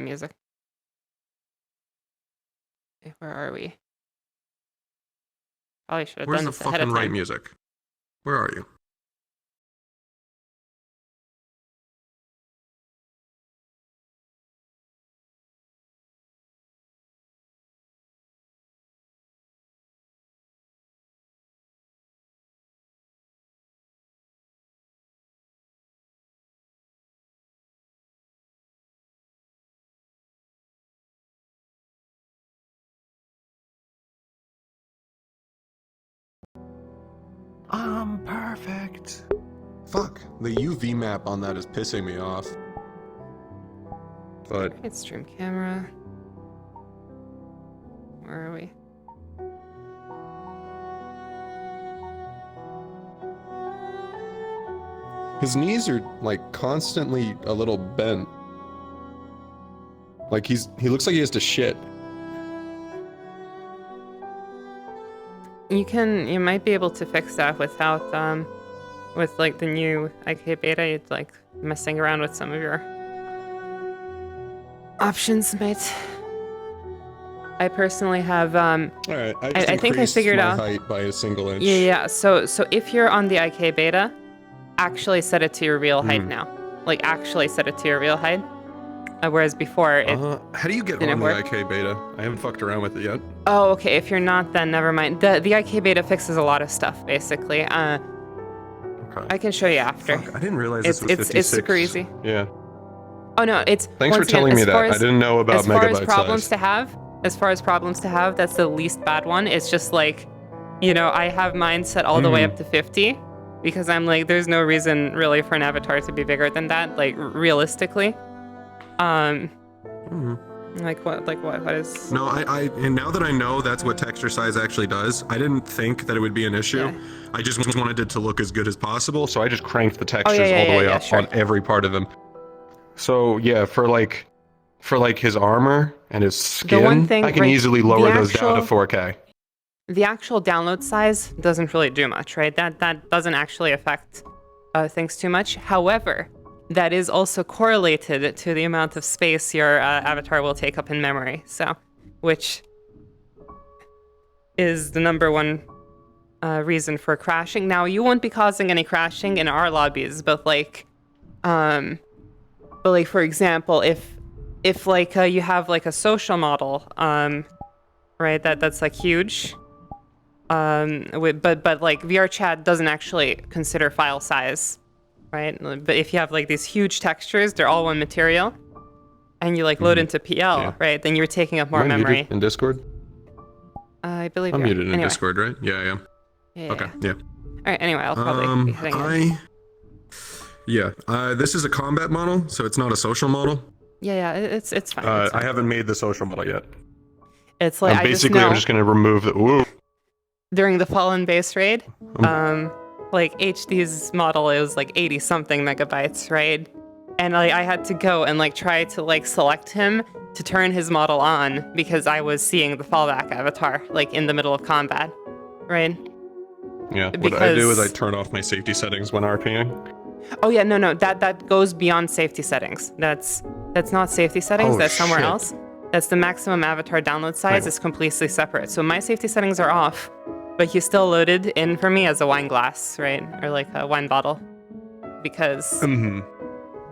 music. Okay, where are we? Probably should have Where's done the this ahead of fucking right time. music? Where are you? Perfect. Fuck, the UV map on that is pissing me off. But It's stream camera. Where are we? his knees are like constantly a little bent. Like he looks like he has to shit. You might be able to fix that without with like the new IK beta. It's like messing around with some of your options, mate. I personally have All right, I think I figured my out height by a single inch. Yeah. So if you're on the IK beta, actually set it to your real height now. Like actually set it to your real height. Whereas before it How do you get didn't on the work. IK beta? I haven't fucked around with it yet. Oh, okay. If you're not, then never mind. The IK beta fixes a lot of stuff, basically. Okay. I can show you after. Fuck, I didn't realize this was 56. It's super easy. Yeah. Oh no, it's Thanks for telling me that. I didn't know about as far megabyte as problems size. to have. As far as problems to have, that's the least bad one. It's just like, you know, I have mine set all the way up to 50 because I'm like, there's no reason really for an avatar to be bigger than that, like realistically. Like what is? No, and now that I know that's what texture size actually does, I didn't think that it would be an issue. Yeah. I just wanted it to look as good as possible, so I just cranked the textures yeah, all the way yeah, up sure. on every part of them. So yeah, for like his armor and his skin, one thing, I can right, easily lower those down to 4K. The actual download size doesn't really do much, right? That doesn't actually affect things too much. However, that is also correlated to the amount of space your avatar will take up in memory. So, which is the number one reason for crashing. Now, you won't be causing any crashing in our lobbies, but like for example, if like you have like a social model, right? That's like huge. But like VR chat doesn't actually consider file size, right? But if you have like these huge textures, they're all one material, and you like load into PL, right? Then you're taking up more memory. Muted in Discord? I believe I'm you are. muted in Discord, right? Yeah, I am. Yeah. Okay, yeah. All right. Anyway, I'll probably be heading in. This is a combat model, so it's not a social model. Yeah. It's fine. It's fine. I haven't made the social model yet. It's like I'm just gonna remove the. Ooh. During the Fallen base raid, like HD's model is like 80 something megabytes, right? And like I had to go and like try to like select him to turn his model on because I was seeing the fallback avatar like in the middle of combat, right? Yeah. What I do is I turn off my safety settings when RPing. Oh yeah, no, that goes beyond safety settings. That's not safety settings. That's somewhere else. That's the maximum avatar download size is completely separate. So my safety settings are off. But he still loaded in for me as a wine glass, right? Or like a wine bottle. Because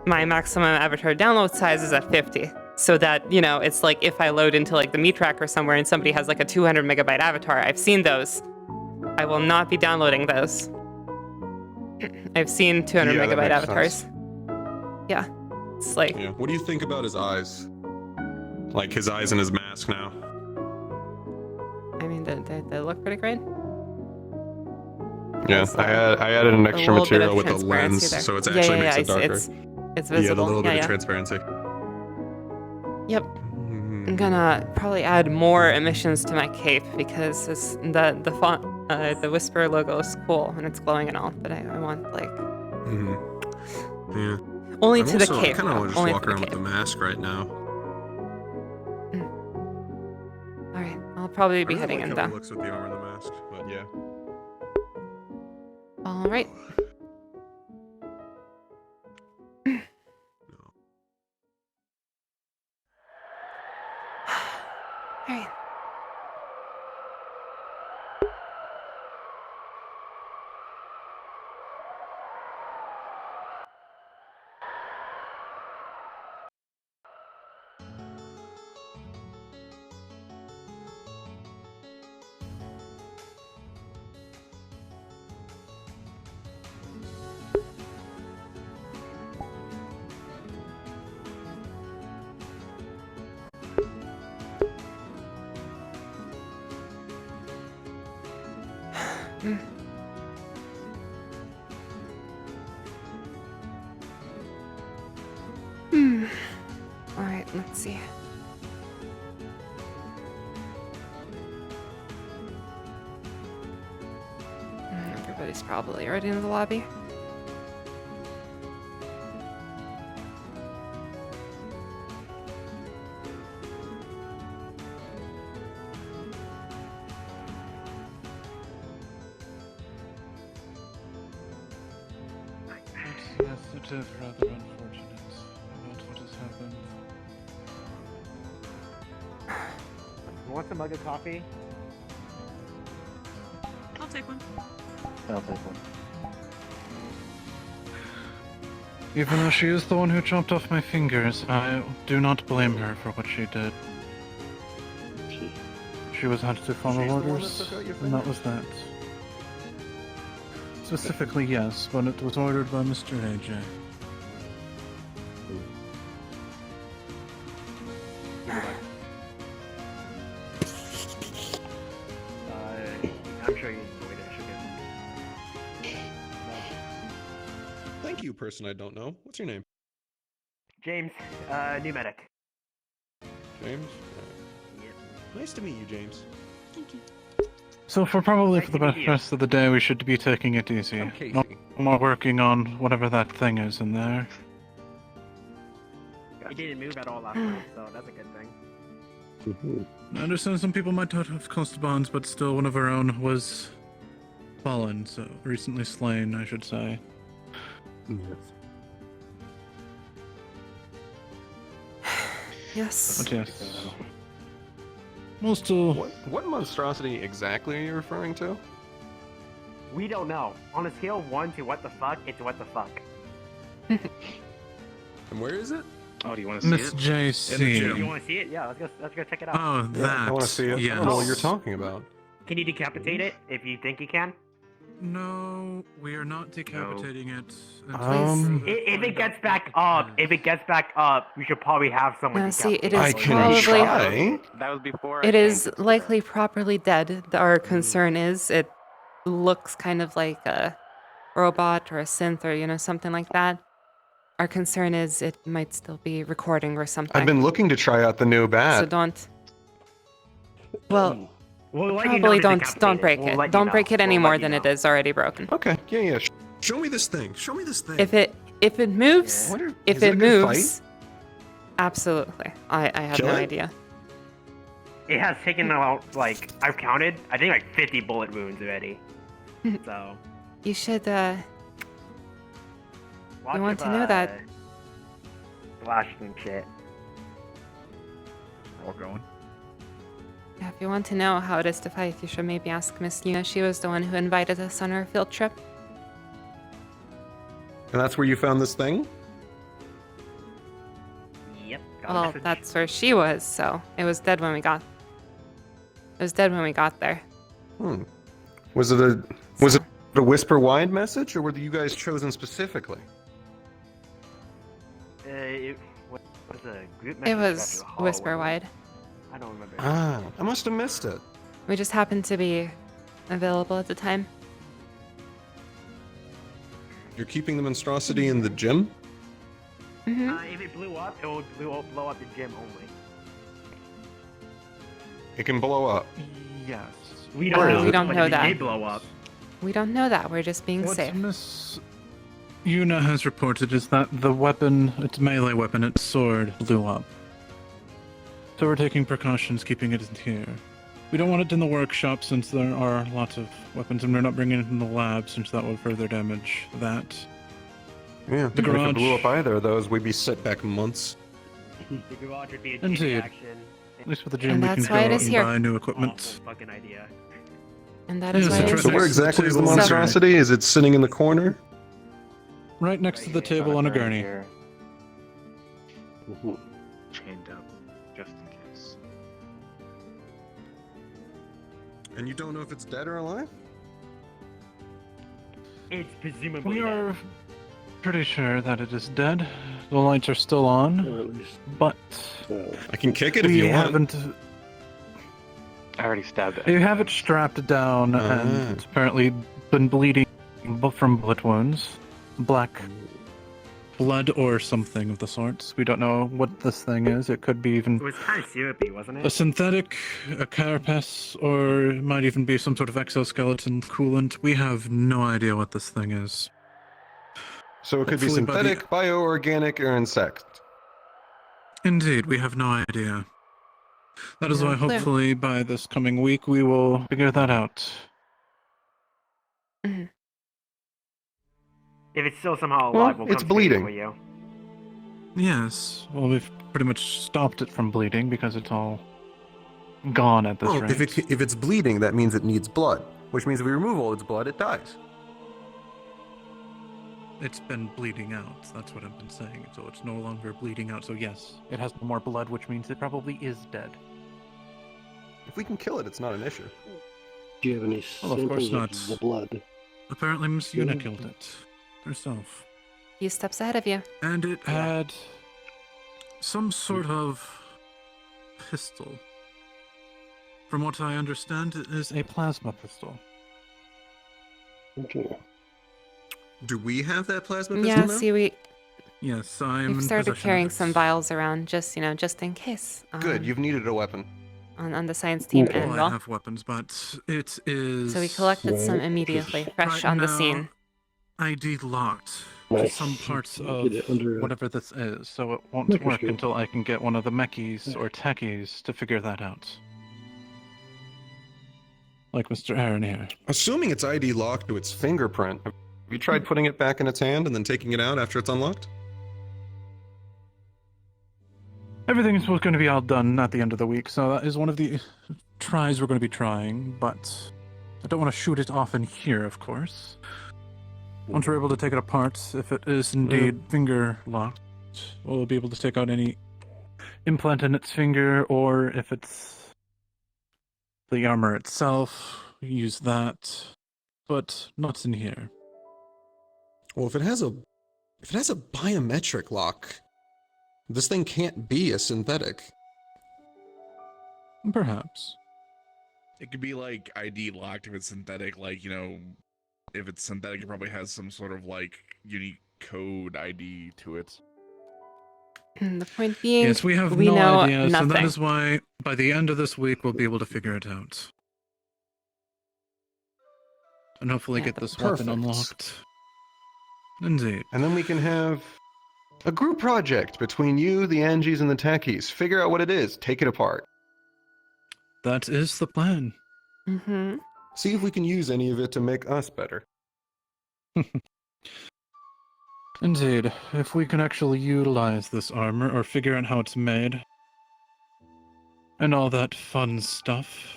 my maximum avatar download size is at 50. So that, you know, it's like if I load into like the meat tracker somewhere and somebody has like a 200 megabyte avatar, I've seen those. I will not be downloading those. I've seen 200 megabyte avatars. Sense. Yeah. It's like... Yeah. What do you think about his eyes? Like his eyes and his mask now? I mean, they look pretty great. Yeah, I added an extra material with the lens, there. so it actually makes it darker. It's visible. Yeah, a little bit of transparency. Yep. I'm gonna probably add more emissions to my cape because the font, the Whisper logo is cool and it's glowing and all, but I want like... Yeah. Only to the cape. I kind of want to just walk around with the mask right now. Alright, I'll probably be heading in down. Looks with the armor and the mask, but yeah. Alright. Alright. Alright, let's see. Everybody's probably already in the lobby. Yes, it is rather unfortunate about what has happened. You want some mug of coffee? I'll take one. I'll take one. Even though she is the one who chopped off my fingers, I do not blame her for what she did. She was had to follow She's the one that orders, took out your and that was that. Specifically, yes, but it was ordered by Mr. AJ. I'm sure you enjoyed it. Thank you, person I don't know. What's your name? James, new medic. James? Yep. Nice to meet you, James. Thank you. So for probably Nice for the to meet you. rest of the day, we should be taking it easy. I'm Casey. No more working on whatever that thing is in there. He didn't move at all last night, so that's a good thing. I understand some people might not have caused bonds, but still one of our own was fallen, so recently slain, I should say. Yes. But yes. We'll still... What monstrosity exactly are you referring to? We don't know. On a scale of 1 to what the fuck, it's what the fuck. And where is it? Oh, do you want to see Miss it? JC. You want to see it? Yeah, let's go check it out. Oh, that. I want to see it. I Yes. don't know what you're talking about. Can you decapitate it if you think you can? No, we are not decapitating it. If it gets back up, we should probably have someone. Now, see, it decapitate is I can probably try. That was before. it is likely properly dead. Our concern is it looks kind of like a robot or a synth or something like that. Our concern is it might still be recording or something. I've been looking to try out the new so bat. don't. Well, We'll let you know probably to don't decapitate break it. We'll it. let you Don't know. break it any We'll more let you than know. it is already broken. Okay, yeah. Show me this thing. Show me this thing. If it moves, What are- if is it it a good moves, absolutely. I have Kill no it? idea. It has taken out, like, I've counted, I think like 50 bullet wounds already. So, You should watch want if, to know that. Flash and shit. We're all going. Yeah, if you want to know how it is to fight, you should maybe ask Miss Yuna. She was the one who invited us on our field trip. And that's where you found this thing? Yep. got a Well, message. that's where she was, so it was dead when we got. It was dead when we got there. Was it a whisper wide message, or were you guys chosen specifically? It was a group message. It was about your whisper hallway. wide. I don't remember. Ah, I must have missed it. We just happened to be available at the time. You're keeping the monstrosity in the gym? Hmm. If it blew up, it will blow up the gym only. It can blow up. Yes. We Where don't is know. it? We don't but know if that. It did blow up. We don't know that. We're just being What safe. Miss Yuna has reported is that the weapon, its melee weapon, its sword, blew up. So we're taking precautions keeping it in here. We don't want it in the workshop since there are lots of weapons, and we're not bringing it in the lab since that would further damage that. Yeah. The If garage. it blew up either of those, we'd be set back months. The garage would be a chain Indeed. reaction. At least with the gym, And we can that's go why it out is and here. buy new Awful equipment. fucking idea. And that is Yes, why it's it right is So next where to here. the exactly is the table on the gurney. monstrosity? Is it sitting in the corner? Right next to the table on a gurney. Here. Chained up, just in case. And you don't know if it's dead or alive? It's presumably We dead. are pretty sure that it is dead. The lights are still on, Or at least but I can kick it if we you want. haven't. I already stabbed it. You have it strapped down, and it's apparently been bleeding from bullet wounds. Black blood or something of the sorts. We don't know what this thing is. It could be It even was kind of syrupy, wasn't a it? synthetic, a carapace, or it might even be some sort of exoskeleton coolant. We have no idea what this thing is. So it could be Hopefully by the- synthetic, bioorganic, or insect. Indeed, we have no idea. That is No why clue. hopefully by this coming week we will figure that out. Mhm. If it's still somehow Well, alive, we'll it's come bleeding. for you. Yes, well, we've pretty much stopped it from bleeding because it's all gone at this Well, rate. if it's bleeding, that means it needs blood. Which means if we remove all its blood, it dies. It's been bleeding out, that's what I've been saying. So it's no longer bleeding out, so yes, it has no more blood, which means it probably is dead. If we can kill it, it's not an issue. Do you have any Well, of course samples of not. the blood? Apparently Miss Yuna Yeah. killed it herself. Few steps ahead of you. And it had some sort of pistol. From what I understand, it is a plasma pistol. Okay. Do we have that plasma Yeah, see, Yes, I'm we've in started possession carrying of it. some vials around, just just in case. Good, you've needed a weapon. on the science team Okay. and Well, I well. have weapons, but it is... So we collected some Right. immediately, fresh Right on the now, scene. ID locked to Nice. some parts Get of it under, whatever this is, so it won't work microscope. until I can get one of the mechies or techies to figure that out. Like Mr. Aaron here. Assuming it's ID locked to its fingerprint, have you tried putting it back in its hand and then taking it out after it's unlocked? Everything is going to be all done at the end of the week, so that is one of the tries we're going to be trying, but I don't want to shoot it off in here, of course. Once we're able to take it apart, if it is indeed finger locked, we'll be able to take out any implant in its finger, or if it's the armor itself, use that, but not in here. Well, if it has a biometric lock, this thing can't be a synthetic. Perhaps. It could be like ID locked if it's synthetic, like, you know, if it's synthetic, it probably has some sort of like unique code ID to it. The point being, Yes, we have we no know idea, so that nothing. is why by the end of this week we'll be able to figure it out. And hopefully Yeah, get this perfect. weapon unlocked. Indeed. And then we can have a group project between you, the Angies, and the Techies. Figure out what it is, take it apart. That is the plan. Mm-hmm. See if we can use any of it to make us better. Indeed. If we can actually utilize this armor or figure out how it's made. And all that fun stuff.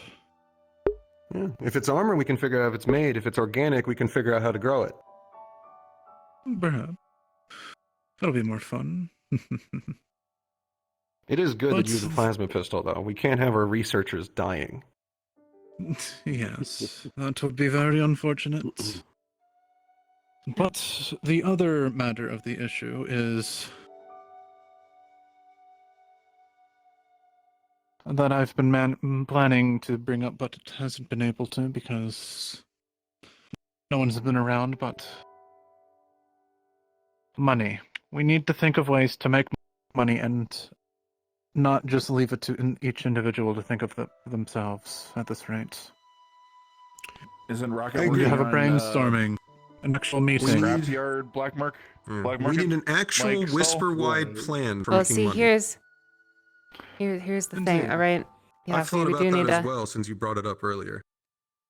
Yeah. If it's armor, we can figure out if it's made. If it's organic, we can figure out how to grow it. Perhaps. That'll be more fun. It is good But- to use a plasma pistol, though. We can't have our researchers dying. Yes, that would be very unfortunate. But the other matter of the issue is that I've been planning to bring up, but it hasn't been able to because no one's been around, but money. We need to think of ways to make money and not just leave it to each individual to think of themselves at this rate. Isn't Rocket I We agree. have a on, brainstorming, an actual meeting. Scrapyard Black Mark? Black We market? need an actual Like, so- whisper-wide plan for Well, making see, money. here's the thing. Indeed. All right. Yeah, I've so thought we about do that need as to. well, since you brought it up earlier.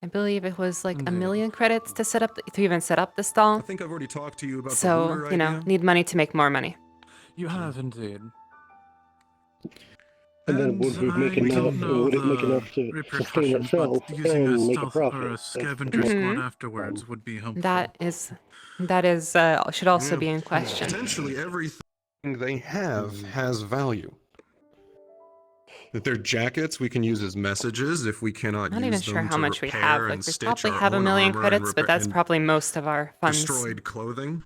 I believe it was like Indeed. 1 million credits to set up to even set up the I stall. think I've already talked to you about the So looter idea. need money to make more money. You have indeed. And then would we make enough? Would it make enough to sustain repercussions, but itself using and a make a stealth or profit? a scavenger That's- squad afterwards would be helpful. That is should also Yeah. be in question. Potentially everything they have has value. If they're jackets, we can use as messages if we cannot Not use even them sure how to much we repair have. and Like we stitch probably our have a own million armor credits, and but that's and probably most of our funds. destroyed clothing.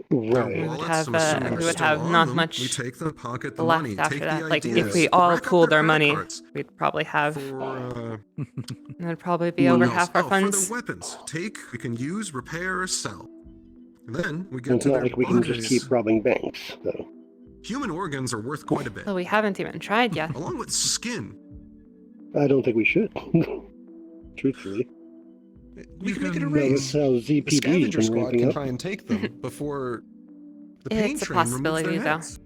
Right. We would Wallets, have I'm assuming we we're would still have on not them. much We take them, pocket the left money, after take that. the Like ideas, if we all rack up pooled their our credit money, cards we'd probably have for it'd probably be What over what else? half our For funds. their weapons. Take, we can use, repair, or sell. Then we get It's to not their like we can just bodies. keep robbing banks, though. Human organs are worth quite a bit, Well, we haven't even tried yet. along with skin. I don't think we should. Truthfully. We can make it a can- That's race. how The ZPD scavenger been squad ramping can up. try and take them before the pain It's a train removes possibility, their though. heads.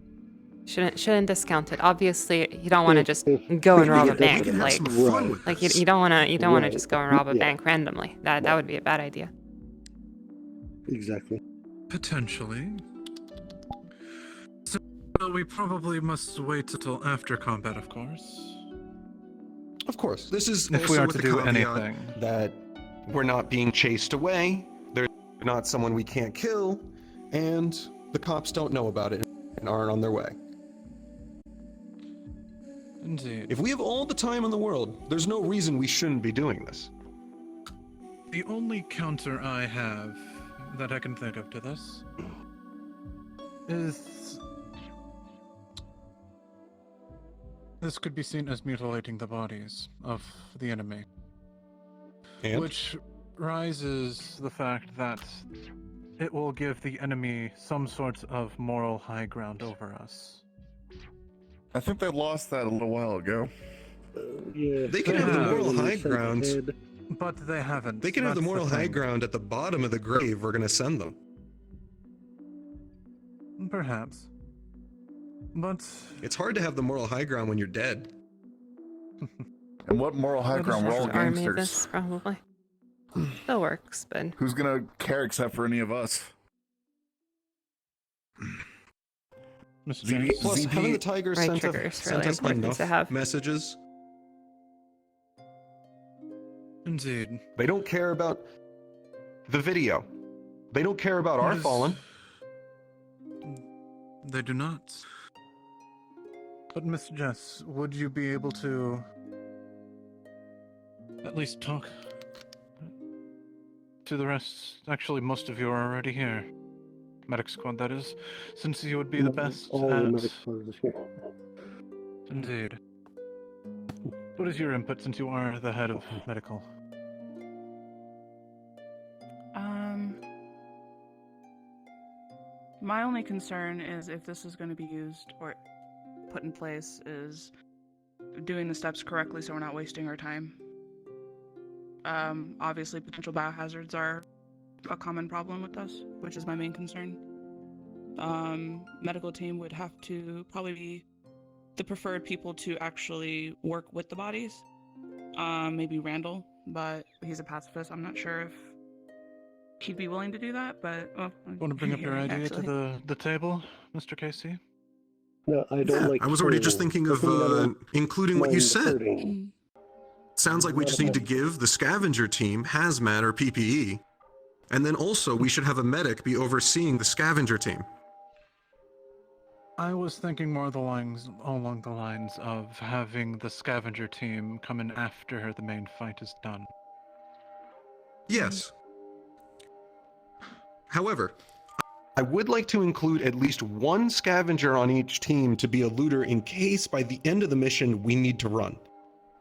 Shouldn't discount it. Obviously, you don't want to just If- go and if rob we a get bank. We can have Like some fun Right. with like this. you don't want to Right. just go and rob a Yeah. bank randomly. That would be a bad idea. Exactly. Potentially. So we probably must wait until after combat, of course. Of course, this is If also we are with to the do caveat anything. that we're not being chased away, they're not someone we can't kill, and the cops don't know about it and aren't on their way. Indeed. If we have all the time in the world, there's no reason we shouldn't be doing this. The only counter I have that I can think of to this is this could be seen as mutilating the bodies of the enemy, And which rises the fact that it will give the enemy some sort of moral high ground over us. I think they lost that a little while ago. Yeah. They can have the moral high ground. Ahead. But they haven't. they can have the That's moral high thing. ground at the bottom of the grave we're going to send them. Perhaps. But It's hard to have the moral high ground when you're dead. And what moral high What is ground? We're this all Army gangsters. this probably still works, but Who's gonna care except for any of us? Mr. ZB James, Plus, ZP having the Tigers Right sent, triggers sent really us important enough to have. messages. indeed. They don't care about the video. They don't care about our What is- fallen. They do not. But Miss Jess, would you be able to at least talk to the rest? Actually, most of you are already here. Medic squad, that is, since you would be the best All the at... medic squad is here. Indeed. What is your input since you are the head of medical? My only concern is if this is going to be used or put in place is doing the steps correctly so we're not wasting our time. Obviously, potential biohazards are a common problem with us, which is my main concern. Medical team would have to probably be the preferred people to actually work with the bodies. Maybe Randall, but he's a pacifist. I'm not sure if he'd be willing to do that, but well, Want to bring up your idea actually. to the table, Mr. Casey? No, I don't like. I was already just killing. thinking of Something I don't including what you mind said. hurting. Sounds like we just need to give the scavenger team hazmat or PPE. And then also we should have a medic be overseeing the scavenger team. I was thinking more along the lines of having the scavenger team come in after the main fight is done. Yes. However, I would like to include at least one scavenger on each team to be a looter in case by the end of the mission we need to run.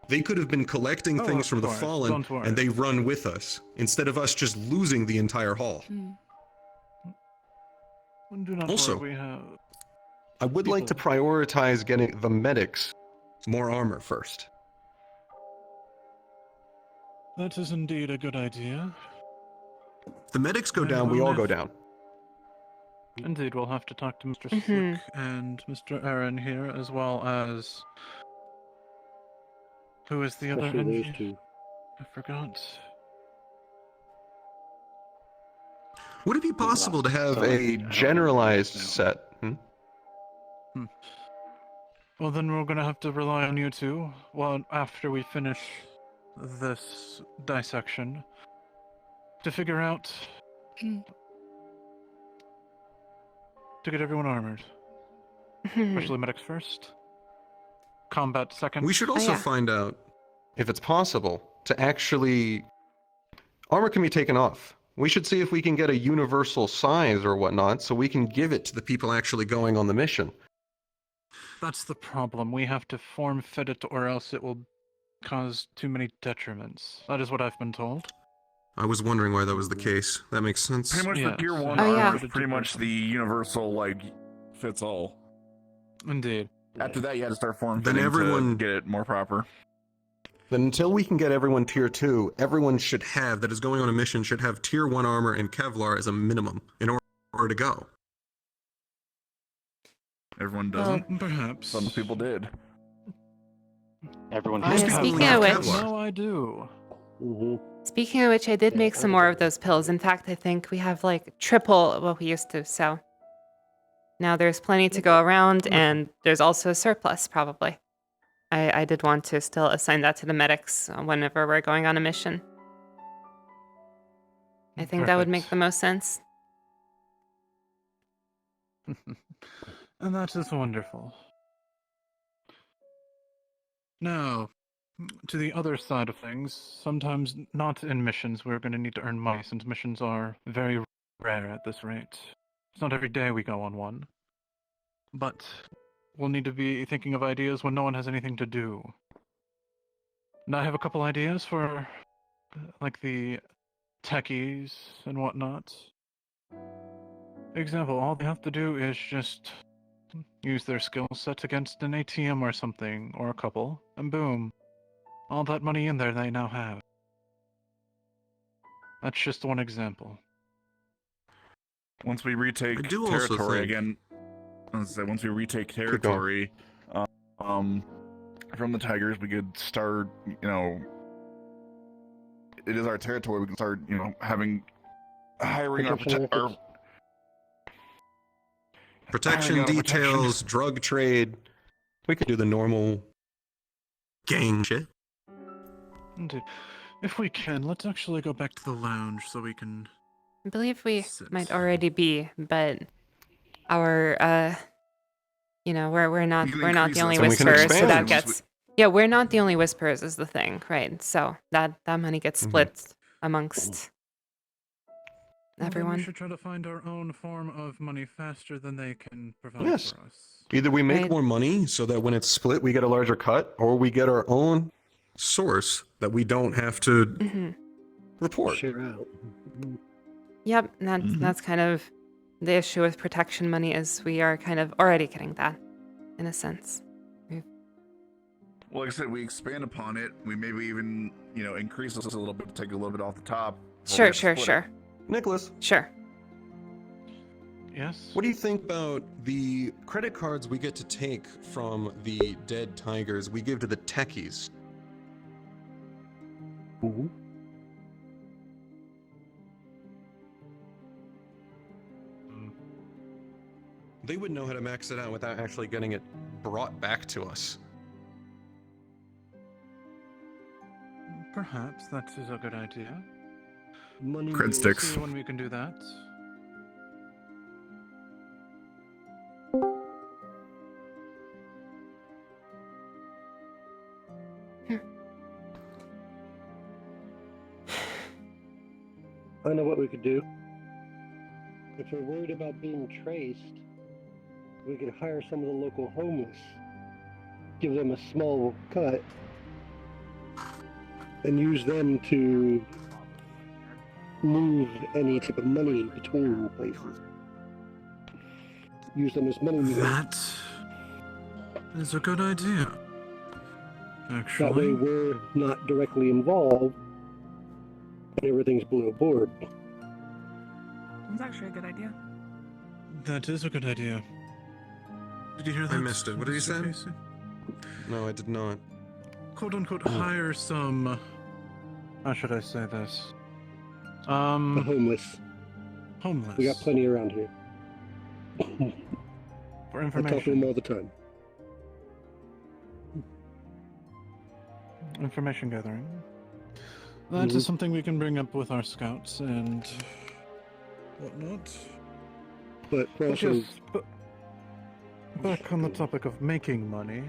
They could have been collecting Oh, things of from the course. fallen Don't worry. and they run with us instead of us just losing the entire haul. Do not Also, worry, we have... I would like to prioritize getting the medics more armor first. That is indeed a good idea. If the medics go I down, we will all go have- down. Indeed, we'll have to talk to Mr. Mhm. Slick and Mr. Aaron here, as well as... Who is the other Especially those NG? two. I forgot. Would it be possible to have So, a I don't know generalized now. set? Well, then we're gonna have to rely on you two. Well, after we finish this dissection, to figure out to get everyone armored. Especially medics first. Combat second. We should also yeah. find out if it's possible to actually... Armor can be taken off. We should see if we can get a universal size or whatnot so we can give it to the people actually going on the mission. That's the problem. We have to form-fit it or else it will cause too many detriments. That is what I've been told. I was wondering why that was the case. That makes sense. Pretty much Yeah, the Gear 1 so- Oh, yeah. armor is pretty much the universal, like, fits all. Indeed. After that, you had to start form Then fitting everyone- to get it more proper. Then until we can get everyone tier 2, everyone should have, that is going on a mission, should have tier 1 armor and Kevlar as a minimum in order to go. Everyone Well, doesn't. Perhaps. Some people did. Everyone Oh, has yeah, people speaking have of which, Kevlar. No, I do. speaking of which, I did make some more of those pills. In fact, I think we have like triple what we used to. So now there's plenty to go around, and there's also a surplus probably. I did want to still assign that to the medics whenever we're going on a mission. I think that would make the most sense. And that is wonderful. Now, to the other side of things, sometimes not in missions, we're going to need to earn money since missions are very rare at this rate. It's not every day we go on one. But we'll need to be thinking of ideas when no one has anything to do. And I have a couple ideas for, like, the techies and whatnot. Example, all they have to do is just use their skill set against an ATM or something, or a couple, and boom. All that money in there they now have. That's just one example. Once we retake I do also territory think- again, once we retake going. territory, from the Tigers, we could start, it is our territory, we can start, hiring our, Protection our efforts. Protection Hiring out details, drug trade. We could do the normal gang shit. Indeed. If we can, let's actually go back to the lounge so we can... I believe we Sit. might already be, but our we're not You can the increase only it. And we can whisperers, so that expand. gets we're not the only whisperers is the thing, right? So that money gets Mhm. split amongst Well, then everyone. we should try to find our own form of money faster than they can provide Yes. for us. Either we make Right. more money so that when it's split, we get a larger cut, or we get our own source that we don't have to Hmm. report. Share out. Yep, and that's kind of the issue with protection money is we are kind of already getting that, in a sense. Well, like I said, we expand upon it. We maybe even, increase this a little bit to take a little bit off the top. before we Sure, have to sure, split it. sure, Nicholas, sure. Yes? what do you think about the credit cards we get to take from the dead tigers we give to the techies? They would know how to max it out without actually getting it brought back to us. Perhaps that is a good idea. Money Cred is- sticks. See when we can do that. I know what we could do. If we're worried about being traced, we could hire some of the local homeless, give them a small cut, and use them to move any type of money between places. Use them as money movers. That is a good idea. That way Actually, we're not directly involved, but everything's below board. That's actually a good idea. that is a good idea. Did you hear that? I missed it. What did he Mr. say? Casey? No, I did not. Quote unquote, hire some. How should I say this? The homeless. Homeless. We got plenty around here. For I talk to them information. all the time. information gathering. That is something we can bring up with our scouts and whatnot. But we're But also yes, back on the topic of making money.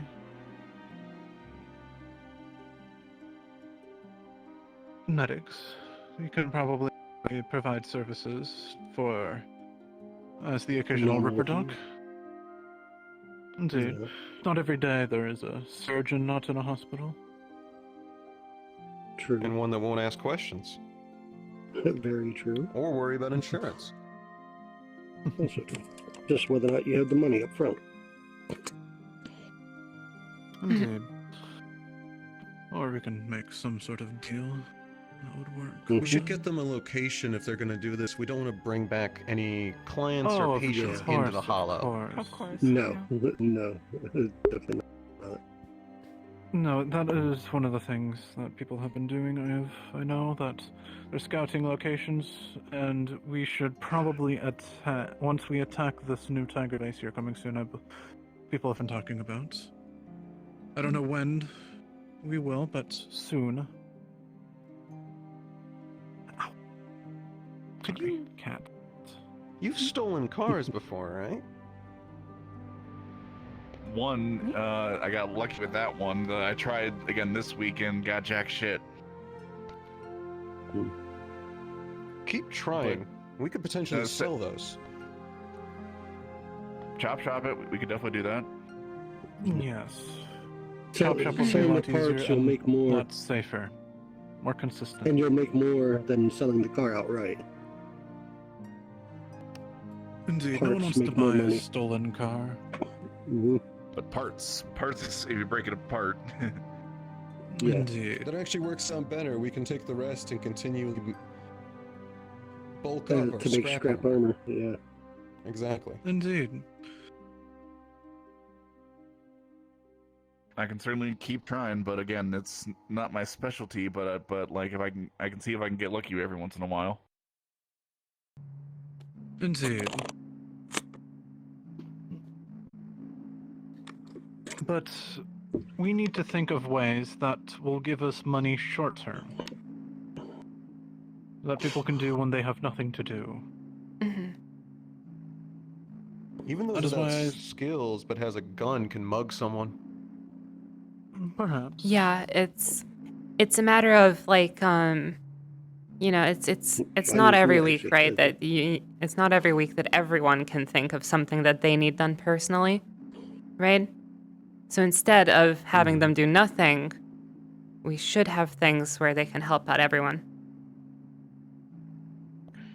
Medics. We can probably provide services for as the occasional Normal ripper dog. workers. Indeed. Yeah. Not every day there is a surgeon not in a hospital. True. And one that won't ask questions Very true. or worry about insurance. Also true. Just whether or not you have the money up front. Indeed. Or we can make some sort of deal. That would work. We should get them a location if they're going to do this. We don't want to bring back any clients or patients into the hollow. Of course. No, yeah. no, definitely not. No, that is one of the things that people have been doing. I know that they're scouting locations, and we should probably attack once we attack this new tiger base here coming soon. People have been talking about. I don't know when we will, but soon. Ow. Could Sorry, you- cat? You've stolen cars before, right? One, I got lucky with that one. I tried again this weekend, got jack shit. Keep trying. We could potentially Uh, sell those. Chop shop it. We could definitely do that. Yes. Selling Chop shop will be a the lot parts, easier you'll and make more, lot safer, more consistent. and you'll make more than selling the car outright. Indeed, no one parts wants to make more buy a money. stolen car. Mhm. But parts is if you break it apart. Yeah. Indeed. That actually works out better. We can take the rest and continue bulk To up or make scrap armor. Yeah. Exactly. Indeed. I can certainly keep trying, but again, it's not my specialty. But like if I can see if I can get lucky every once in a while. Indeed. But we need to think of ways that will give us money short term. That people can do when they have nothing to do. Even those That is without why I- skills but has a gun can mug someone. Perhaps. Yeah, it's a matter of like you know, it's I not use every knives, week, it right? says. It's not every week that everyone can think of something that they need done personally, right? So instead of having them do nothing, we should have things where they can help out everyone.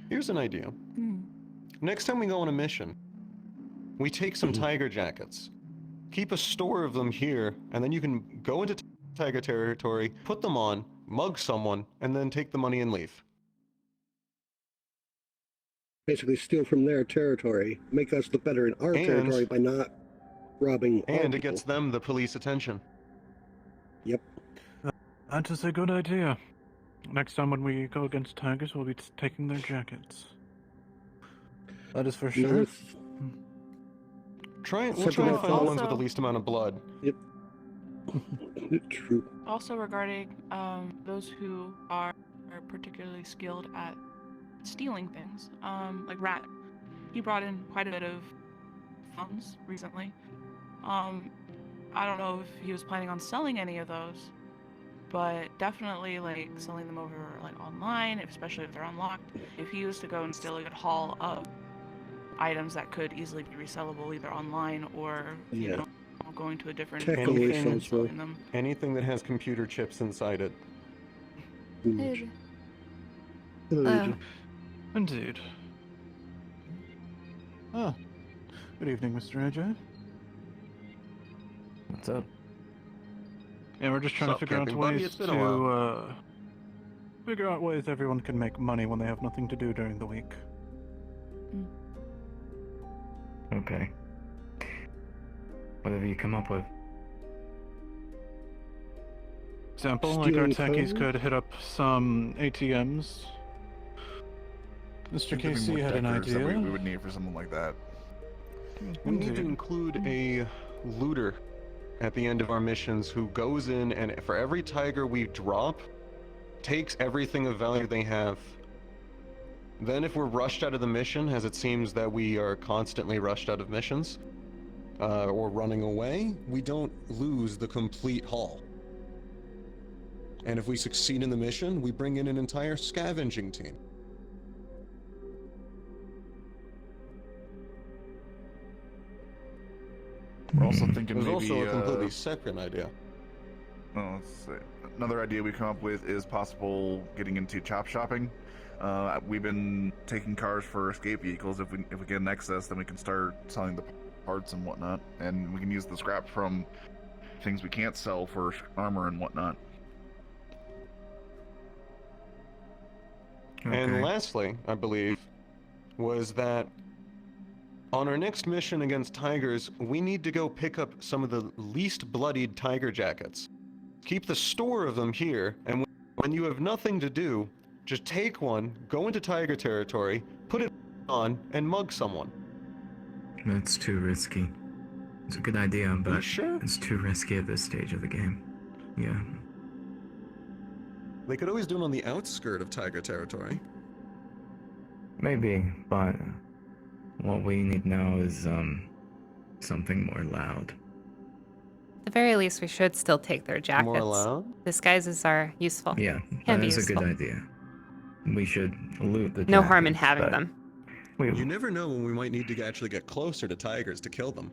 Here's an idea. Next time we go on a mission, we take some tiger jackets, keep a store of them here, and then you can go into tiger territory, put them on, mug someone, and then take the money and leave. Basically steal from their territory, make us look better in our And- territory by not robbing our And it people. gets them the police attention. Yep. That is a good idea. Next time when we go against tigers, we'll be taking their jackets. That is for sure. Yes. We'll try and Something find like the that. ones with the least amount of blood. True. Also regarding those who are particularly skilled at stealing things, like Rat, he brought in quite a bit of funds recently. I don't know if he was planning on selling any of those, but definitely like selling them over like online, especially if they're unlocked. If he used to go and steal a good haul of items that could easily be resellable either online or you Yeah. know going to a different Tech always location and sells well. selling them. Anything that has computer chips inside it. Huge. Indeed. Ah. Good evening, Mr. AJ. What's up? Yeah, we're just trying to Sup, figure out Captain Buddy? ways It's been a to figure out ways everyone can make money when they have nothing to do during the week. Okay. What have you come up with? Example, like our Stealing techies code? could hit up some ATMs. Mr. There'd be Casey more had an deckers that idea. we would need for something like that. We need to Indeed. include a looter at the end of our missions who goes in and for every tiger we drop, takes everything of value they have. Then if we're rushed out of the mission, as it seems that we are constantly rushed out of missions, or running away, we don't lose the complete haul. And if we succeed in the mission, we bring in an entire scavenging team. We're also thinking There's maybe also a completely separate idea. let's see. Another idea we come up with is possible getting into chop shopping. We've been taking cars for escape vehicles. If we get an excess, then we can start selling the parts and whatnot, and we can use the scrap from things we can't sell for armor and whatnot. And lastly, I believe, was that on our next mission against tigers, we need to go pick up some of the least bloodied tiger jackets. Keep the store of them here, and when you have nothing to do, just take one, go into tiger territory, put it on, and mug someone. That's too risky. It's a good idea, but sure? it's too risky at this stage of the game. Yeah. They could always do it on the outskirt of tiger territory. Maybe, but what we need now is something more loud. At the very least, we should still take their jackets. More loud? Disguises are useful. Yeah, Can that be is a useful. good idea. We should loot the No harm in jackets, having but them. You never know when we might need to actually get closer to tigers to kill them.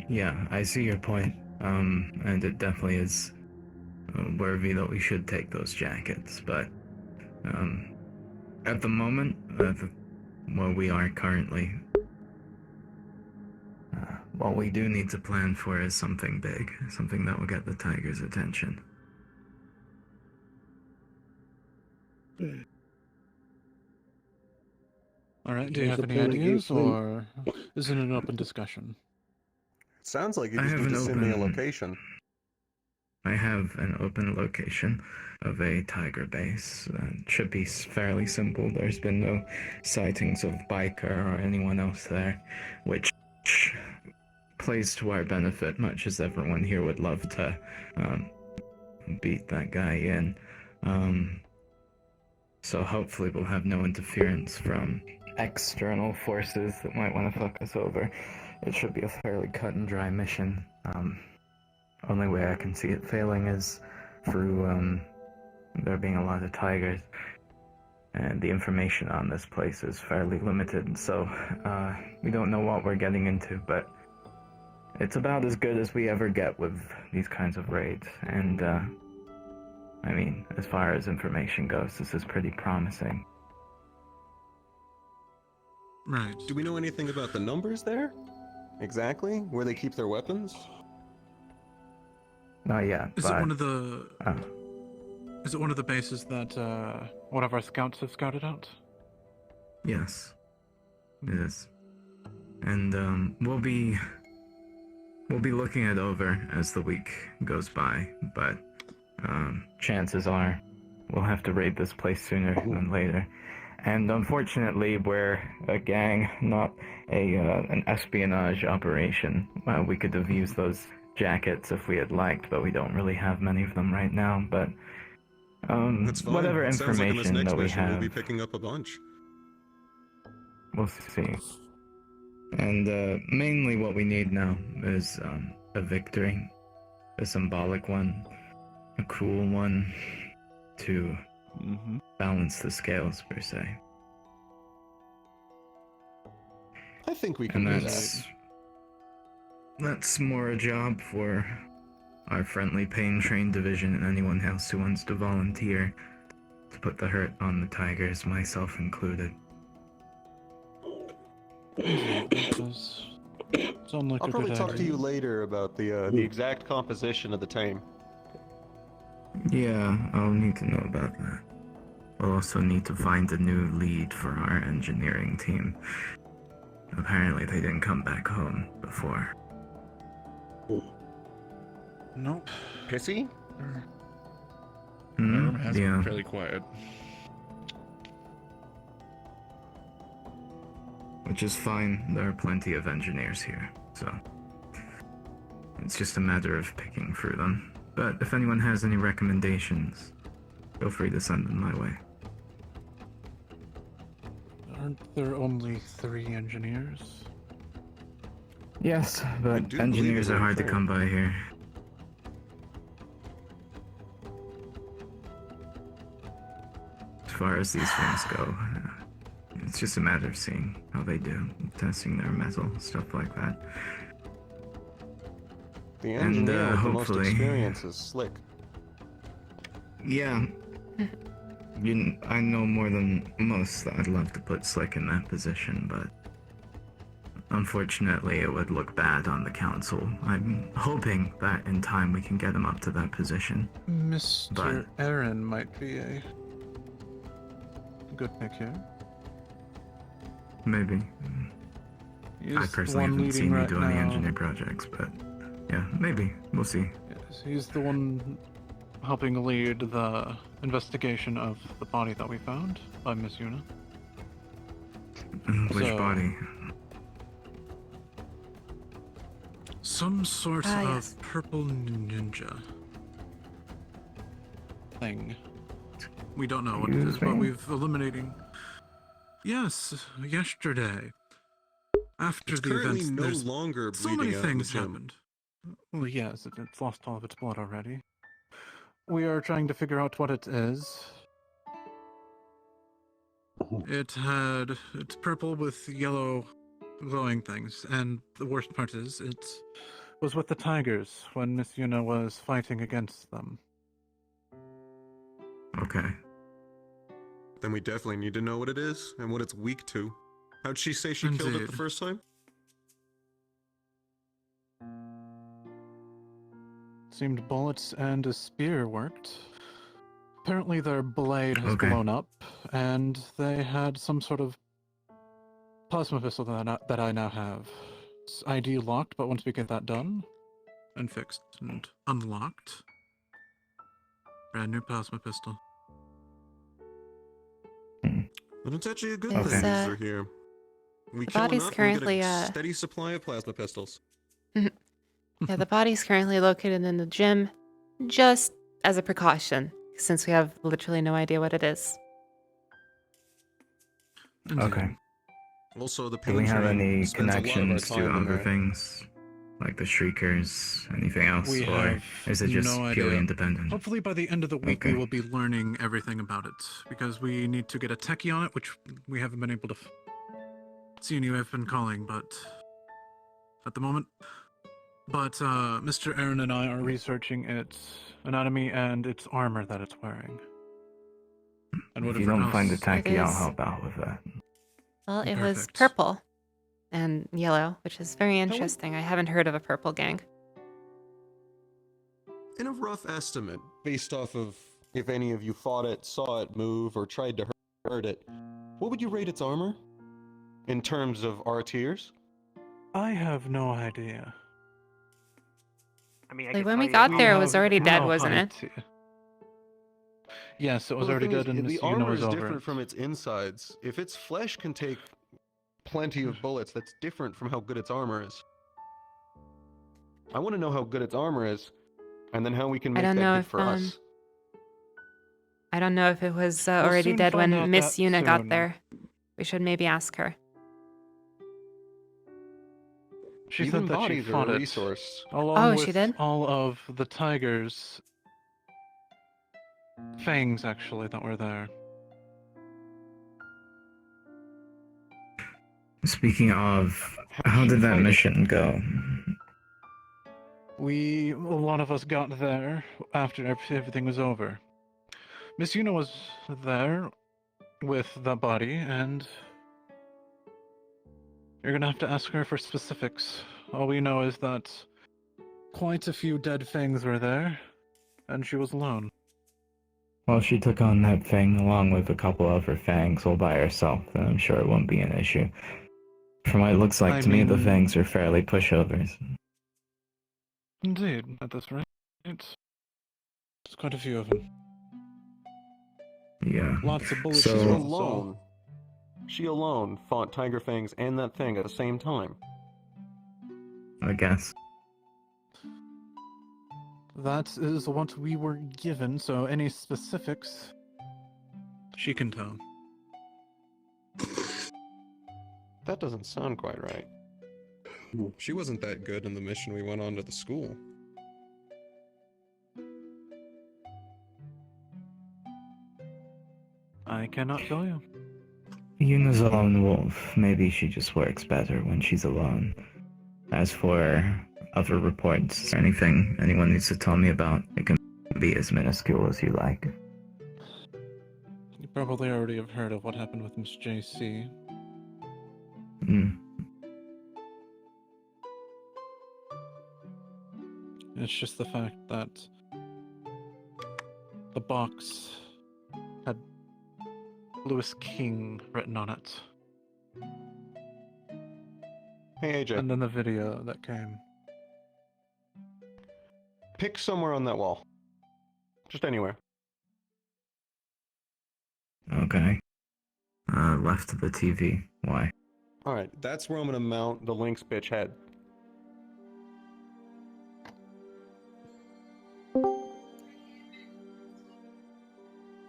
Yeah, I see your point. And it definitely is worthy that we should take those jackets, but at the moment, where we are currently, what we do need to plan for is something big, something that will get the tigers' attention. All right, do you What's have the any plan against ideas, them? or is it an open discussion? Sounds like you I just have need to an send me a open- location. I have an open location of a tiger base. It should be fairly simple. There's been no sightings of Biker or anyone else there, which plays to our benefit, much as everyone here would love to beat that guy in. So hopefully we'll have no interference from external forces that might want to fuck us over. It should be a fairly cut and dry mission. Only way I can see it failing is through there being a lot of tigers, and the information on this place is fairly limited, so we don't know what we're getting into, but it's about as good as we ever get with these kinds of raids, and I mean, as far as information goes, this is pretty promising. Right. Do we know anything about the numbers there? Exactly? Where they keep their weapons? Not yet, Is but it one of the? uh, Is it one of the bases that one of our scouts have scouted out? yes, it is. And we'll be looking it over as the week goes by, but chances are we'll have to raid this place sooner than later. And unfortunately, we're a gang, not an espionage operation. We could have used those jackets if we had liked, but we don't really have many of them right now. But That's fine. whatever It sounds like in this information next that we mission have, we'll be picking up a bunch. we'll see. And mainly what we need now is a victory, a symbolic one, a cool one, to balance the scales, per se. I think we can And do that. that's more a job for our friendly pain train division and anyone else who wants to volunteer to put the hurt on the tigers, myself included. It does sound like I'll a probably good talk to idea. you later about the exact composition of the team. Yeah, I'll need to know about that. We'll also need to find a new lead for our engineering team. Apparently they didn't come back home before. Nope. Pissy? My room has Yeah. been fairly quiet. Which is fine, there are plenty of engineers here, so... It's just a matter of picking through them. But if anyone has any recommendations, feel free to send them my way. Aren't there only 3 engineers? Yes, but do believe engineers it are hard to very come by here. As far as these things go, it's just a matter of seeing how they do, testing their metal, stuff like that. The And, engineer with the most hopefully- experience is Slick. Yeah. I know more than most that I'd love to put Slick in that position, but unfortunately it would look bad on the council. I'm hoping that in time we can get him up to that position. Mr. But- Aaron might be a good pick here. Maybe. He's I the personally one haven't leading seen you right do any now. engineer projects, but yeah, maybe. We'll see. Yes, he's the one helping lead the investigation of the body that we found by Miss Yuna. Which So- body? Some sort of yes. purple ninja thing. We don't know what it is, but we've eliminating. Yes, yesterday. After It's the currently events, no there's longer so many bleeding out in the things gym. happened. Well, yes, it's lost all of its blood already. We are trying to figure out what it is. It's purple with yellow glowing things, and the worst part is it was with the tigers when Miss Yuna was fighting against them. Okay. Then we definitely need to know what it is and what it's weak to. How'd she say she killed it the Indeed. first time? Seemed bullets and a spear worked. Apparently their blade has Okay. blown up, and they had some sort of plasma pistol that I now have. It's ID locked, but once we get that done and fixed and unlocked, brand new plasma pistol. But it's actually a good It's, thing uh, these are here. We the kill body's enough, we currently, get a steady supply of plasma pistols. Yeah, the body's currently located in the gym, just as a precaution, since we have literally no idea what it is. Indeed. Okay. Also, the Do pain we have train any spends a lot of our connections to time in other there. things? Like the Shriekers? Anything else? We or have is it just no purely idea. independent? Hopefully by the end of the week we Okay. will be learning everything about it, because we need to get a techie on it, which we haven't been able to see any. I've been calling, but at the moment. But Mr. Aaron and I are researching its anatomy and its armor that it's wearing. And If you whatever don't find a else. techie, I'll is- help out with that. Well, it was Perfect. purple and yellow, which is very interesting. I haven't heard of a purple gang. In a rough estimate, based off of if any of you fought it, saw it move, or tried to hurt it, what would you rate its armor? In terms of our tiers? I have no idea. I mean, I Like, can when tell we you got that there, it have was already dead, no wasn't it? idea. Yes, it was Well, the already thing dead, and is, Miss the Yuna armor was is over different it. from its insides. If its flesh can take plenty of bullets, that's different from how good its armor is. I want to know how good its armor is, and then how we can I make don't that know good if, for us. I don't know if it was We'll already soon dead find out when Miss that Yuna got soon. there. We should maybe ask her. She Even said that she bodies are fought a it, resource. along Oh, with she did? all of the tigers' fangs, actually, that were there. Speaking of, how did that mission go? A lot of us got there after everything was over. Miss Yuna was there with the body, and you're gonna have to ask her for specifics. All we know is that quite a few dead fangs were there, and she was alone. Well, she took on that thing along with a couple of her fangs all by herself, then I'm sure it won't be an issue. From what it looks like I to me, the mean- fangs are fairly pushovers. Indeed, at this rate, it's quite a few of them. Yeah. Lots of bullets. So- as She well, alone. She alone fought Tiger Fangs and that thing at the same time. I guess. That is what we were given, so any specifics, she can tell. That doesn't sound quite right. She wasn't that good in the mission we went on to the school. I cannot tell you. Yuna's a lone wolf. Maybe she just works better when she's alone. As for other reports or anything anyone needs to tell me about, it can be as minuscule as you like. You probably already have heard of what happened with Miss JC. Hmm. It's just the fact that the box had Lewis King written on it. Hey, AJ. And then the video that came. Pick somewhere on that wall. Just anywhere. Okay. Left of the TV. Why? Alright, that's where I'm gonna mount the Lynx bitch head.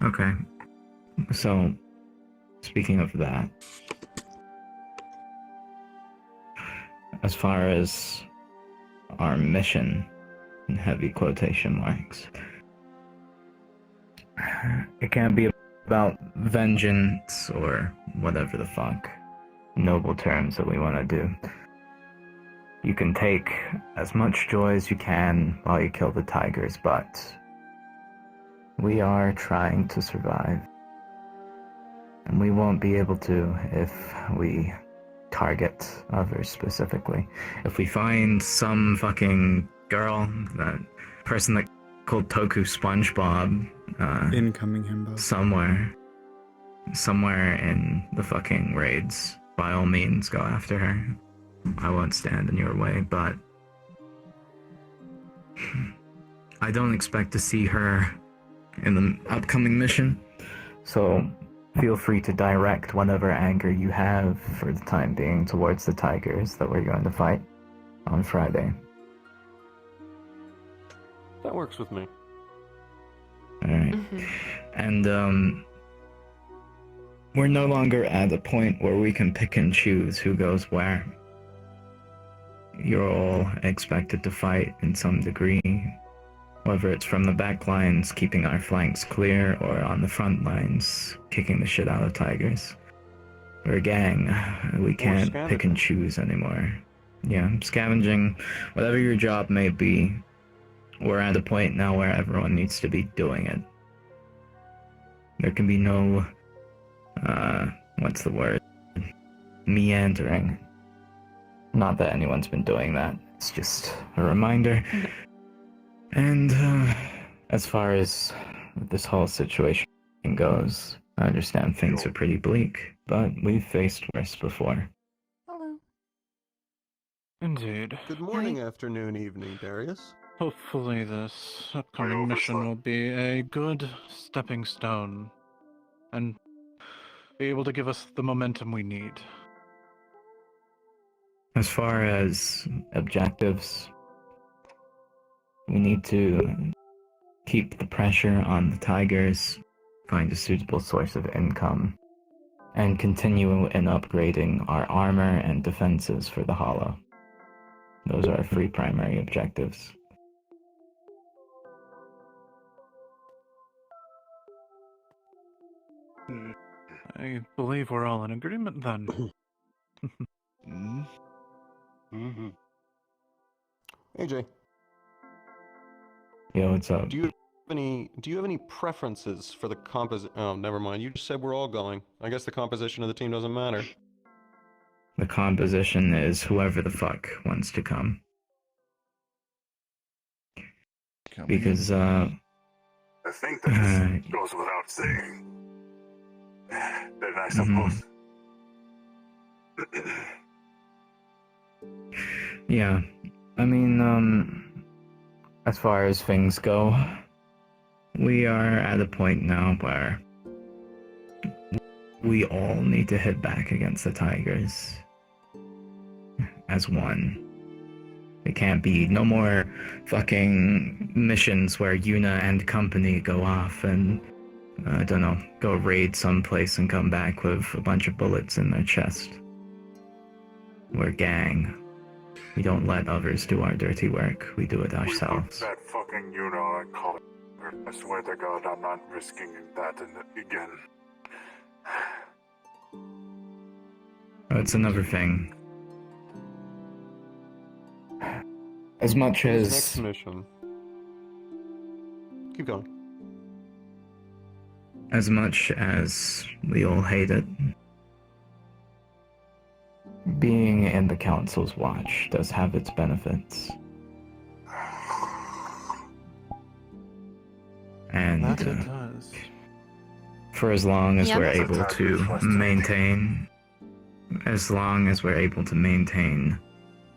Okay. So, speaking of that, as far as our mission, in heavy quotation marks, it can't be about vengeance or whatever the fuck noble terms that we want to do. You can take as much joy as you can while you kill the tigers, but we are trying to survive. And we won't be able to if we target others specifically. If we find some fucking girl, that person that called Toku SpongeBob, Incoming himbo. somewhere in the fucking raids, by all means go after her. I won't stand in your way, but I don't expect to see her in the upcoming mission, so feel free to direct whatever anger you have for the time being towards the tigers that we're going to fight on Friday. That works with me. Alright. And, we're no longer at a point where we can pick and choose who goes where. You're all expected to fight in some degree, whether it's from the back lines, keeping our flanks clear, or on the front lines, kicking the shit out of tigers. We're a gang. We can't pick and choose anymore. Yeah, scavenging, whatever your job may be, we're at a point now where everyone needs to be doing it. There can be no, what's the word? Meandering. Not that anyone's been doing that, it's just a reminder. And, as far as this whole situation goes, I understand things are pretty bleak, but we've faced worse before. Hello. Indeed. Good morning, afternoon, evening, Darius. Hopefully this upcoming mission will be a good stepping stone and be able to give us the momentum we need. As far as objectives, we need to keep the pressure on the tigers, find a suitable source of income, and continue in upgrading our armor and defenses for the Hollow. Those are our three primary objectives. I believe we're all in agreement then. Mm-hmm. AJ, Yo, what's up? do you have any preferences for the Oh, never mind. You just said we're all going. I guess the composition of the team doesn't matter. The composition is whoever the fuck wants to come. Because, I think that goes without saying. Then I suppose. Yeah, I mean, as far as things go, we are at a point now where we all need to hit back against the tigers as one. It can't be no more fucking missions where Yuna and company go off and, I don't know, go raid someplace and come back with a bunch of bullets in their chest. We're gang. We don't let others do our dirty work. We do it ourselves. We put that fucking Yuna on collar. I swear to God, I'm not risking that again. Oh, it's another thing. As much Next as mission. Keep going. as much as we all hate it, being in the Council's watch does have its benefits. And That it does. for as long as Yep. we're That's able exactly to frustrating. maintain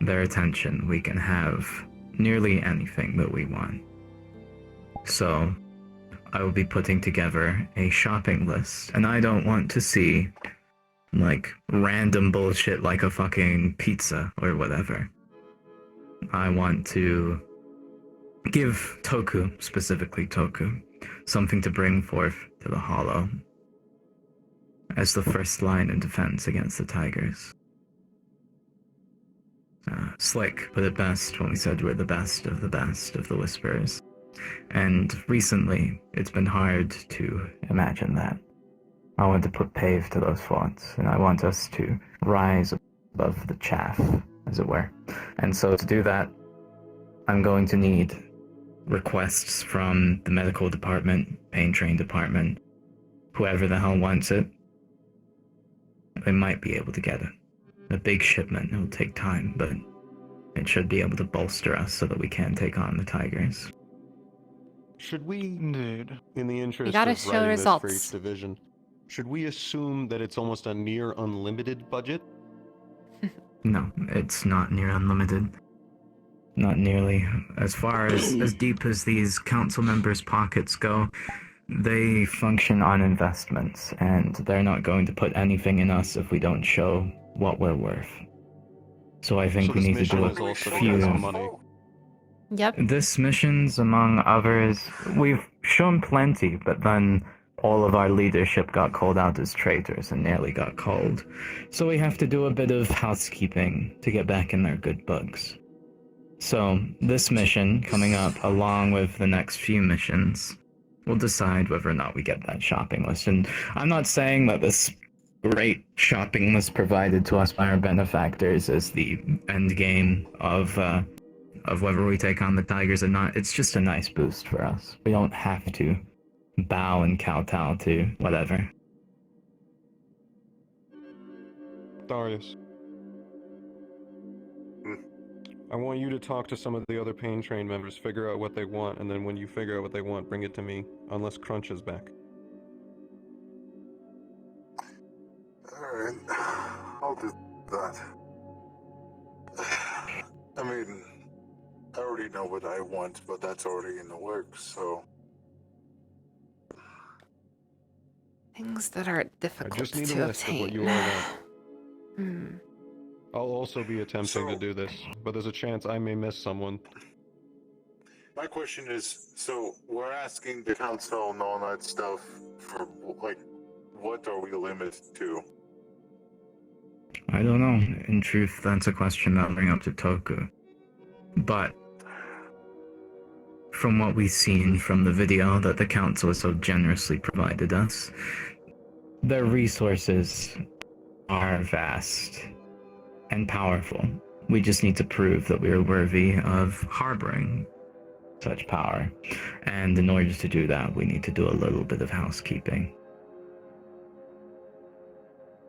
their attention, we can have nearly anything that we want. So, I will be putting together a shopping list, and I don't want to see, like, random bullshit like a fucking pizza or whatever. I want to give Toku, specifically Toku, something to bring forth to the Hollow as the first line of defense against the Tigers. Slick put it best when we said we're the best of the Whisperers. And recently, it's been hard to imagine that. I want to put pave to those thoughts, and I want us to rise above the chaff, as it were. And so to do that, I'm going to need requests from the medical department, pain train department, whoever the hell wants it. They might be able to get it. A big shipment, it'll take time, but it should be able to bolster us so that we can take on the Tigers. Should we, Indeed. in the interest gotta of show writing this for results. each division, should we assume that it's almost a near unlimited budget? No, it's not near unlimited. Not nearly. As far as deep as these council members' pockets go, they function on investments, and they're not going to put anything in us if we don't show what we're worth. So I think So we this need to mission do is a also to few. get some money. Yep. This mission's among others. We've shown plenty, but then all of our leadership got called out as traitors and nearly got called. So we have to do a bit of housekeeping to get back in their good books. So this mission, coming up along with the next few missions, will decide whether or not we get that shopping list. And I'm not saying that this great shopping list provided to us by our benefactors is the end game of whether we take on the Tigers or not. It's just a nice boost for us. We don't have to bow and kowtow to whatever. Darius. I want you to talk to some of the other pain train members, figure out what they want, and then when you figure out what they want, bring it to me, unless Crunch is back. Alright, I'll do that. I mean, I already know what I want, but that's already in the works, so... Things that are I difficult just need a to list obtain. of what you all want. Hmm. I'll also be attempting to do this, but there's a chance I may miss someone. My question is, so we're asking the council and all that stuff for, like, what are we limited to? I don't know. In truth, that's a question I'll bring up to Toku. But from what we've seen from the video that the council has so generously provided us, their resources are vast and powerful. We just need to prove that we are worthy of harboring such power. And in order to do that, we need to do a little bit of housekeeping.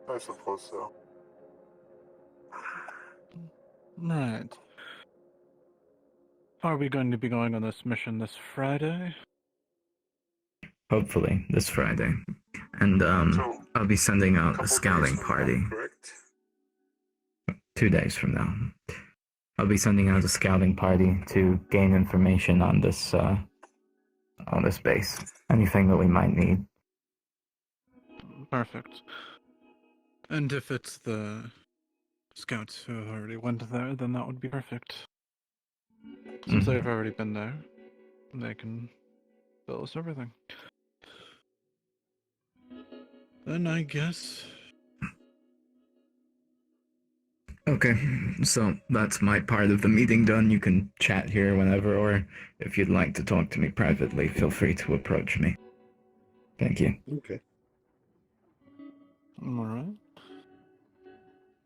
I suppose so. Right. Are we going to be going on this mission this Friday? Hopefully, this Friday. And, So, I'll be sending out a couple scouting days from party. now, correct? 2 days from now. I'll be sending out a scouting party to gain information on this base. Anything that we might need. Perfect. And if it's the scouts who already went there, then that would be perfect. Since they've already been there, they can tell us everything. Then I guess... Okay, so that's my part of the meeting done. You can chat here whenever, or if you'd like to talk to me privately, feel free to approach me. Thank you. Okay. Alright.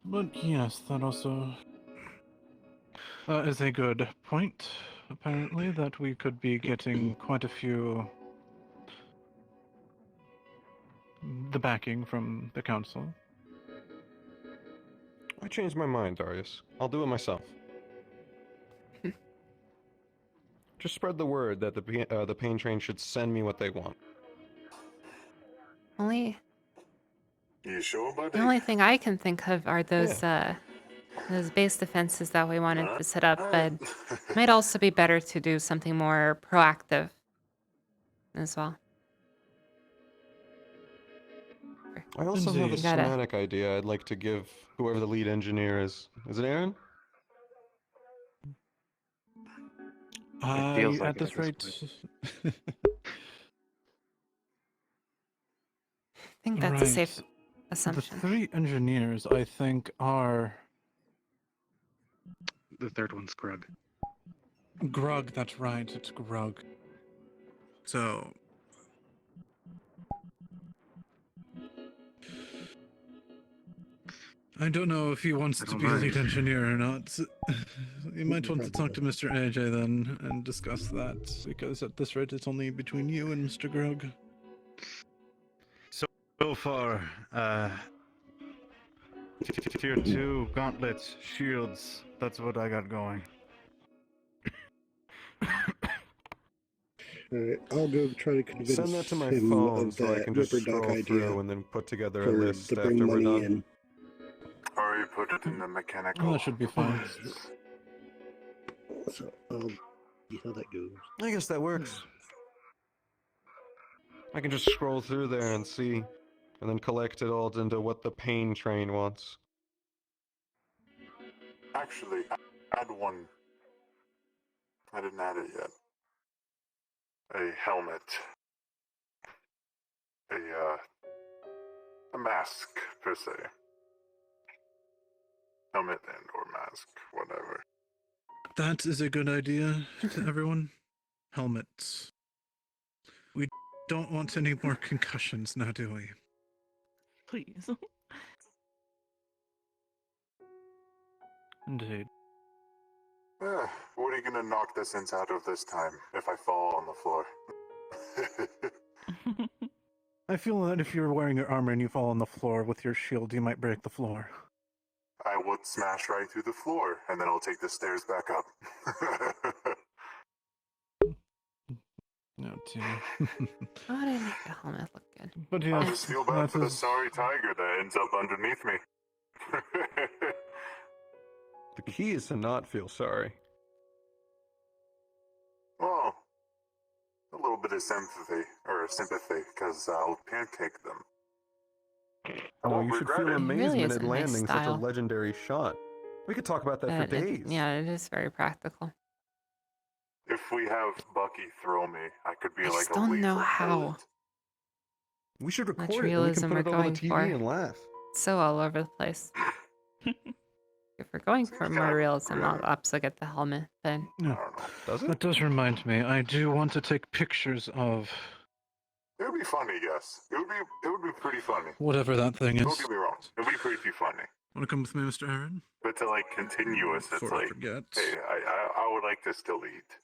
But yes, that also is a good point, apparently, that we could be getting quite a few... the backing from the council. I changed my mind, Darius. I'll do it myself. Just spread the word that the pain train should send me what they want. You sure, buddy? The only thing I can think of are those base defenses that we wanted to set up, but it might also be better to do something more proactive as well. I also have a Indeed. schematic idea I'd like to give whoever the lead engineer is. Is it Aaron? feels like At it this at this rate... I think that's a safe assumption. The 3 engineers, I think, are... The third one's Grug. Grug, that's right, it's Grug. So... I don't know if he wants to be lead engineer or not. You might want to talk to Mr. AJ then and discuss that, because at this rate it's only between you and Mr. Grug. So far, tier 2 gauntlets, shields, that's what I got going. Alright, I'll go try to convince Send that to my him phone of so I that can just Ripper Doc scroll idea through and then put together a for list to after bring we're money done. in. Already put it in the mechanical. Well, that should be fine. So I'll see how that goes. I guess that works. I can just scroll through there and see, and then collect it all into what the pain train wants. Actually, add one. I didn't add it yet. A helmet. A mask, per se. Helmet and or mask, whatever. That is a good idea to everyone. Helmets. We don't want any more concussions now, do we? Please. Indeed. What are you gonna knock the sense out of this time if I fall on the floor? I feel that if you're wearing your armor and you fall on the floor with your shield, you might break the floor. I would smash right through the floor, and then I'll take the stairs back up. No, dear. How do I make the helmet look good? But I yes, just feel bad that for the is... sorry tiger that ends up underneath me. The key is to not feel sorry. Well, a little bit of sympathy, because I'll pancake them. I No, won't you should regret feel it. amazement isn't at my landing such a style. legendary shot. We could talk about that for days. Yeah, it is very practical. If we have Bucky throw me, I could be I like just a don't know lethal how bullet. We should much record it and we can realism put we're it on the going TV for. and laugh. It's so all over the place. If we're going for Seems more kind of realism, I'll grim. also get the helmet. But I Yeah. don't know. Does it? That does remind me, I do want to take pictures of It would be funny, yes. It would be pretty funny. whatever that thing Don't is. get me wrong. It would be pretty funny. Want to come with me, Mr. Aaron? But to like continuous, it's Before I like, forget. hey, I would like to still eat.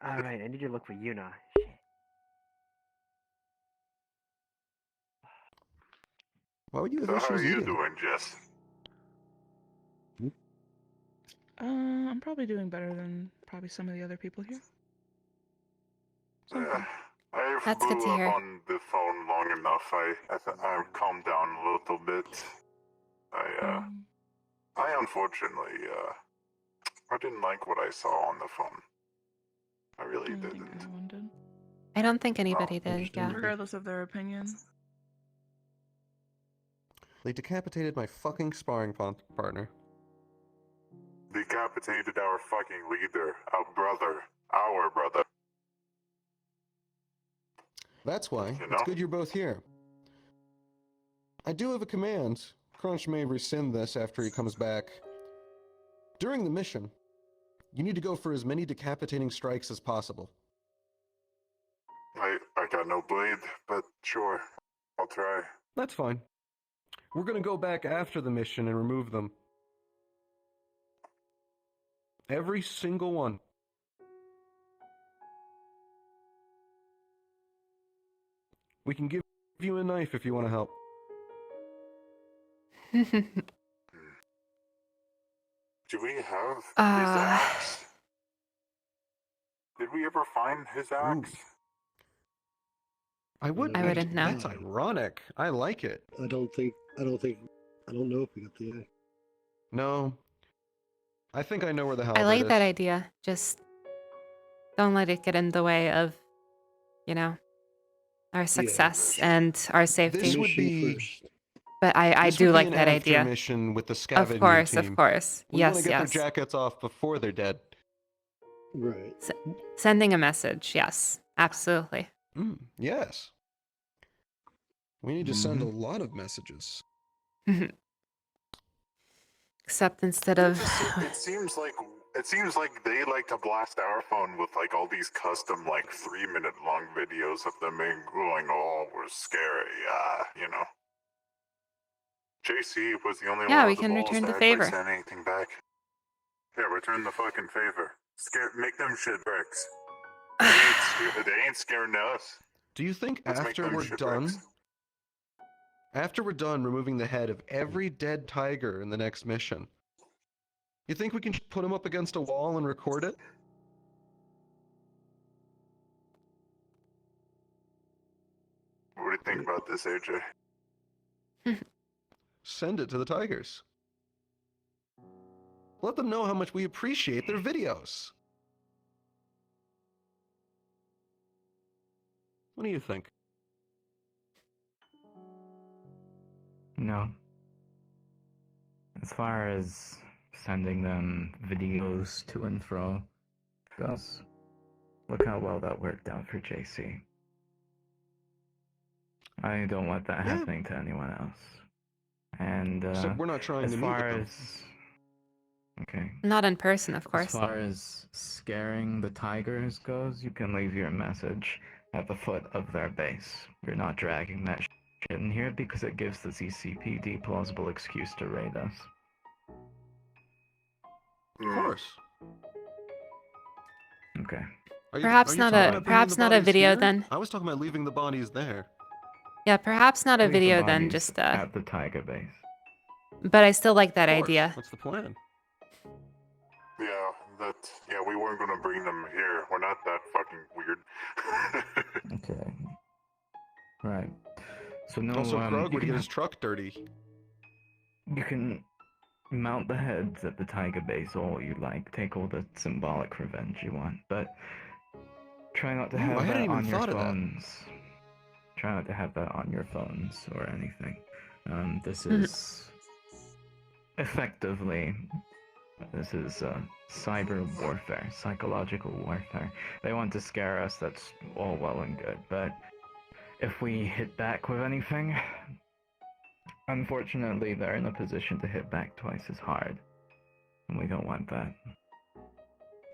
Alright, I need you to look for Yuna. Why would you have So how are issues you eating? doing, Jess? I'm probably doing better than probably some of the other people here. I've That's good to blew hear. up on the phone long enough. I've calmed down a little bit. I unfortunately, I didn't like what I saw on the phone. I really I don't think didn't. anyone did. I don't think anybody did. Yeah. understandable. Regardless of their opinion. They decapitated my fucking sparring partner. decapitated our fucking leader, our brother. That's why. You It's know? good you're both here. I do have a command. Crunch may rescind this after he comes back. During the mission, you need to go for as many decapitating strikes as possible. I got no blade, but sure, I'll try. That's fine. We're gonna go back after the mission and remove them. Every single one. We can give you a knife if you want to help. Do we have his axe? Did we ever find his axe? Ooh. I wouldn't know. That's ironic. I like it. I don't know if we got the eye. No. I think I know where the halberd I like is. that idea. Just don't let it get in the way of, our success and our safety. This would be... But I do like that idea. Mission with the scavenging Of course, team. of course. We want to Yes, get yes. their jackets off before they're dead. Right. Sending a message. Yes, absolutely. Yes. We need to send a lot of messages. Except instead of... It seems like they like to blast our phone with like all these custom 3-minute long videos of them going, "Oh, we're scary," JC was the only one. Yeah, with we the can balls return to the actually favor. send anything back. Yeah, return the fucking favor. Make them shit bricks. They ain't scaring us. Do you think Let's make after them we're shit done... bricks. After we're done removing the head of every dead tiger in the next mission, you think we can put him up against a wall and record it? What do you think about this, AJ? Send it to the tigers. Let them know how much we appreciate their videos. What do you think? No. As far as sending them videos to and fro goes, look how well that worked out for JC. I don't want that happening to anyone else. And Except we're not trying to meet with them. Okay. Not in person, of course. As far as scaring the tigers goes, you can leave your message at the foot of their base. You're not dragging that shit in here because it gives the ZCPD plausible excuse to raid us. Of course. Okay. Perhaps not a video here? then. I was talking about leaving the bodies there. Yeah, perhaps not a Leave the video then, bodies just at the tiger base. But I still like that idea. What's the plan? Yeah, we weren't gonna bring them here. We're not that fucking weird. Okay. Right. So no. Also, Grog you would can get his truck dirty. You can mount the heads at the tiger base all you like. Take all the symbolic revenge you want, but try not to have I hadn't that even on your thought of that. phones. Try not to have that on your phones or anything. This is effectively, cyber warfare, psychological warfare. They want to scare us, that's all well and good, but if we hit back with anything, unfortunately they're in a position to hit back twice as hard, and we don't want that.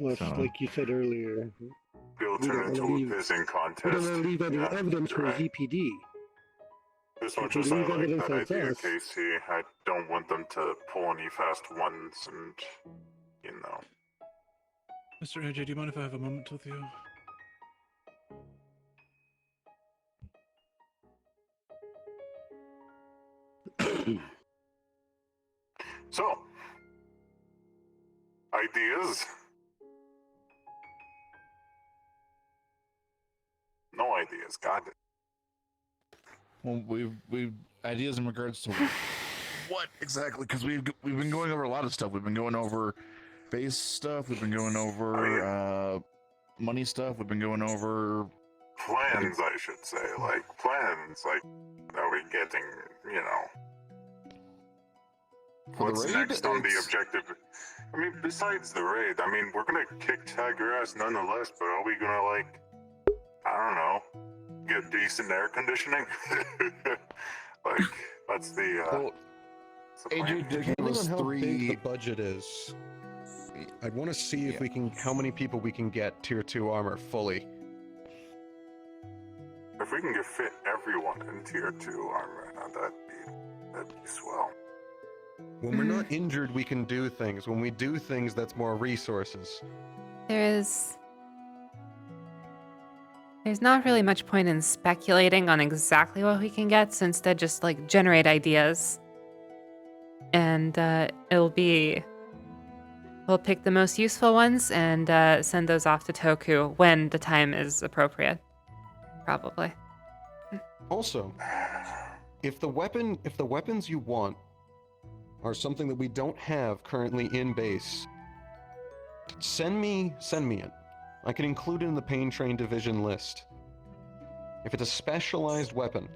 Well, like you said earlier, Built into a pissing contest. we don't want to leave any evidence for right. ZPD. As much as I like that idea, Casey, I don't want them to pull any fast ones and, Mr. AJ, do you mind if I have a moment with you? So, ideas? No ideas, got it. Well, we've ideas in regards to what exactly? Because we've been going over a lot of stuff. We've been going over base stuff. We've been going over money stuff. We've been going over plans, I should say. Plans. Are we getting? For What's the raid, next on the objective? I mean, besides the raid, I mean, we're gonna kick Tiger ass nonetheless, but are we gonna, like, I don't know, get decent air conditioning? Like, that's the, Well, that's the plan. AJ did give Depending us on how big the 3. budget is, I'd want to see if we can, how many people we can get tier 2 armor fully. If we can get fit everyone in tier 2 armor, that'd be swell. When we're not injured, we can do things. When we do things, that's more resources. There's not really much point in speculating on exactly what we can get, so instead just like generate ideas. And we'll pick the most useful ones and send those off to Toku when the time is appropriate. Probably. Also, if the weapons you want are something that we don't have currently in base, send me it. I can include it in the Pain Train Division list. If it's a specialized weapon,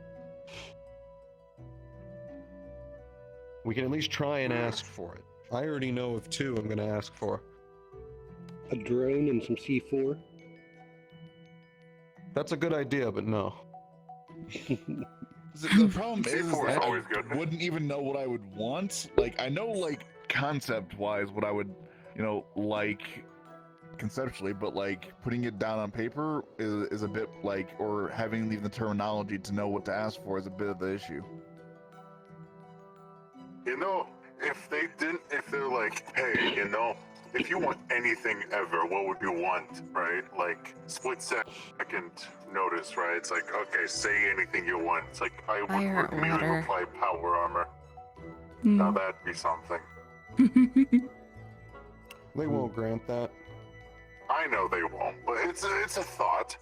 we can at least try and ask for it. I already know of 2 I'm going to ask for. A drone and some C4. That's a good idea, but no. The problem is C4 is that always I good. wouldn't even know what I would want. Like, I know, like, concept-wise what I would, like conceptually, but, like, putting it down on paper is a bit, like, or having even the terminology to know what to ask for is a bit of the issue. You know, if they're like, hey, you know, if you want anything ever, what would you want, right? Like, split second notice, right? It's like, okay, say anything you want. It's like, I would Fire, immediately water. reply power armor. Now that'd be something. They won't grant that. I know they won't, but it's a thought.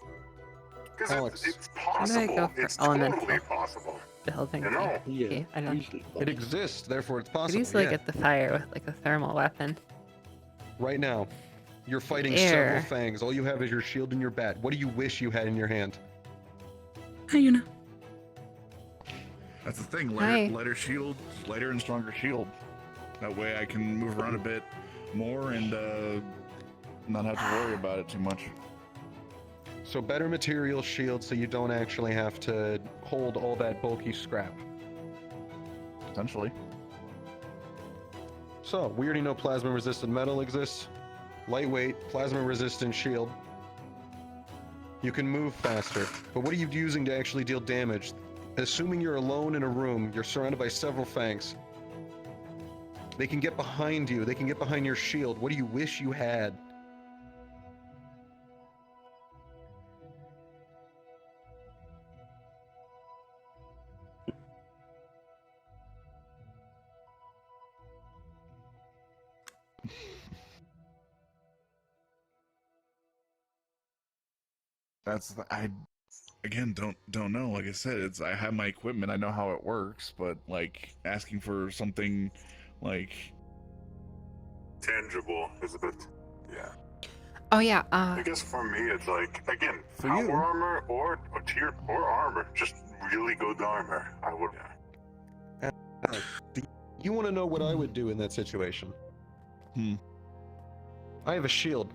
Because Alex, it's How do I possible. go for It's elemental totally possible. building? You know? Yeah, Okay, I don't. usually. It exists, therefore it's Could possible. easily yeah. get the fire with like a thermal weapon. Right now, you're fighting Air. several fangs. All you have is your shield and your bat. What do you wish you had in your hand? Hey, you know. That's the thing, Hi. lighter shield, lighter and stronger shield. That way I can move around a bit more and not have to worry about it too much. So better material shield so you don't actually have to hold all that bulky scrap. Potentially. So, we already know plasma resistant metal exists. Lightweight, plasma resistant shield. You can move faster, but what are you using to actually deal damage? Assuming you're alone in a room, you're surrounded by several fangs. They can get behind you, they can get behind your shield. What do you wish you had? I again don't know. Like I said, I have my equipment, I know how it works, but like asking for something like Tangible is a bit, yeah. Oh yeah. I guess for me, it's like, again, For power you. armor or tier or armor, just really good armor. I would. Yeah. You want to know what I would do in that situation? I have a shield.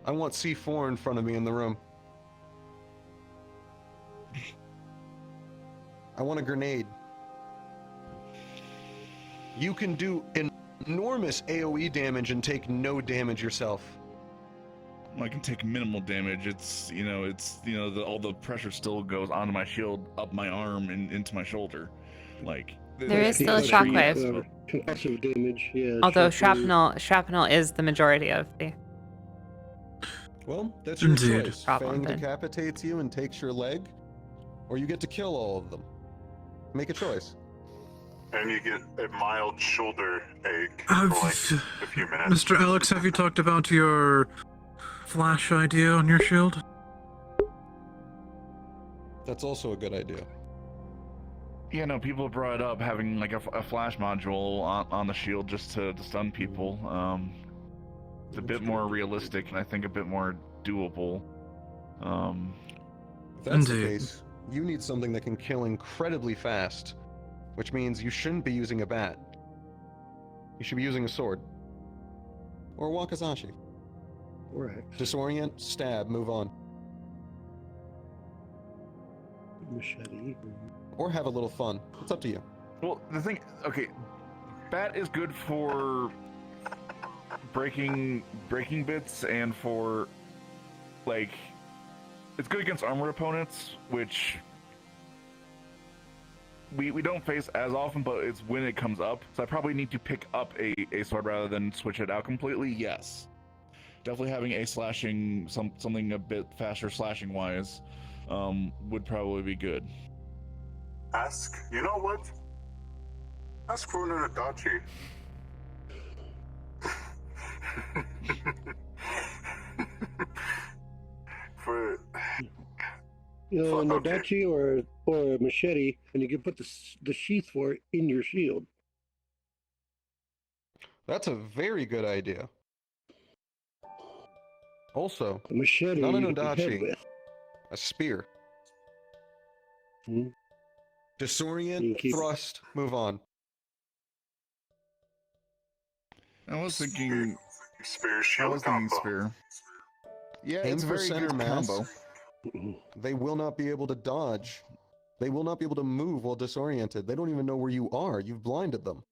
I want C4 in front of me in the room. I want a grenade. You can do enormous AoE damage and take no damage yourself. I can take minimal damage. All the pressure still goes onto my shield, up my arm, and into my shoulder. Like There is still a shockwave. Concussive damage, yeah. Although shockwave. shrapnel is the majority of the. Well, that's your Indeed. choice. Problem Fang then. decapitates you and takes your leg, or you get to kill all of them. Make a choice. And you get a mild shoulder ache for like a few minutes. Mr. Alex, have you talked about your flash idea on your shield? That's also a good idea. Yeah, no, people have brought up having like a flash module on the shield just to stun people. It's a bit more realistic and I think a bit more doable. If that's the Indeed. case, you need something that can kill incredibly fast, which means you shouldn't be using a bat. You should be using a sword. Or Wakazashi. Or X. Disorient, stab, move on. Machete. Or have a little fun. It's up to you. Well, the thing, okay, bat is good for breaking bits and for, like, it's good against armored opponents, which we don't face as often, but it's when it comes up. So I probably need to pick up a sword rather than switch it out completely. Yes, definitely having a slashing, something a bit faster slashing wise, would probably be good. You know what? Ask for an Adachi. For You know, an Okay. Adachi or a machete, and you can put the sheath for it in your shield. That's a very good idea. Also, A machete not an you can hit Odachi, with. a spear. Hmm. You Disorient, keep- thrust, move on. I was thinking spear shield combo. spear. Yeah, Aim it's a for very center good mass. combo. They will not be able to dodge. They will not be able to move while disoriented. They don't even know where you are. You've blinded them.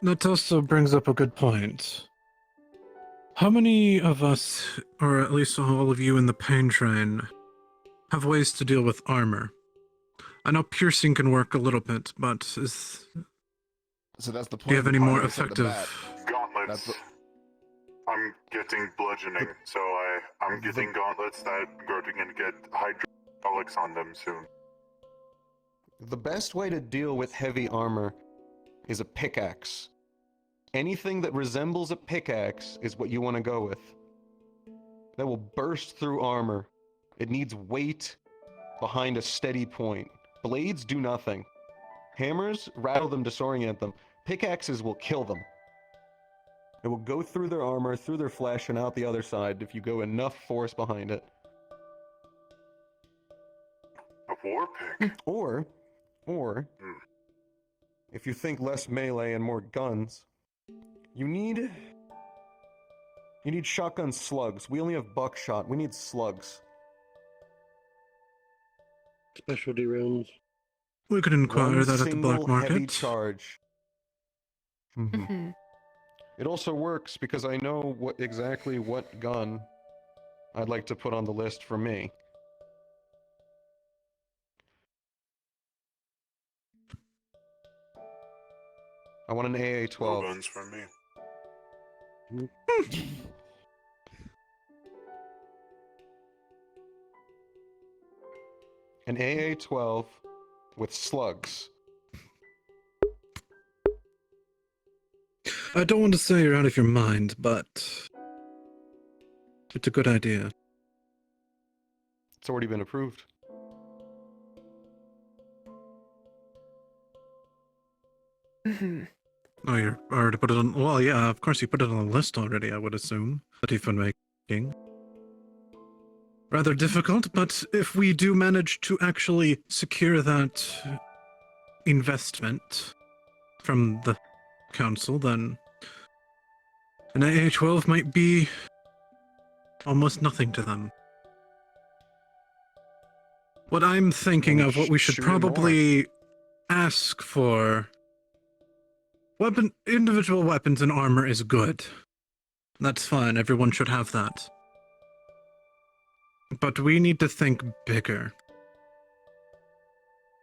That also brings up a good point. How many of us, or at least all of you in the pain train, have ways to deal with armor? I know piercing can work a little bit, but So that's the point. do you have of any more the effective? Gauntlets. That's I'm getting bludgeoning, so I'm getting gauntlets that are going to get hydraulics on them soon. The best way to deal with heavy armor is a pickaxe. Anything that resembles a pickaxe is what you want to go with. That will burst through armor. It needs weight behind a steady point. Blades do nothing. Hammers rattle them, disorient them. Pickaxes will kill them. It will go through their armor, through their flesh, and out the other side if you go enough force behind it. A war pick. Or, if you think less melee and more guns, you need shotgun slugs. We only have buckshot. We need slugs. Specialty rounds. We could inquire One that at the black single heavy market. charge. Mm-hmm. It also works because I know exactly what gun I'd like to put on the list for me. I want an No AA-12. guns for me. An AA-12 with slugs. I don't want to say you're out of your mind, but it's a good idea. It's already been approved. Oh, you're already put it on. Well, yeah, of course you put it on the list already, I would assume, that you've been making. Rather difficult, but if we do manage to actually secure that investment from the council, then an AA-12 might be almost nothing to them. What I'm thinking of, what we should Shoot probably ask for... individual weapons and armor is good. That's fine, everyone should have that. But we need to think bigger.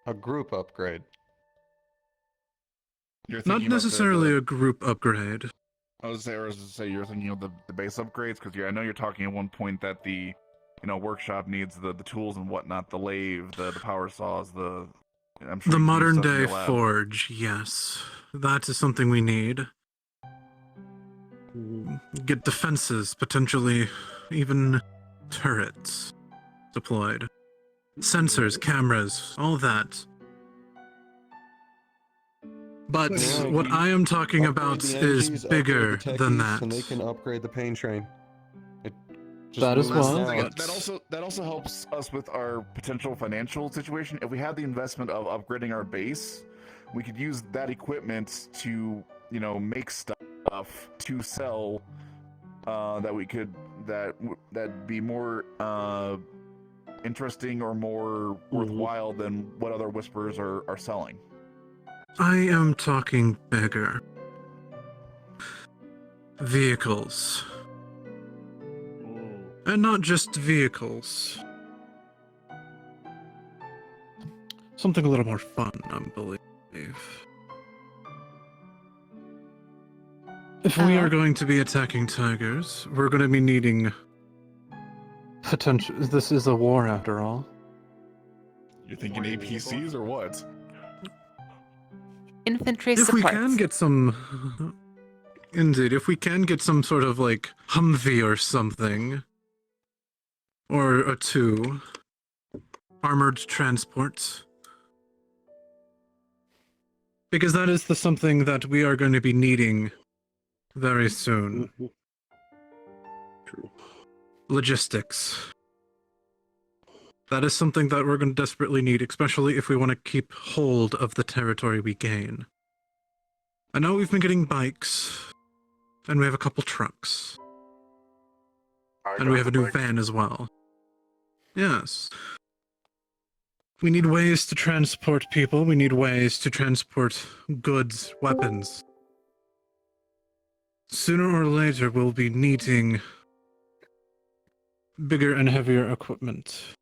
A group upgrade. You're Not thinking about necessarily a group upgrade. I was going to say you're thinking of the base upgrades, because I know you're talking at one point that the workshop needs the tools and whatnot, the lathe, the power saws, I'm sure The you can use modern stuff in day your lab. forge, yes. That is something we need. Get defenses, potentially even turrets deployed. Sensors, cameras, all that. But Yeah, what I am talking Upgrade about the is MGs, bigger upgrade the than techies, that. and they can upgrade the pain train. It just That as moves well, now. but- That also helps us with our potential financial situation. If we have the investment of upgrading our base, we could use that equipment to, you know, make stuff to sell that'd be more interesting or more worthwhile than what other whispers are selling. I am talking bigger. Vehicles. And not just vehicles. Something a little more fun, I believe. If we are going to be attacking tigers, we're going to be needing potential. This is a war, after all. You're thinking APCs or what? Infantry If support. we can get some... Indeed, if we can get some sort of, like, Humvee or something, or a two, armored transport, because that is the something that we are going to be needing very soon. True. Logistics. That is something that we're going to desperately need, especially if we want to keep hold of the territory we gain. I know we've been getting bikes, and we have a couple trucks. And we have a new van as well. Yes. We need ways to transport people, we need ways to transport goods, weapons. Sooner or later, we'll be needing bigger and heavier equipment.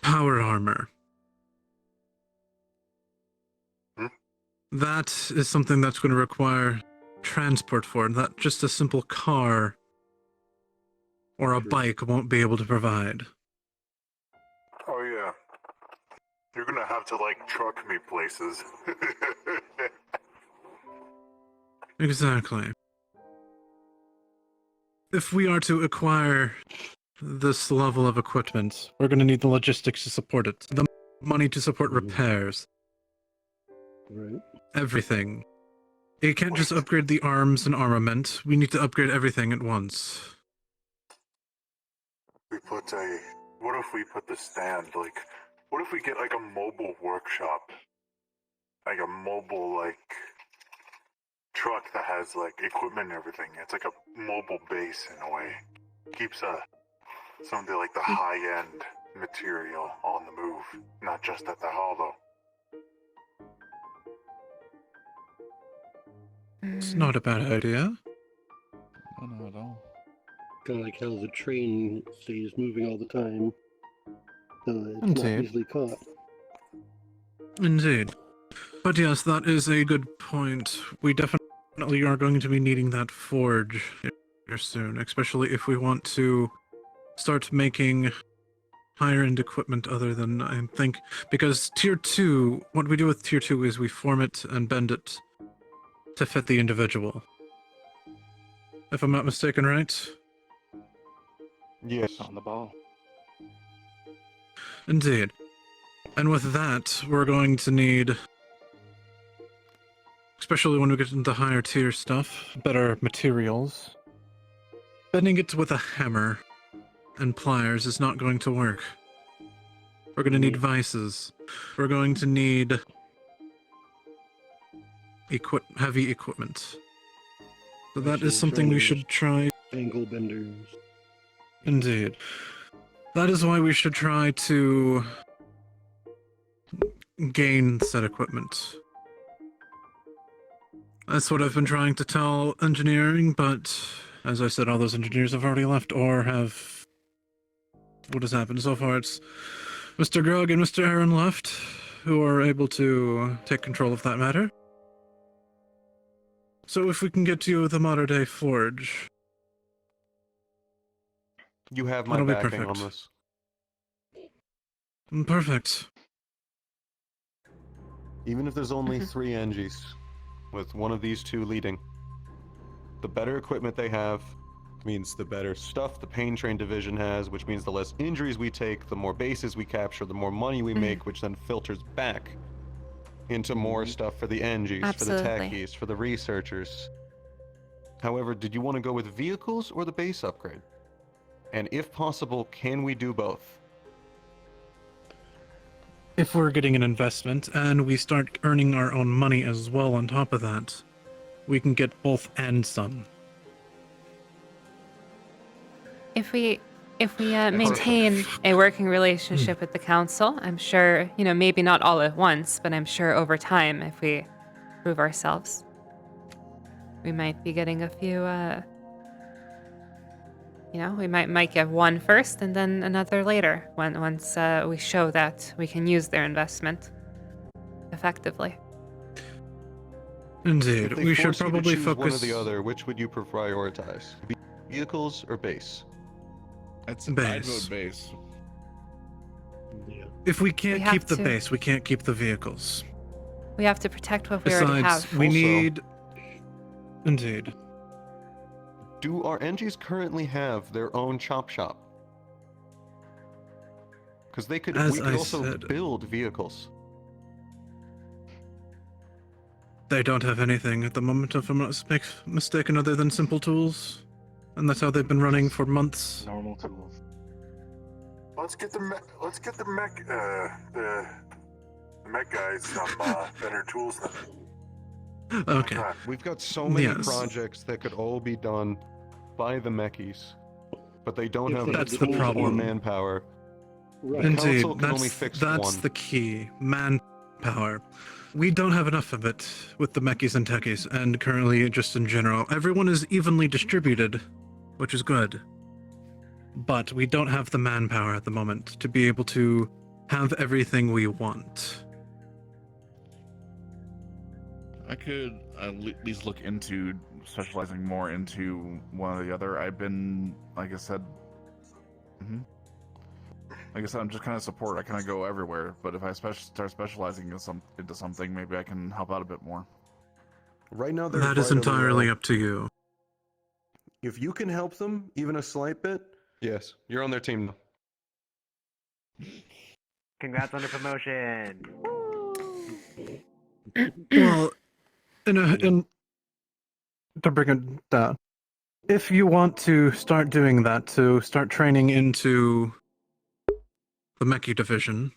Power armor. That is something that's going to require transport for, and that just a simple car or a bike won't be able to provide. Oh yeah. You're gonna have to, like, truck me places. Exactly. If we are to acquire this level of equipment, we're going to need the logistics to support it, the money to support repairs. Right. Everything. You can't just upgrade the arms and armament, we need to upgrade everything at once. What if we put the stand, like, what if we get, like, a mobile workshop? Like a mobile, like, truck that has, like, equipment and everything. It's like a mobile base in a way. Keeps something like the high-end material on the move, not just at the hollow. It's not a bad idea. No, not at all. Kind of like how the train stays moving all the time, so that it's not Indeed. easily caught. Indeed. But yes, that is a good point. We definitely are going to be needing that forge here soon, especially if we want to start making higher-end equipment other than, I think, because Tier 2, what we do with Tier 2 is we form it and bend it to fit the individual. If I'm not mistaken, right? Yes. On the ball. Indeed. And with that, we're going to need, especially when we get into higher tier stuff, better materials. Bending it with a hammer and pliers is not going to work. We're going to need vices. We're going to need heavy equipment. So that is something we should try. Angle benders. Indeed. That is why we should try to gain said equipment. That's what I've been trying to tell engineering, but as I said, all those engineers have already left or have... What has happened so far? It's Mr. Grog and Mr. Aaron left, who are able to take control of that matter. So if we can get you the modern-day forge... You have my that'll be backing on perfect. this. Perfect. Even if there's only 3 Engies, with one of these 2 leading, the better equipment they have means the better stuff the Pain Train Division has, which means the less injuries we take, the more bases we capture, the more money we make, which then filters back into more stuff for the Engies, for the techies, for the researchers. However, did you want to go with vehicles or the base upgrade? And if possible, can we do both? if we're getting an investment and we start earning our own money as well on top of that, we can get both and some. If we maintain a working relationship with the council, I'm sure, maybe not all at once, but I'm sure over time, if we prove ourselves, we might be getting a few, we might get one first and then another later once we show that we can use their investment effectively. Indeed, If they we should force you to probably choose focus one or the other, which would you prioritize? Vehicles or base? I'd base. vote base. Yeah. If we can't We have keep the to- base, we can't keep the vehicles. We have to protect what we already Besides, have. we Also- need. Indeed. Do our NGs currently have their own chop shop? Because we could I also said- build vehicles. They don't have anything at the moment, if I'm not mistaken, other than simple tools. And that's how they've been running for months. Normal tools. Let's get the mech guys some better tools then. Okay. God, We've got so many Yes. projects that could all be done by the mechies, but they don't If have they That's the the tools or problem. manpower. Right. The Indeed, council can only fix that's one. the key. Manpower. We don't have enough of it with the mechies and techies, and currently just in general. Everyone is evenly distributed, which is good. But we don't have the manpower at the moment to be able to have everything we want. I could at least look into specializing more into one or the other. I've been, like I said, I'm just kind of support. I kind of go everywhere. But if I start specializing into something, maybe I can help out a bit more. Right now, they're That is vitally entirely ill. up to you. If you can help them, even a slight bit, yes, you're on their team now. Congrats on the promotion. Well, in to bring it down, if you want to start doing that, to start training into the Mechie division,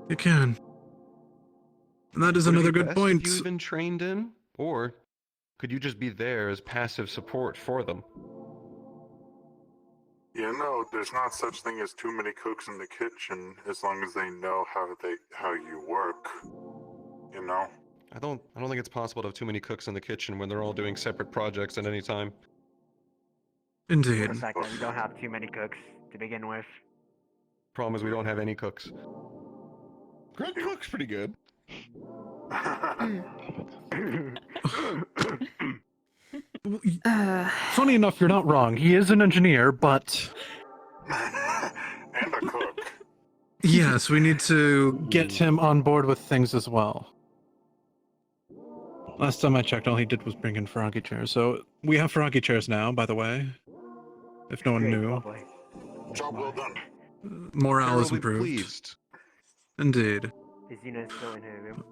you can. And that is Would it another be good best point. If you even trained in, or could you just be there as passive support for them? there's not such thing as too many cooks in the kitchen as long as they know how you work. You know? I don't think it's possible to have too many cooks in the kitchen when they're all doing separate projects at any time. Indeed. The fact that we don't have too many cooks to begin with. Problem is we don't have any cooks. Greg Cook's pretty good. Funny enough, you're not wrong. He is an engineer, but And a cook. yes, we need to get him on board with things as well. Last time I checked, all he did was bring in froggy chairs. So we have froggy chairs now, by the way. If no one Great, knew. lovely. Job well done. Morale Carol is will be improved. pleased. Indeed. Is Zena still in her room?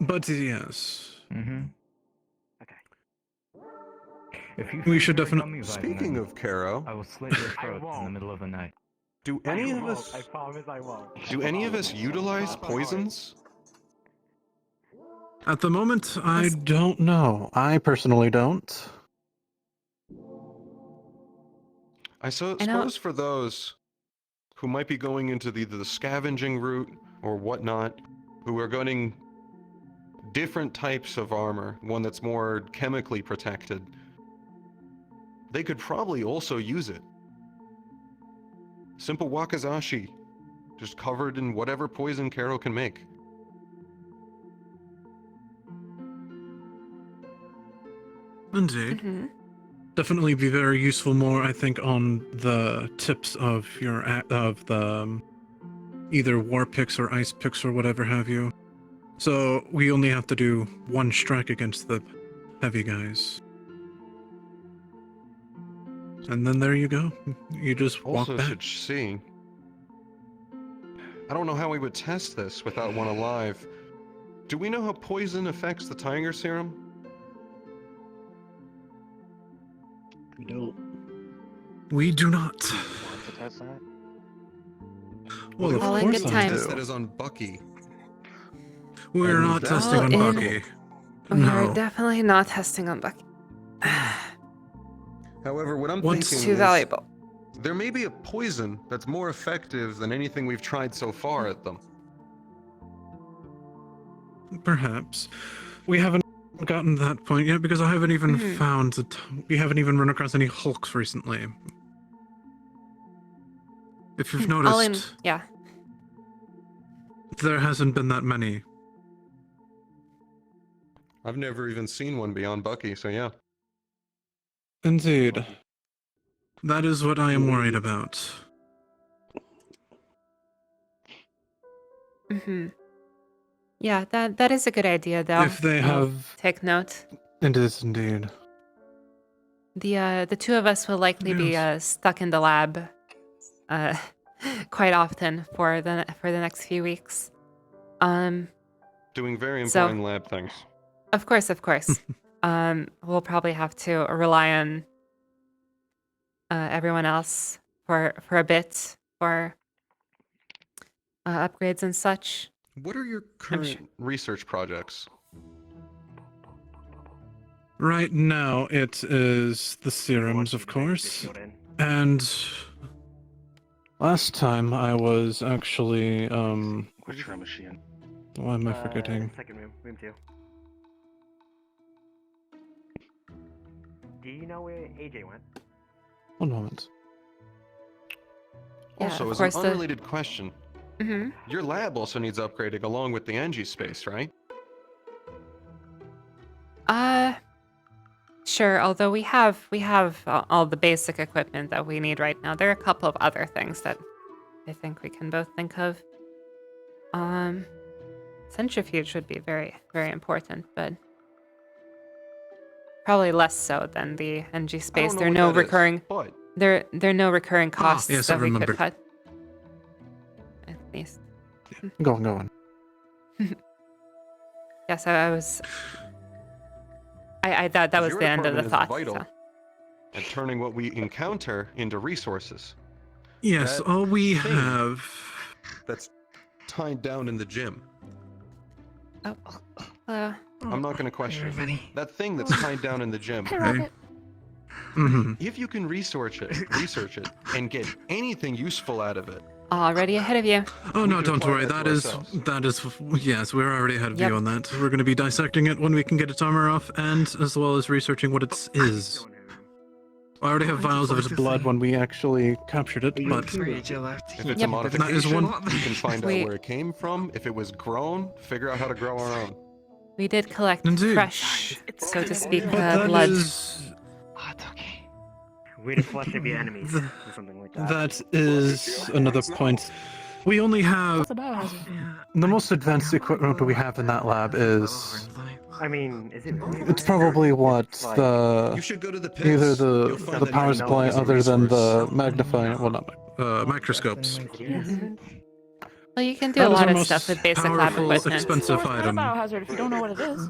But yes. Mm-hmm. Okay. If you We should feel very definitely- gummy Speaking vitamin, of Caro, I will slit your I throats in the won't. middle of the night. do any of us I promise I won't. utilize Not my poisons? At the moment, I don't know. I personally don't. I I know- suppose for those who might be going into the scavenging route or whatnot, who are getting different types of armor, one that's more chemically protected, they could probably also use it. Simple wakizashi, just covered in whatever poison Caro can make. Indeed. Mm-hmm. Definitely be very useful more, I think, on the tips of your either war picks or ice picks or whatever have you. So we only have to do one strike against the heavy guys. And then there you go. You just walk Also back. should see. I don't know how we would test this without one alive. Do we know how poison affects the tiger serum? We don't. We do not. Want to test that? Well, of All in course good I time. Test do. that is on Bucky. We're And not that- testing on All in. Bucky. We are No. definitely not testing on Bucky. However, what I'm What's thinking Too is valuable. there may be a poison that's more effective than anything we've tried so far at them. Perhaps. We haven't gotten to that point yet because I haven't even Mhm. found that we haven't even run across any Hulks recently. If you've All in. noticed, Yeah. there hasn't been that many. I've never even seen one beyond Bucky, so yeah. Indeed. That is what I am worried about. Mm-hmm. Yeah, that is a good idea, though. If they I'll have... take note. It is indeed. The two of us will likely be stuck in the lab quite often for the next few weeks. Doing very So- important lab things. Of course. We'll probably have to rely on everyone else for a bit for upgrades and such. What are your current research projects? Right now, it is the serums, of course. And last time I was actually, Which room is she in? why am I forgetting? Second room, room 2. Do you know where AJ went? One moment. Yeah, Also, of as an course, the- unrelated question, Mm-hmm. your lab also needs upgrading along with the Engie space, right? Sure. Although we have all the basic equipment that we need right now. There are a couple of other things that I think we can both think of. Centrifuge would be very, very important, but probably less so than the NG space. know There are what no that is, recurring. but- There are no recurring costs yes, I that we remember. could cut. At least. Go on. Yes, I was. I thought that was Your the end of the department thought. is vital so. at turning what we encounter into resources. Yes, That all we thing have... That's tied down in the gym. Oh, I'm not going to question it. That thing that's tied down in the gym. Okay. Mm-hmm. If you can research it, and get anything useful out of it, already ahead of you. Oh, We no, can don't apply worry. that That to is, yes, we're already ahead of Yep. you on that. We're going to be dissecting it when we can get its armor off, and as well as researching what it is. I already have vials of its blood when we actually captured it, but if it's Yep. a modification, That is one- you can find out We- where it came from. If it was grown, figure out how to grow our own. We did collect Indeed. fresh, so to speak, but that blood. is... Way to flush of your enemies, or something like that. That is another point. We only have... The most advanced equipment we have in that lab is... I mean, is it really? It's probably what the... You should go to the pits. Either You'll the find the that power you can supply use a other than the resource. magnifying, well, not microscopes. Well, you can do That a is lot our of most stuff with basic lab powerful, equipment. expensive It's not a item. biohazard if you don't know what it is.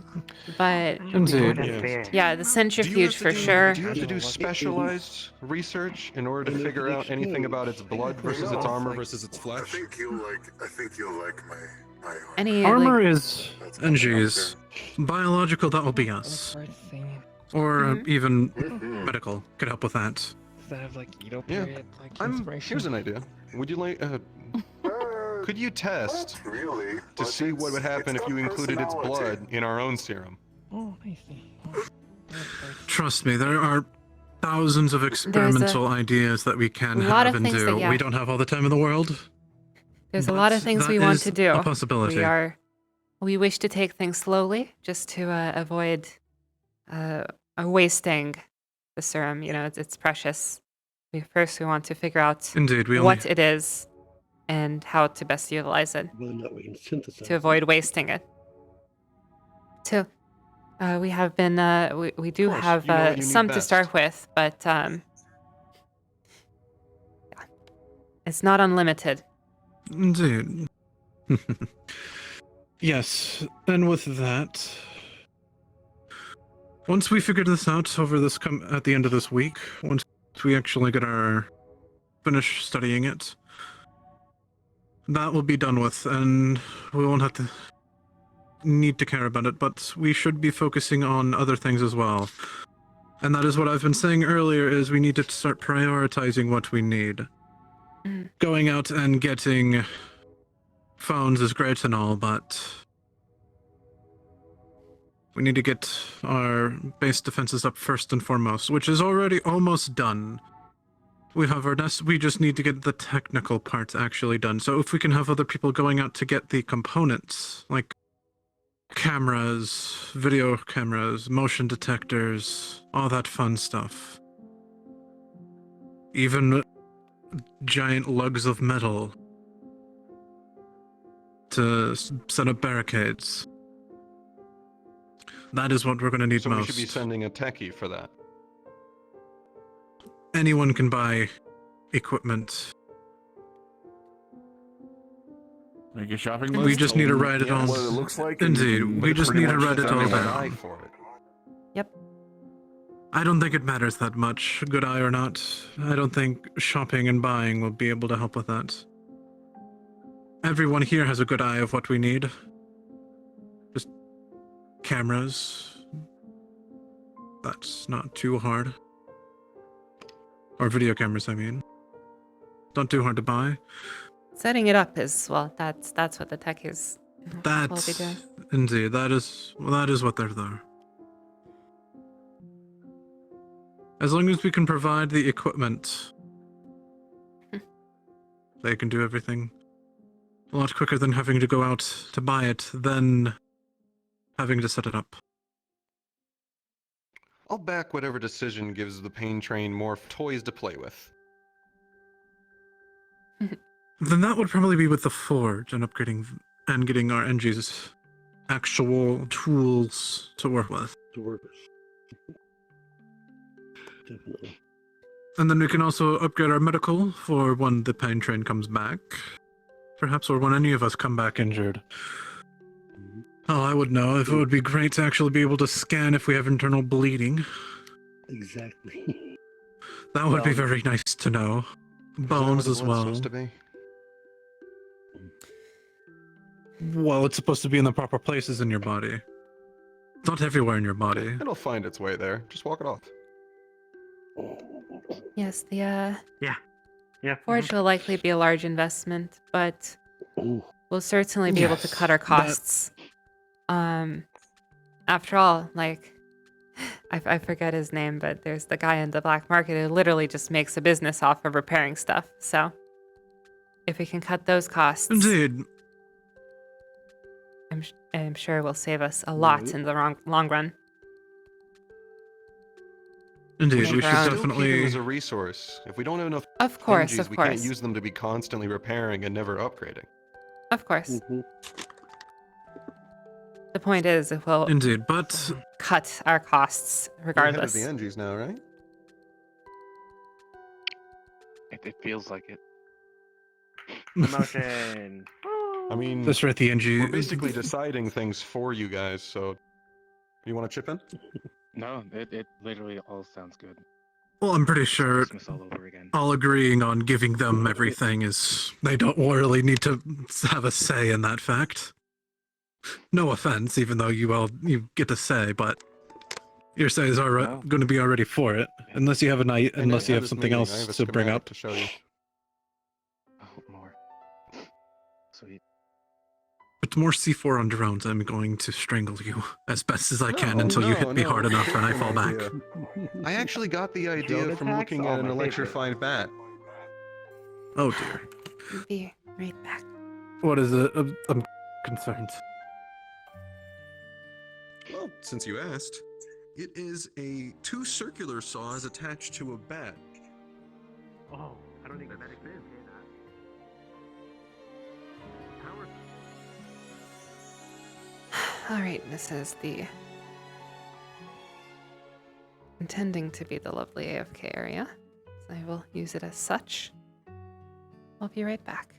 But Indeed. yeah, the Do you centrifuge have for to do- sure. Do you have to do specialized research in order to figure out anything about its blood versus its armor versus its I flesh? think you'll like my Any Armor like, is NG's. Biological, that will be us. Or Mhm. even Mhm. medical could help with that. Does that have like Edo Yeah. period like Here's an idea. Would you like? Could you test Not really. to but see what would happen it's if you got included its personality. blood in our own serum? Oh, nice. Trust me, there are thousands of experimental ideas that we can lot have of and things do. that, yeah. We don't have all the time in the world. there's a but lot of things that we want is to do. a possibility. We wish to take things slowly, just to avoid wasting the serum. You know, it's precious. We want to figure out Indeed, we what only... it is and how to best utilize it Whether or not we can synthesize to avoid wasting it. So, we have been we do course, have you know what you need some to best. start with, but yeah. It's not unlimited. Indeed. Yes, and with that, once we figure this out over this at the end of this week, once we actually get our finish studying it, That will be done with, and we won't have to need to care about it, but we should be focusing on other things as well. And that is what I've been saying earlier, is we need to start prioritizing what we need. Going out and getting phones is great and all, but we need to get our base defenses up first and foremost, which is already almost done. We have our nest. We just need to get the technical parts actually done. So if we can have other people going out to get the components, like cameras, video cameras, motion detectors, all that fun stuff. Even giant lugs of metal to set up barricades. That is what we're going to need So most. we should be sending a techie for that. Anyone can buy equipment. Make a shopping We list. just need to write it all. What it looks like. and Indeed, you we just pretty need to much write it send all me one. Die down. for it. Yep. I don't think it matters that much, good eye or not. I don't think shopping and buying will be able to help with that. Everyone here has a good eye of what we need. Just cameras. That's not too hard. Or video cameras, I mean. Not too hard to buy. Setting it up is, well, that's what the tech is. Will be That's doing. indeed. That is what they're there. As long as we can provide the equipment, they can do everything a lot quicker than having to go out to buy it, than having to set it up. I'll back whatever decision gives the pain train more toys to play with. Then that would probably be with the forge and upgrading and getting our NG's actual tools to work with. Definitely. And then we can also upgrade our medical for when the pain train comes back. Perhaps, or when any of us come back injured. Oh, I would know. If it would be great to actually be able to scan if we have internal bleeding. Exactly. That would be very nice to know. Bones as well. Supposed to be? Well, it's supposed to be in the proper places in your body. It's not everywhere in your body. It'll find its way there. Just walk it off. Yes, the Yeah. forge will likely be a large investment, but we'll certainly be able to Yes, cut our costs. After all, like, I forget his name, but there's the guy in the black market who literally just makes a business off of repairing stuff. So, if we can cut those costs, Indeed. I'm sure it will save us a lot in the long run. Indeed, we Make should our own. Still keep them definitely. as a resource. If we don't have enough Of course, energies, of we course, can't use them to be constantly repairing and never upgrading. of course. Mm-hmm. The point is, it will Indeed, but cut our costs We're ahead of regardless. the energies now, right? It feels like it. Promotion. I mean, that's right. The NG. we're basically deciding things for you guys, so... You want to chip in? No, it literally all sounds good. Well, I'm pretty sure Christmas all over again. all agreeing on giving them everything is. They don't really need to have a say in that fact. No offense, even though you get to say, but your say is going to be already for it, unless you have unless you have something else to bring up. To show you. Oh, more. Sweet. With more C4 on drones, I'm going to strangle you as best as I can until you hit me hard enough and I fall back. I actually got the idea Drone from attacks? looking Oh, at an my favorite. electrified bat. Oh dear. We'll be right back. What is it? I'm concerned. Well, since you asked, it is two circular saws attached to a bat. Oh, I don't think the medic did hear that. Power. All right, this is the intending to be the lovely AFK area, so I will use it as such. I'll be right back.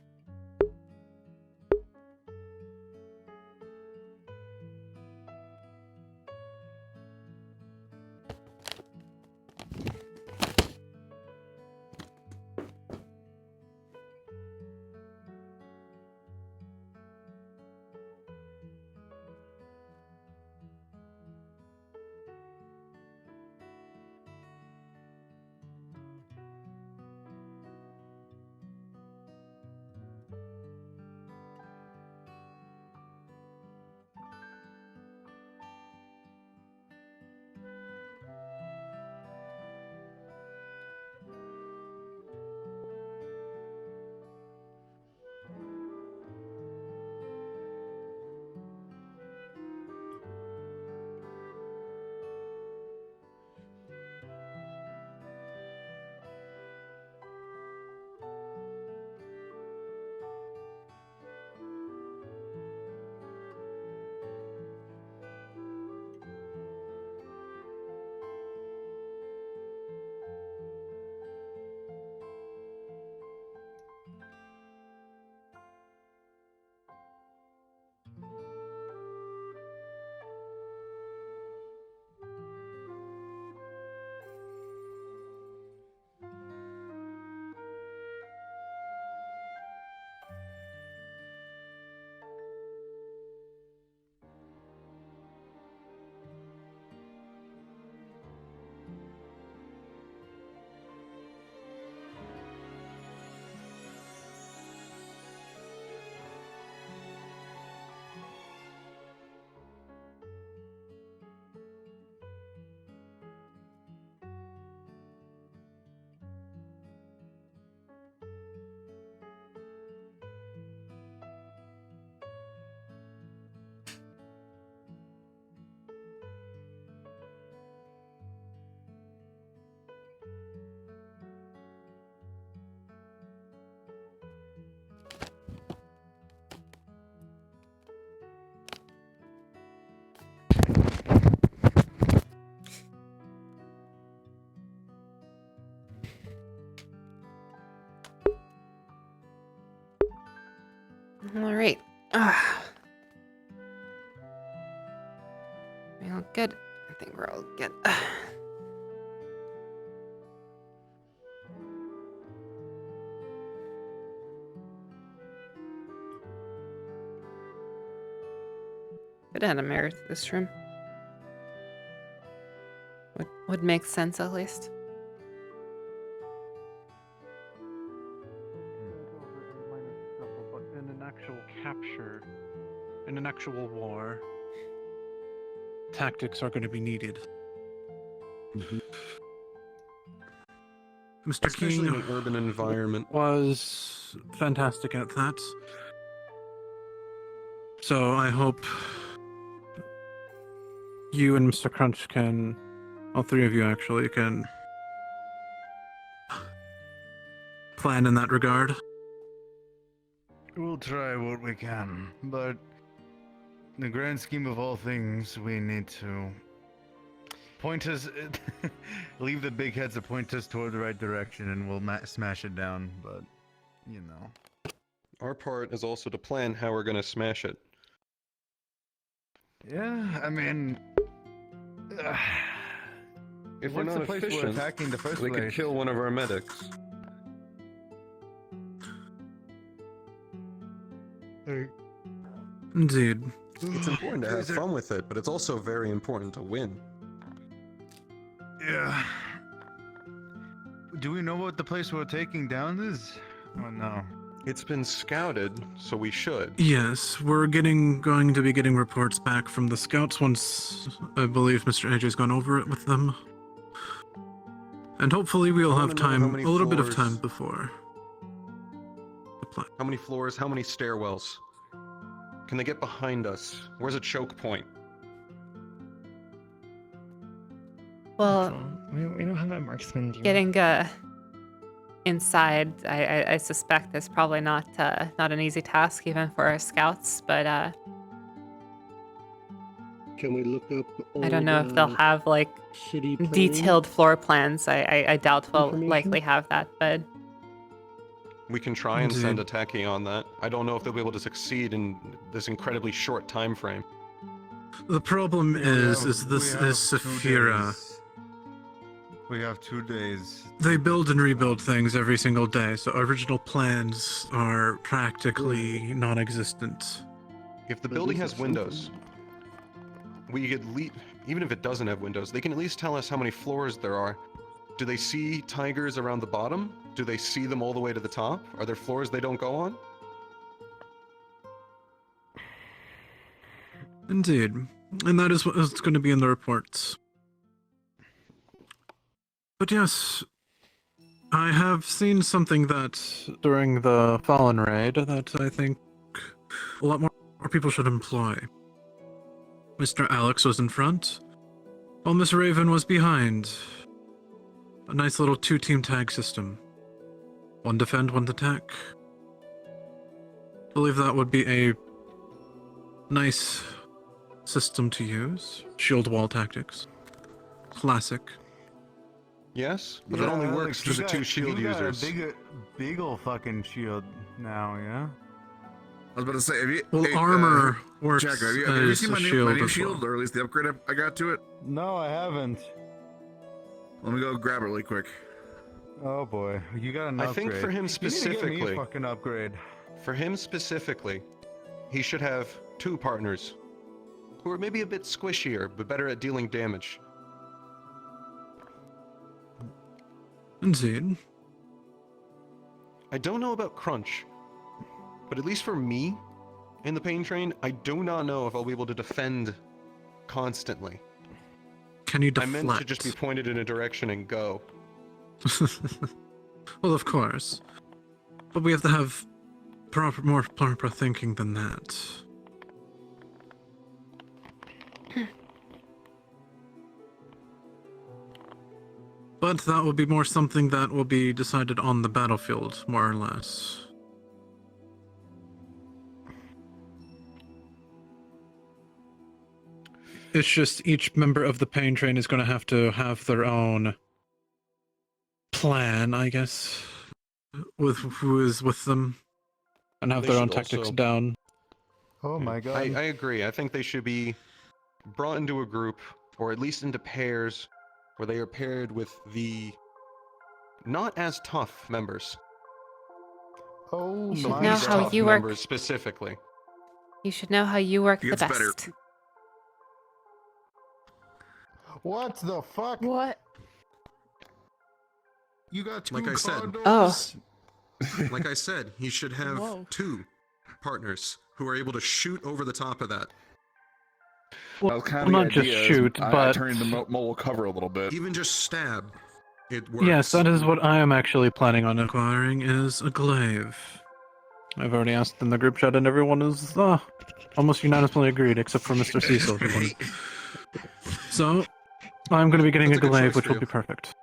good. I think we're all good. Could add a mirror to this room. Would make sense at least. But in an actual capture, in an actual war, tactics are going to be needed. Mr. Especially King in an urban environment. was fantastic at that. So I hope you and Mr. Crunch can, all three of you actually, can plan in that regard. We'll try what we can, but in the grand scheme of all things, we need to point us, leave the big heads to point us toward the right direction, and we'll smash it down. But you know, Our part is also to plan how we're gonna smash it. yeah. I mean, If we're what's not the place efficient, we're attacking in the first we place? could kill one of our medics. Indeed. It's important to have fun with it, but it's also very important to win. Yeah. Do we know what the place we're taking down is? Oh no. It's been scouted, so we should. Yes, we're going to be getting reports back from the scouts once I believe Mr. AJ's gone over it with them. And hopefully we'll have time, a little bit of time before the plan. How many floors? How many stairwells? Can they get behind us? Where's a choke point? Well, we don't have a marksman. getting inside, I suspect is probably not an easy task even for our scouts. But Can we look up? I don't know if they'll have like city planning detailed floor plans. I doubt we'll information? likely have that. But We can try and send a techie on that. I don't know if they'll be able to succeed in this incredibly short time frame. The problem is this is Saphira. We have 2 days. They build and rebuild things every single day, so original plans are practically non-existent. If the building has windows, we could even if it doesn't have windows, they can at least tell us how many floors there are. Do they see tigers around the bottom? Do they see them all the way to the top? Are there floors they don't go on? Indeed. And that is what is going to be in the reports. But yes, I have seen something that during the Fallen Raid that I think a lot more people should employ. Mr. Alex was in front, while Miss Raven was behind. A nice little 2-team tag system. One defend, one attack. I believe that would be a nice system to use. Shield wall tactics. Classic. Yes, but it only works for the 2 shield users. You got a big ol' fucking shield now, yeah? I was about to say, have you, Well, hey, armor works Jack, have you as seen a my shield new as shield, well. or at least the upgrade I got to it? No, I haven't. Let me go grab it really quick. Oh boy, you got an I upgrade. think for him You need to get me specifically, a fucking upgrade. for him specifically, he should have 2 partners who are maybe a bit squishier, but better at dealing damage. Indeed. I don't know about Crunch, but at least for me, in the pain train, I do not know if I'll be able to defend constantly. Can you I deflect? meant to just be pointed in a direction and go. Well, of course. But we have to have more proper thinking than that. But that will be more something that will be decided on the battlefield, more or less. It's just each member of the pain train is going to have their own plan, I guess, with who is with them, and have They their own should tactics also- down. Oh my god. I agree. I think they should be brought into a group or at least into pairs, where they are paired with the not as tough members. Oh, You should my know Least how tough you work. members specifically. You should know how you work the Gets better. best. What the fuck? What? You got two Like I said. condoms? Like I said, he should have Whoa. 2 partners who are able to shoot over the top of that. That was kind of not the just idea, is shoot, I but- turned the mobile cover a little bit. Even just stab, it works. Yes, that is what I am actually planning on acquiring, is a glaive. I've already asked in the group chat and everyone is almost unanimously agreed, except for Mr. Cecil. Who wanted- So, I'm going to be getting That's a a good glaive, choice which for will you. be perfect.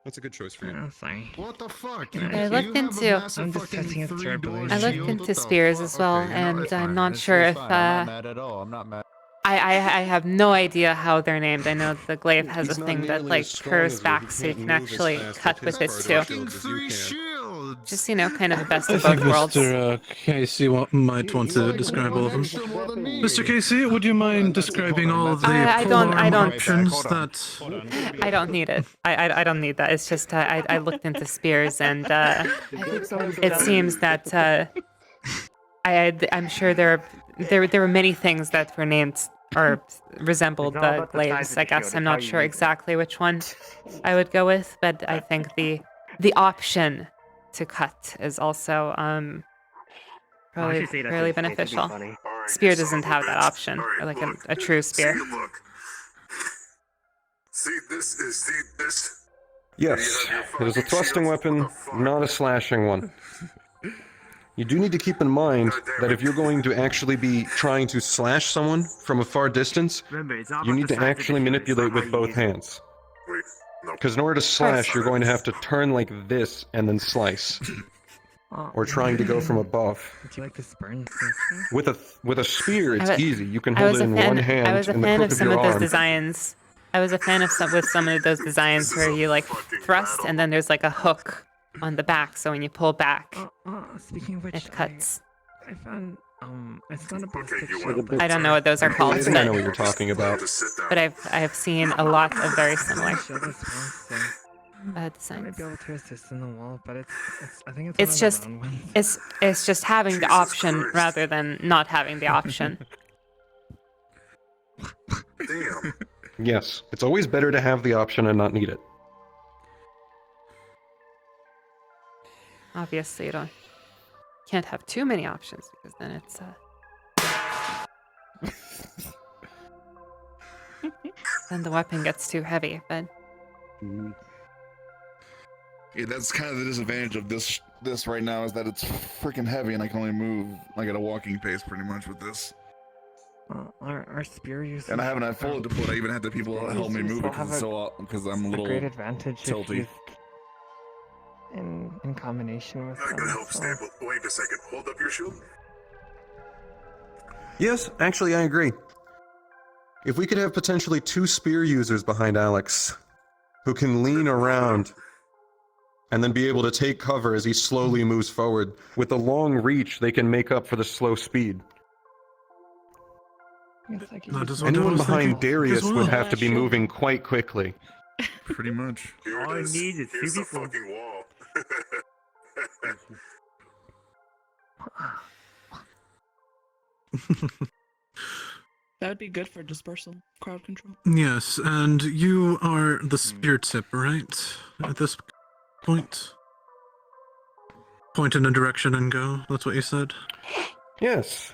That's a good choice for you. Oh, sorry. What the fuck? I looked into- I'm just testing it through, I believe. I looked into spears as well, and I'm not sure if I'm not mad at all. I'm not mad. I have no idea how they're named. I know the glaive has He's a not thing that nearly like as strong curves as you. back, He so you can't can move as actually fast cut with with his it part of too. the shield as you can. Just kind of the best I of think both worlds. Mr. Casey might want to describe all of them. Mr. Casey, would you mind describing all of the I don't- polearm options that... I don't need it. I don't need that. It's just I looked into spears, and it seems that I'm sure there were many things that were named or resembled It's all the about the size glaives. of I the guess shield, I'm it's how not you sure use it. exactly which one I would go with, but I think the option to cut is also probably should say that fairly to his face, it'd be beneficial. funny. Alright, Spear you son doesn't of a have that bitch. option, Alright, or like look. a true spear. See, look. See this? Yes, You have your it is a fucking thrusting shield. weapon, What the fuck? not a slashing one. You do need to keep in mind that if you're going to actually be trying to slash someone from a far distance, Remember, it's all you about need the to size of the actually shield, it's not manipulate how with you both use it. hands. Wait, no. Because in order to slash, you're going to have to turn like this and then slice. Or trying to go from above. Would you like this burn? With a spear, it's I wa- easy. You can I hold was it a in fan. one hand I was a in the fan crook of of some your of those arm. designs. I was a fan of some of those designs where you like thrust and then there's like a hook on the back, so when you pull back, Speaking of which, it cuts. I found I found a Okay, basic you shield. win. I don't know what those are I called, think I know but what you're talking about. Just sit down. but I've seen a lot of very similar Shield as well, so I might designs. be able to assist in the wall, but it's I think it's It's one of just the round ones. it's just having the Jesus option Christ. rather than not having the option. Damn. Yes, it's always better to have the option and not need it. Obviously, you can't have too many options because then it's then the weapon gets too heavy. But Yeah, that's kind of the disadvantage of this right now, is that it's freaking heavy and I can only move like at a walking pace pretty much with this. Our spear users. And I haven't had full deployed. I even had the people help me move it Have because I'm a a little great advantage if tilty. used in combination with I can them. help so- stable. Wait a second. Hold up your shield. Yes, actually, I agree. If we could have potentially 2 spear users behind Alex, who can lean around and then be able to take cover as he slowly moves forward, with the long reach, they can make up for the slow speed. Yes, I could That use is what I Anyone was behind thinking Darius as well. would have to be moving quite quickly. Pretty much. Here All it I is. need is Here's two the people. fucking wall. That would be good for dispersal, crowd control. Yes, and you are the spear tip, right? At this point? Point in a direction and go, that's what you said? Yes.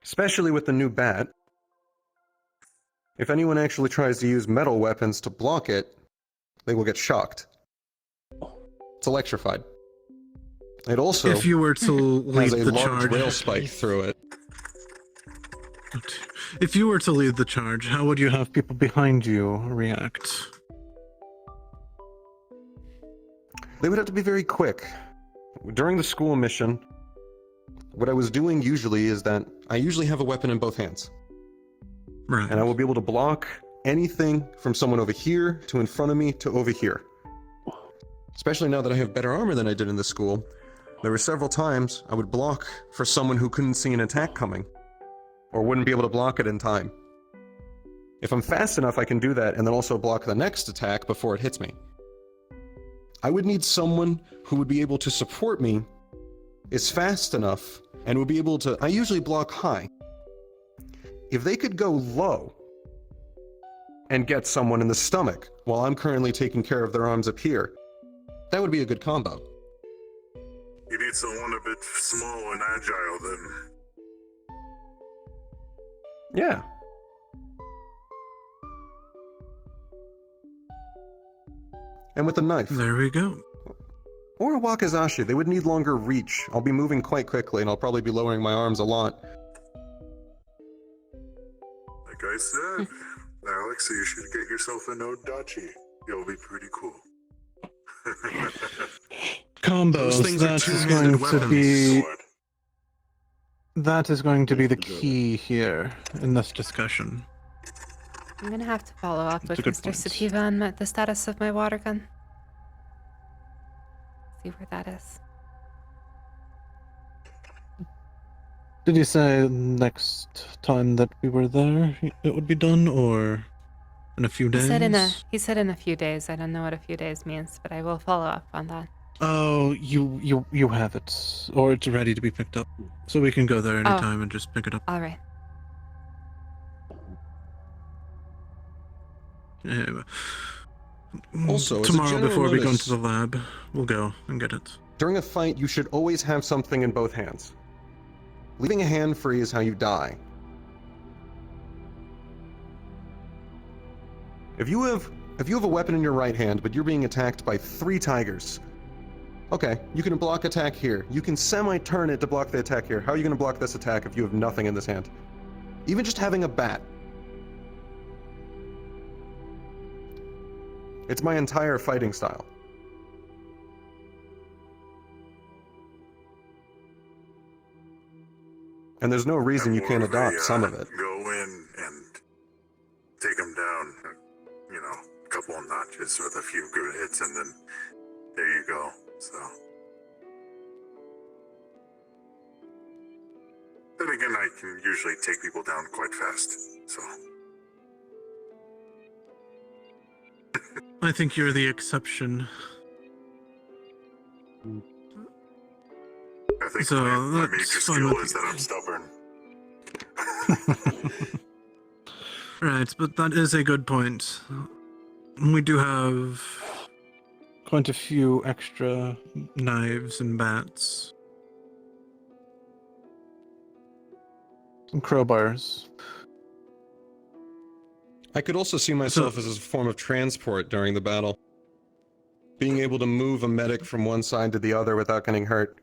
Especially with the new bat. If anyone actually tries to use metal weapons to block it, they will get shocked. It's electrified. It also If you were to lead has a the large charge... rail spike through it. If you were to lead the charge, how would you have people behind you react? They would have to be very quick. During the school mission, what I was doing usually is that I usually have a weapon in both hands. Right. And I will be able to block anything from someone over here to in front of me to over here. Especially now that I have better armor than I did in the school, there were several times I would block for someone who couldn't see an attack coming, or wouldn't be able to block it in time. If I'm fast enough, I can do that and then also block the next attack before it hits me. I would need someone who would be able to support me, is fast enough, and would be able to... I usually block high. If they could go low and get someone in the stomach while I'm currently taking care of their arms up here, that would be a good combo. You need someone a bit small and agile then. Yeah. And with a knife. There we go. Or a wakizashi. They would need longer reach. I'll be moving quite quickly and I'll probably be lowering my arms a lot. Like I said, Alex, you should get yourself a Nodachi. You'll be pretty cool. Combos, that is going to be... That is going to be the key here in this discussion. I'm gonna have to follow up with That's a good Mr. point. Sativa on the status of my water gun. See where that is. Did you say next time that we were there it would be done, or in a few days? He said in a few days. I don't know what a few days means, but I will follow up on that. Oh, you have it, or it's ready to be picked up, so we can go there anytime and just pick it up. All right. Anyway. Also, as a tomorrow general before we go notice- into the lab, we'll go and get it. During a fight, you should always have something in both hands. Leaving a hand free is how you die. If you have a weapon in your right hand, but you're being attacked by 3 tigers, okay, you can block attack here. You can semi-turn it to block the attack here. How are you going to block this attack if you have nothing in this hand? Even just having a bat. It's my entire fighting style. And there's no reason you can't adopt some of it. Go in and take them down, you know, a couple of notches with a few good hits, and then there you go. So. Then again, I can usually take people down quite fast, so. I think you're the exception. I think So, my that's major fine skill with is that I'm stubborn. Right, but that is a good point. We do have quite a few extra knives and bats. Some crowbars. I could also see myself as a form of transport during the battle. Being able to move a medic from one side to the other without getting hurt.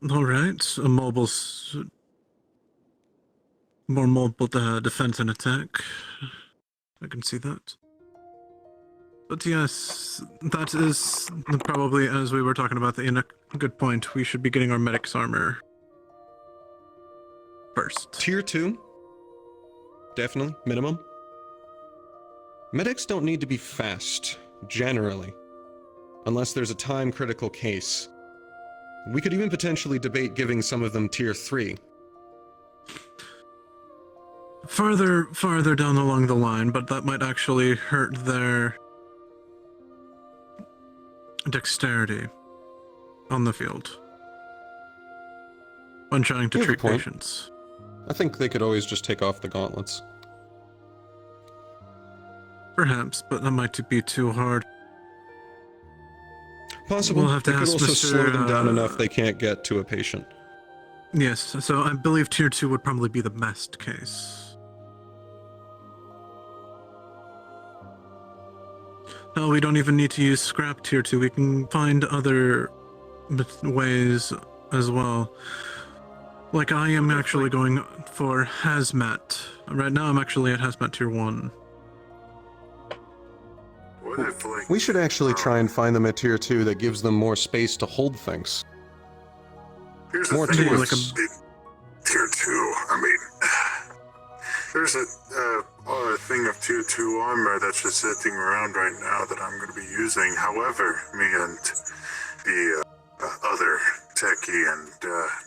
Alright, more mobile defense and attack. I can see that. But yes, that is probably, as we were talking about, a good point. We should be getting our medic's armor first. Tier 2? Definitely, minimum. Medics don't need to be fast, generally. Unless there's a time-critical case. We could even potentially debate giving some of them tier 3. Farther down along the line, but that might actually hurt their dexterity on the field when trying to You have a treat point. patients. I think they could always just take off the gauntlets. Perhaps, but that might be too hard. Possible. We'll have to They could ask also Mr. slow them down enough they can't get to a patient. Yes, so I believe tier 2 would probably be the best case. No, we don't even need to use scrap tier 2. We can find other ways as well. Like, I am actually going for hazmat. Right now I'm actually at hazmat tier 1. What if, like, We should actually try and find them a tier 2 that gives them more space to hold things. here's more the thing tools. with tier 2. I mean, there's a thing of tier 2 armor that's just sitting around right now that I'm going to be using. However, me and the other tech Becky and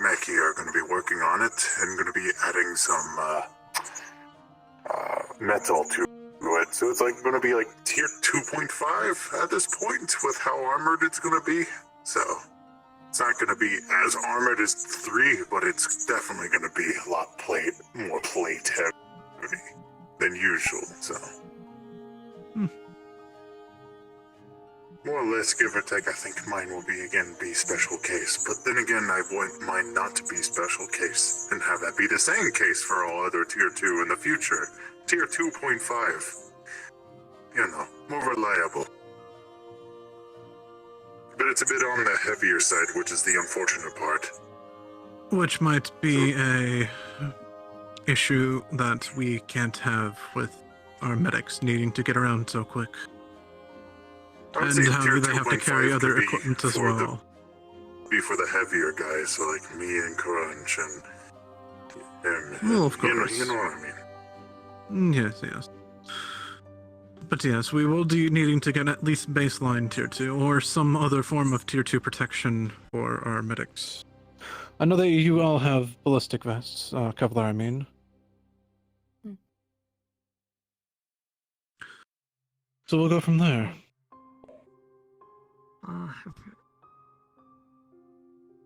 Mackie are going to be working on it and going to be adding some metal to it. So it's like going to be like tier 2.5 at this point with how armored it's going to be. So it's not going to be as armored as 3, but it's definitely going to be a lot more plate heavy than usual. So more or less, give or take, I think mine will be special case. But then again, I want mine not to be special case and have that be the same case for all other tier 2 in the future. Tier 2.5. You know, more reliable. But it's a bit on the heavier side, which is the unfortunate part. Which might be a issue that we can't have with our medics needing to get around so quick. And how they have to carry other equipment as well. Be for the heavier guys, so like me and Crunch and well, of course. You know what I mean. Yes. But yes, we will be needing to get at least baseline tier 2 or some other form of tier 2 protection for our medics. I know that you all have ballistic vests, Kevlar, I mean. So we'll go from there.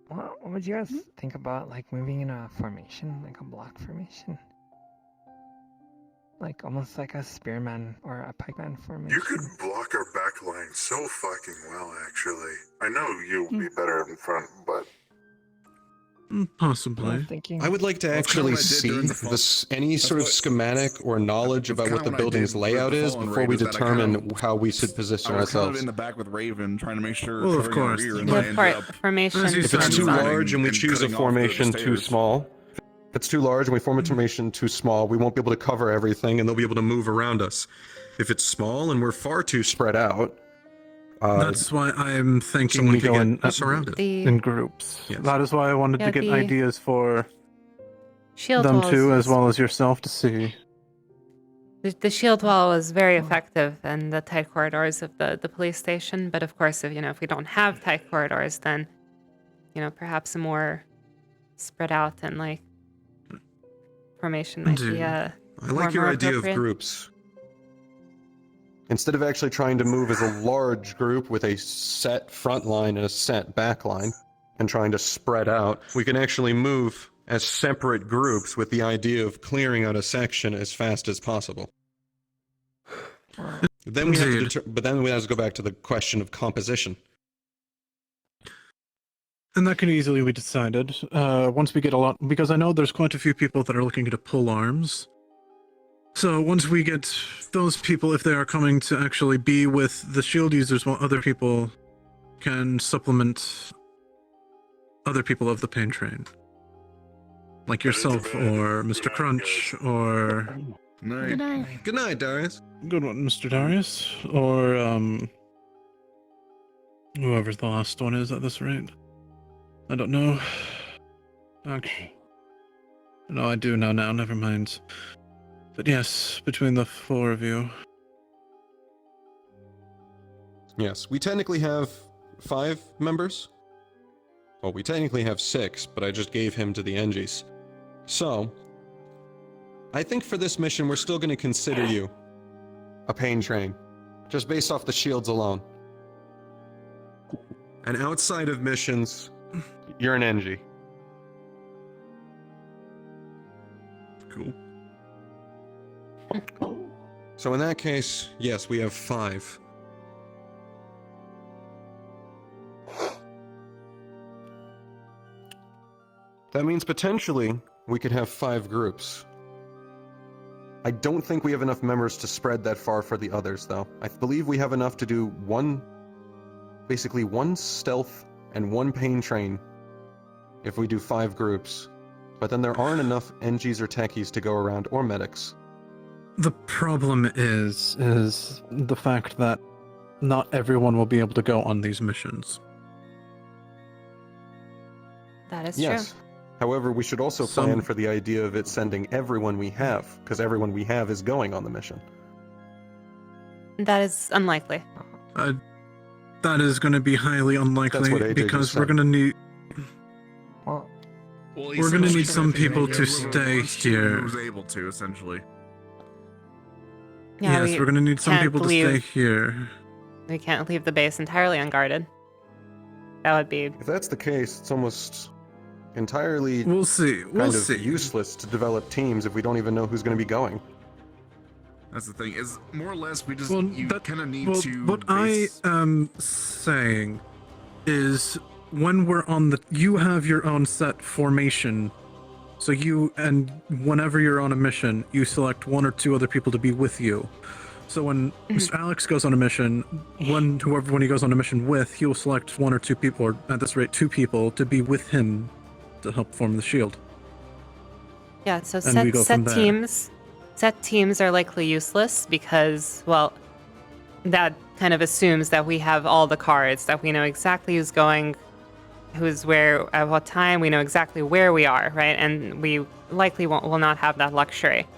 What would you guys think about, like, moving in a formation, like a block formation? Like, almost like a spearman or a pikeman formation. You could block our back line so fucking well, actually. I know you'll be better in front, but... Possibly. I would like to actually see any sort of schematic or knowledge about what the building's layout is before we determine how we should position I was kind ourselves. of in the back with Raven, trying to make sure. Well, of course. Formation. If it's too large and we choose a formation too small, if it's too large and we form a formation too small, we won't be able to cover everything and they'll be able to move around us. If it's small and we're far too spread out, that's why I'm thinking we go in groups. Yes. That is why I wanted to get ideas for shield them walls too, as well as yourself, to see. The shield wall was very effective in the tight corridors of the police station, but of course, if we don't have tight corridors, then perhaps a more spread out and like formation might be I like your idea of groups. Instead of actually trying to move as a large group with a set front line and a set back line and trying to spread out, we can actually move as separate groups with the idea of clearing out a section as fast as possible. Then we have to but then we have to go back to the question of composition. And that can easily be decided once we get a lot, because I know there's quite a few people that are looking to pull arms. So once we get those people, if they are coming to actually be with the shield users, while other people can supplement other people of the pain train. Like yourself, or Mr. Crunch, or... Good night. Good night, Darius. Good one, Mr. Darius. Or, whoever the last one is at this rate. I don't know. Actually... No, I do know now, never mind. But yes, between the 4 of you. Yes, we technically have 5 members. Well, we technically have 6, but I just gave him to the Engies. So, I think for this mission, we're still going to consider you a pain train, just based off the shields alone. And outside of missions, you're an Engie. Cool. So in that case, yes, we have 5. That means potentially we could have 5 groups. I don't think we have enough members to spread that far for the others, though. I believe we have enough to do basically one stealth and 1 pain train if we do 5 groups. But then there aren't enough Engies or techies to go around, or medics. The problem is the fact that not everyone will be able to go on these missions. That is yes. true. However, we should also plan for the idea of it sending everyone we have, because everyone we have is going on the mission. That is unlikely. That is going to be highly unlikely, because we're going to need... We're gonna need some people to stay here. Who's able to, essentially. Yeah, Yes, we're gonna need some can't people to stay here. We can't leave the base entirely unguarded. That would be. If that's the case, it's almost entirely We'll see. We'll kind of see. useless to develop teams if we don't even know who's going to be going. That's the thing. Is more or less we just Well, you kind of need to. What I am saying is, when we're on the, you have your own set formation. So and whenever you're on a mission, you select one or two other people to be with you. So when Mr. Alex goes on a mission, when he goes on a mission with, he'll select one or two people, or at this rate, 2 people, to be with him to help form the shield. Yeah, so And we go from there. set teams are likely useless because, well, that kind of assumes that we have all the cards, that we know exactly who's going, who's where, at what time, we know exactly where we are, right? And we likely will not have that luxury,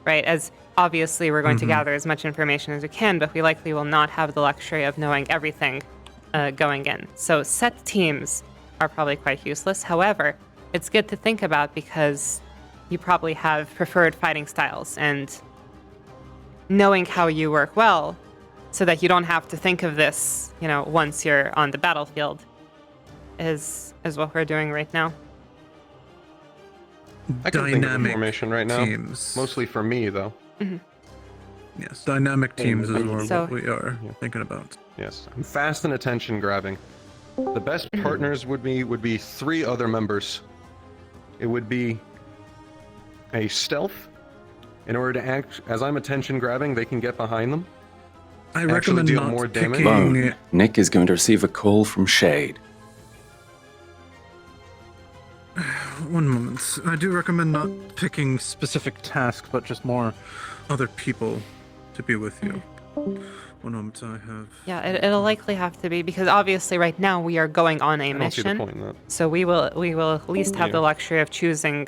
right? As obviously we're going to gather as much information as we can, but we likely will not have the luxury of knowing everything going in. So set teams are probably quite useless. However, it's good to think about because you probably have preferred fighting styles, and knowing how you work well so that you don't have to think of this, once you're on the battlefield is what we're doing right now. I can think of a Dynamic formation right now. teams. Mostly for me, though. Yes, dynamic teams is So- what we are thinking about. Yes, I'm fast and attention grabbing. The best partners would be 3 other members. It would be a stealth. In order to act as I'm attention grabbing, they can get behind them. I Actually recommend deal not more damage. picking... Nick is going to receive a call from Shade. One moment. I do recommend not picking specific tasks, but just more other people to be with you. One moment, I have... Yeah, it'll likely have to be because obviously right now we are going on a I don't see the mission, point in that. so we will at least have Yeah. the luxury of choosing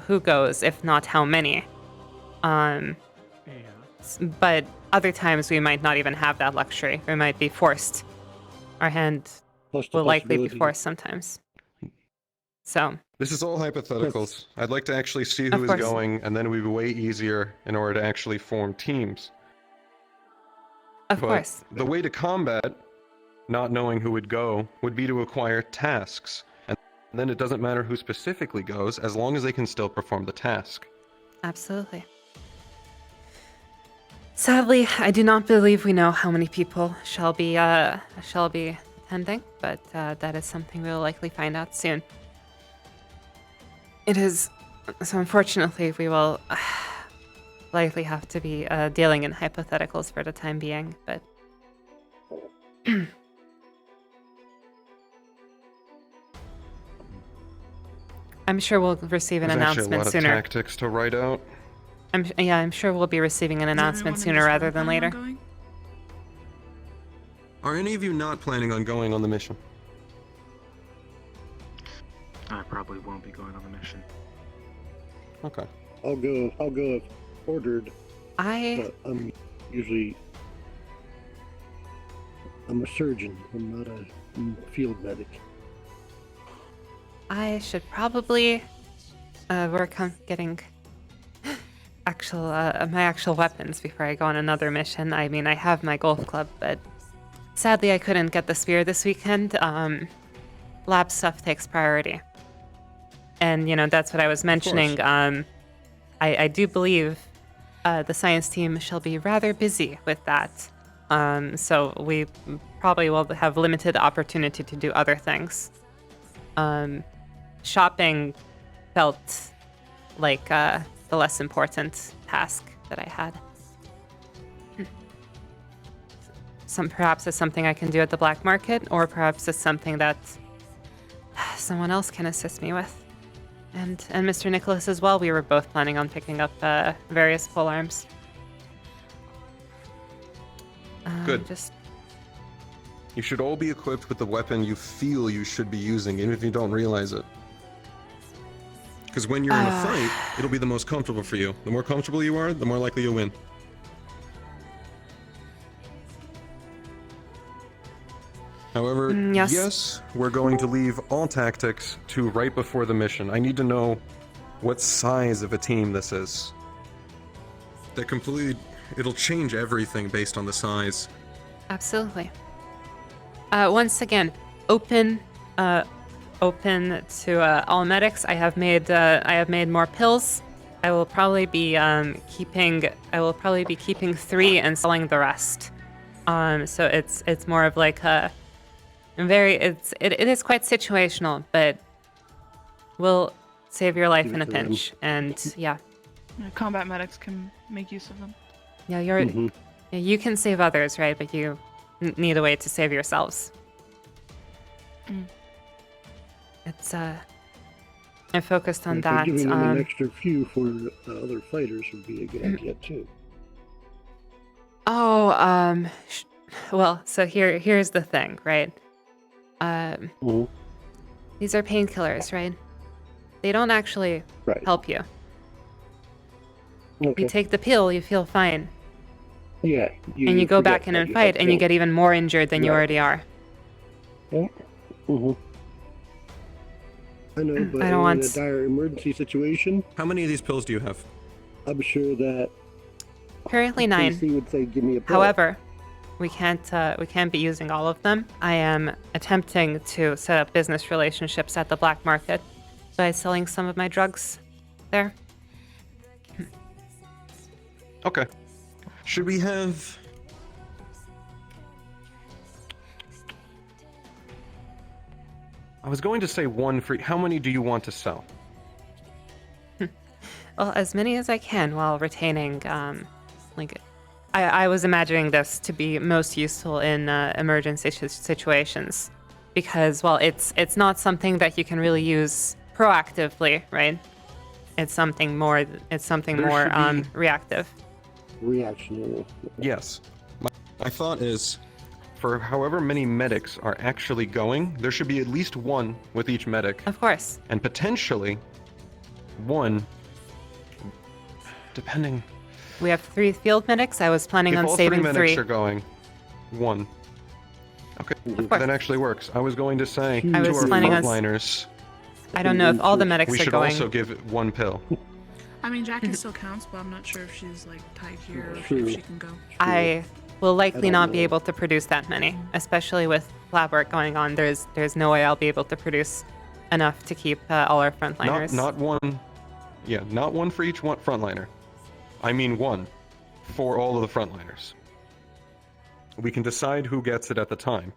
who goes, if not how many. But other times we might not even have that luxury. We might be forced. Our hand Plus the will likely be possibility- forced sometimes. So, This is all hypotheticals. I'd like to actually see Of who is course. going, and then it would be way easier in order to actually form teams. of But course. the way to combat not knowing who would go would be to acquire tasks. And then it doesn't matter who specifically goes, as long as they can still perform the task. Absolutely. Sadly, I do not believe we know how many people shall be attending, but that is something we'll likely find out soon. It is so. Unfortunately, we will likely have to be dealing in hypotheticals for the time being, but. I'm sure we'll receive an There's actually a announcement lot sooner. of tactics to write out. I'm sure we'll be receiving an announcement sooner rather than later. Are any of you not planning on going on the mission? I probably won't be going on the mission. Okay. I'll go if ordered. But I'm a surgeon. I'm not a field medic. I should probably work on getting my actual weapons before I go on another mission. I mean, I have my golf club, but sadly I couldn't get the spear this weekend. Lab stuff takes priority. And, that's what I was mentioning. I do believe the science team shall be rather busy with that. So we probably will have limited opportunity to do other things. Shopping felt like the less important task that I had. Perhaps it's something I can do at the black market, or perhaps it's something that someone else can assist me with. And Mr. Nicholas as well. We were both planning on picking up various pole arms. Good. Just You should all be equipped with the weapon you feel you should be using, even if you don't realize it. Because when you're in a fight, it'll be the most comfortable for you. The more comfortable you are, the more likely you'll win. However, Yes. we're going to leave all tactics to right before the mission. I need to know what size of a team this is. It'll change everything based on the size. Absolutely. Once again, open to all medics. I have made more pills. I will probably be keeping 3 and selling the rest. So it's more of like a it is quite situational, but will save your life in a pinch. And yeah, Combat medics can make use of them. yeah, you can save others, right? But you need a way to save yourselves. It's I focused on that. Giving them an extra few for other fighters would be a good idea too. Well, so here's the thing, right? These are painkillers, right? They don't actually help you. Okay. You take the pill, you feel fine. Yeah. And you go back in and fight, and you get even more injured than you already are. Yeah. I know, but I don't in want... a dire emergency situation... How many of these pills do you have? I'm sure that... Currently 9. Casey would say, give me a pill. However, we can't be using all of them. I am attempting to set up business relationships at the black market by selling some of my drugs there. Okay. Should we have... I was going to say 1 for... How many do you want to sell? Well, as many as I can while retaining, I was imagining this to be most useful in emergency situations, because, well, it's not something that you can really use proactively, right? It's something more reactive. Reactionary. Yes. My thought is, for however many medics are actually going, there should be at least 1 with each medic. Of course. And potentially 1, depending... We have 3 field medics. I was planning on all saving 3 3. medics are going, 1. Okay, that actually works. I was going to say, to our frontliners... I don't know if all the medics we are should going. also give it 1 pill. I mean, Jackie still counts, but I'm not sure if she's like tied here or if she can go. I will likely not be able to produce that many, especially with lab work going on. There's no way I'll be able to produce enough to keep all our frontliners. Not 1. Yeah, not 1 for each frontliner. I mean 1 for all of the frontliners. We can decide who gets it at the time.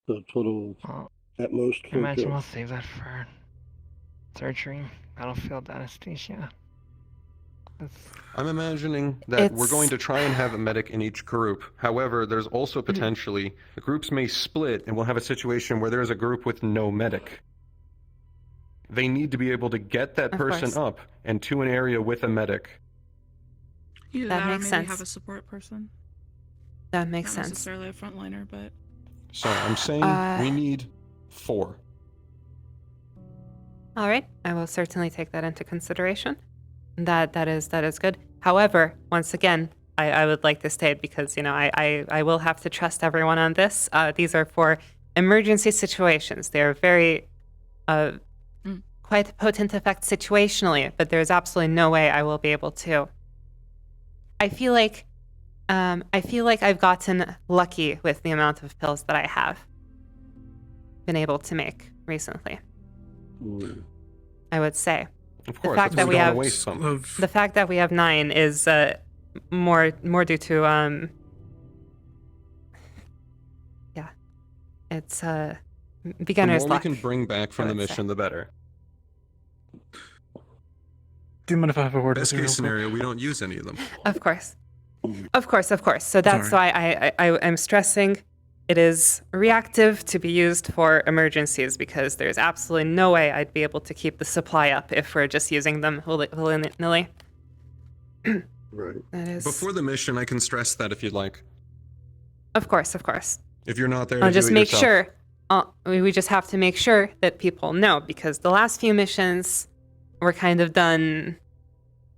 So total at most 4 Imagine pills. we'll save that for surgery, battlefield anesthesia. I'm imagining that we're going to try and have a medic in each group. However, there's also potentially the groups may split, and we'll have a situation where there's a group with no medic. They need to be able to get that person up and to an area with a medic. Either That or makes maybe sense. have a support person. That makes Not sense. necessarily a frontliner, but So I'm saying we need 4. All right, I will certainly take that into consideration. That is good. However, once again, I would like to state, because I will have to trust everyone on this. These are for emergency situations. They are very quite potent effect situationally, but there's absolutely no way I will be able to. I feel like I've gotten lucky with the amount of pills that I have been able to make recently. I would say. Of course, the fact that we have the fact that we have 9 is more due to it's beginner's The more luck. we can bring back from the mission, the better. Do you mind if I have a word Best with you? case scenario, we don't use any of them. Of course. So that's why I am stressing it is reactive to be used for emergencies, because there's absolutely no way I'd be able to keep the supply up if we're just using them willy-nilly. Right. That is... Before the mission, I can stress that if you'd like. Of course. If you're not there, I'll to just do it make yourself. sure. We just have to make sure that people know, because the last few missions were kind of done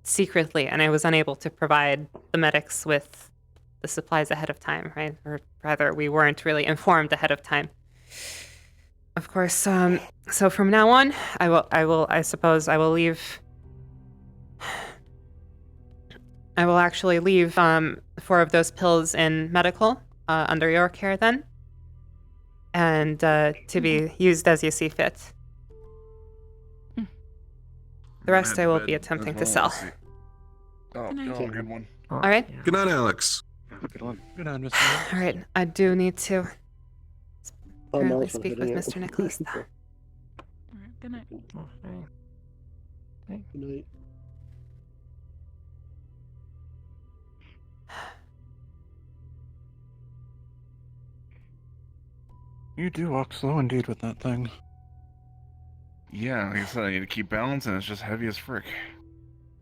secretly, and I was unable to provide the medics with the supplies ahead of time, right? Or rather, we weren't really informed ahead of time. Of course. So from now on, I suppose I will leave. I will actually leave 4 of those pills in medical under your care then, and to be used as you see fit. The rest I will be attempting to sell. Oh, good one. All right. Good night, Alex. Good one. Good night, Mr. All right. I do need to I'm apparently also speak heading with out. Mr. Nicholas, though. Alright, good night. Good night. You do walk slow indeed with that thing. Yeah, like I said, I need to keep balance, and it's just heavy as frick.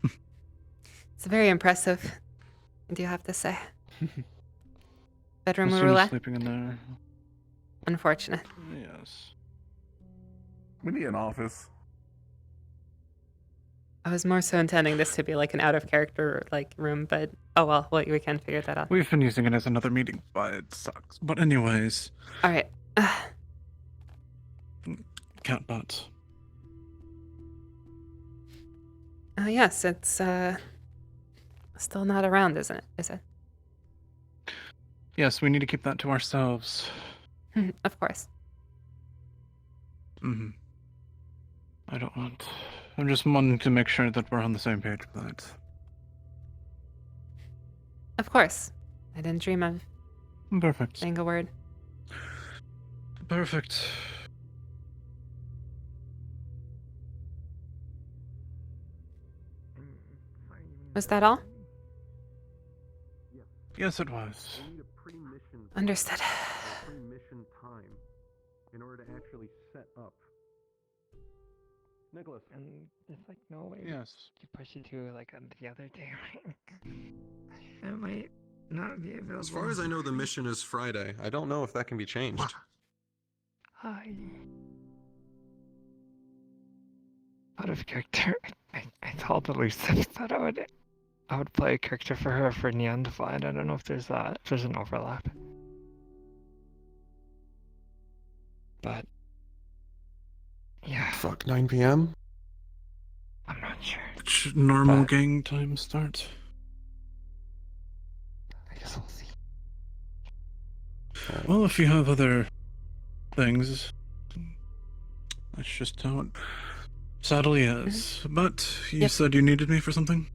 It's very impressive. Do you have to say? Bedroom Mr. roulette? sleeping in there. Unfortunate. Yes. We need an office. I was more so intending this to be like an out of character like room, but oh well, we can figure that out. We've been using it as another meeting, but it sucks. But anyways. All right. Catbot. Yes, it's still not around, isn't it? Is it? Yes, we need to keep that to ourselves. Of course. Mm-hmm. I don't want... I'm just wanting to make sure that we're on the same page with that. Of course. I didn't dream of Perfect. saying a word. Perfect. Was that all? Yes, it was. We need a pre-mission. Understood. Pre-mission time in order to actually set up. Nicholas. And there's like no way Yes. to push it to like the other day, right? I might not be available. As far as I know, the mission is Friday. I don't know if that can be changed. Hi. Out of character, I told Elusive that I would play a character for her for Neon Divide. I don't know if there's an overlap. But yeah, Fuck, 9 p.m.? I'm not sure. Should normal But- gang time start? I guess we'll see. Well, if you have other things, that's just how it sadly is. But you Yep. said you needed me for something?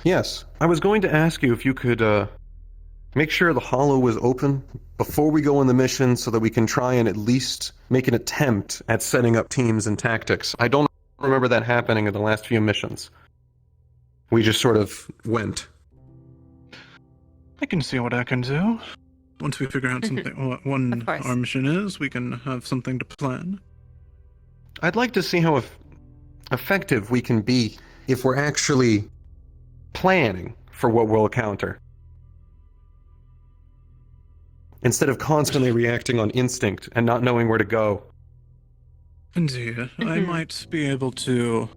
Yes. I was going to ask you if you could make sure the hollow was open before we go on the mission so that we can try and at least make an attempt at setting up teams and tactics. I don't remember that happening in the last few missions. We just sort of went. I can see what I can do. Once we figure out something, what one our mission is, we can have something to plan. I'd like to see how effective we can be if we're actually planning for what we'll encounter. Instead of constantly reacting on instinct and not knowing where to go. Indeed. I might be able to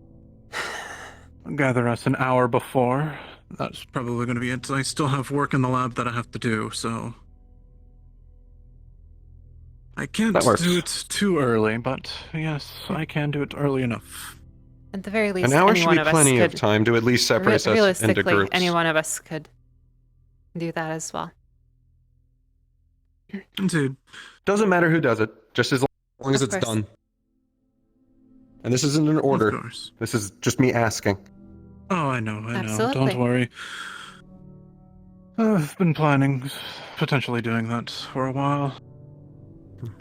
gather us an hour before. That's probably going to be it. I still have work in the lab that I have to do, so... I can't do it too early, but yes, I can do it early enough. At the very least, An hour any should one be of us plenty of could- time to at least separate us into realistically, groups. any one of us could do that as well. Indeed. Doesn't matter who does it, just as long as Of it's course. done. And this isn't an order. Of course. This is just me asking. Oh, I know. Absolutely. Don't worry. I've been planning, potentially doing that for a while.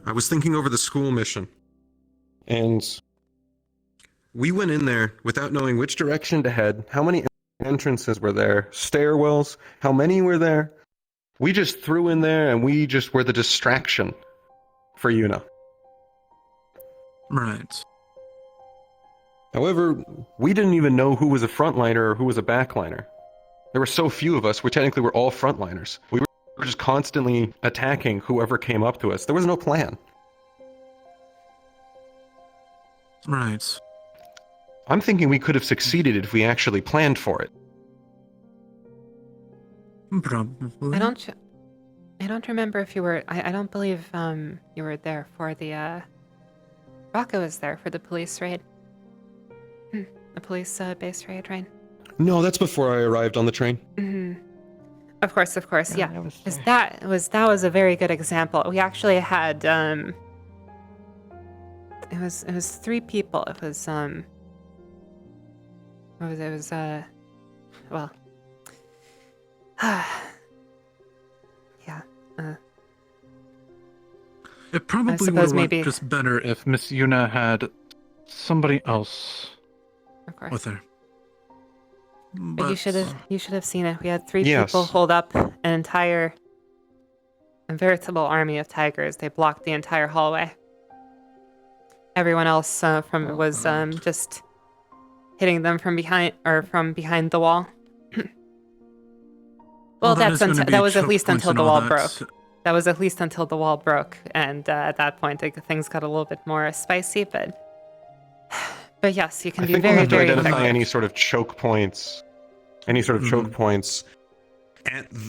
I was thinking over the school mission. And we went in there without knowing which direction to head, how many entrances were there, stairwells, how many were there. We just threw in there and we just were the distraction for Yuna. Right. However, we didn't even know who was a frontliner or who was a backliner. There were so few of us, we technically were all frontliners. We were just constantly attacking whoever came up to us. There was no plan. Right. I'm thinking we could have succeeded if we actually planned for it. Probably. I don't remember if you were. I don't believe you were there for the. Rocco was there for the police raid. The police base raid, right? No, that's before I arrived on the train. Of course, yeah. I was 'Cause there. that was a very good example. We actually had it was 3 people. It was well yeah. It probably would suppose have went maybe- just better if Miss Yuna had somebody else Of course. with her. But you should have seen it. We had 3 Yes. people hold up a veritable army of tigers. They blocked the entire hallway. Everyone else was just hitting them from behind the wall. Well, that is gonna be that was at choke least points until and the all wall that. broke. That was at least until the wall broke, and at that point, things got a little bit more spicy. But yes, you can I be think we'll very, have to very identify effective. any sort of choke points. Any sort of choke points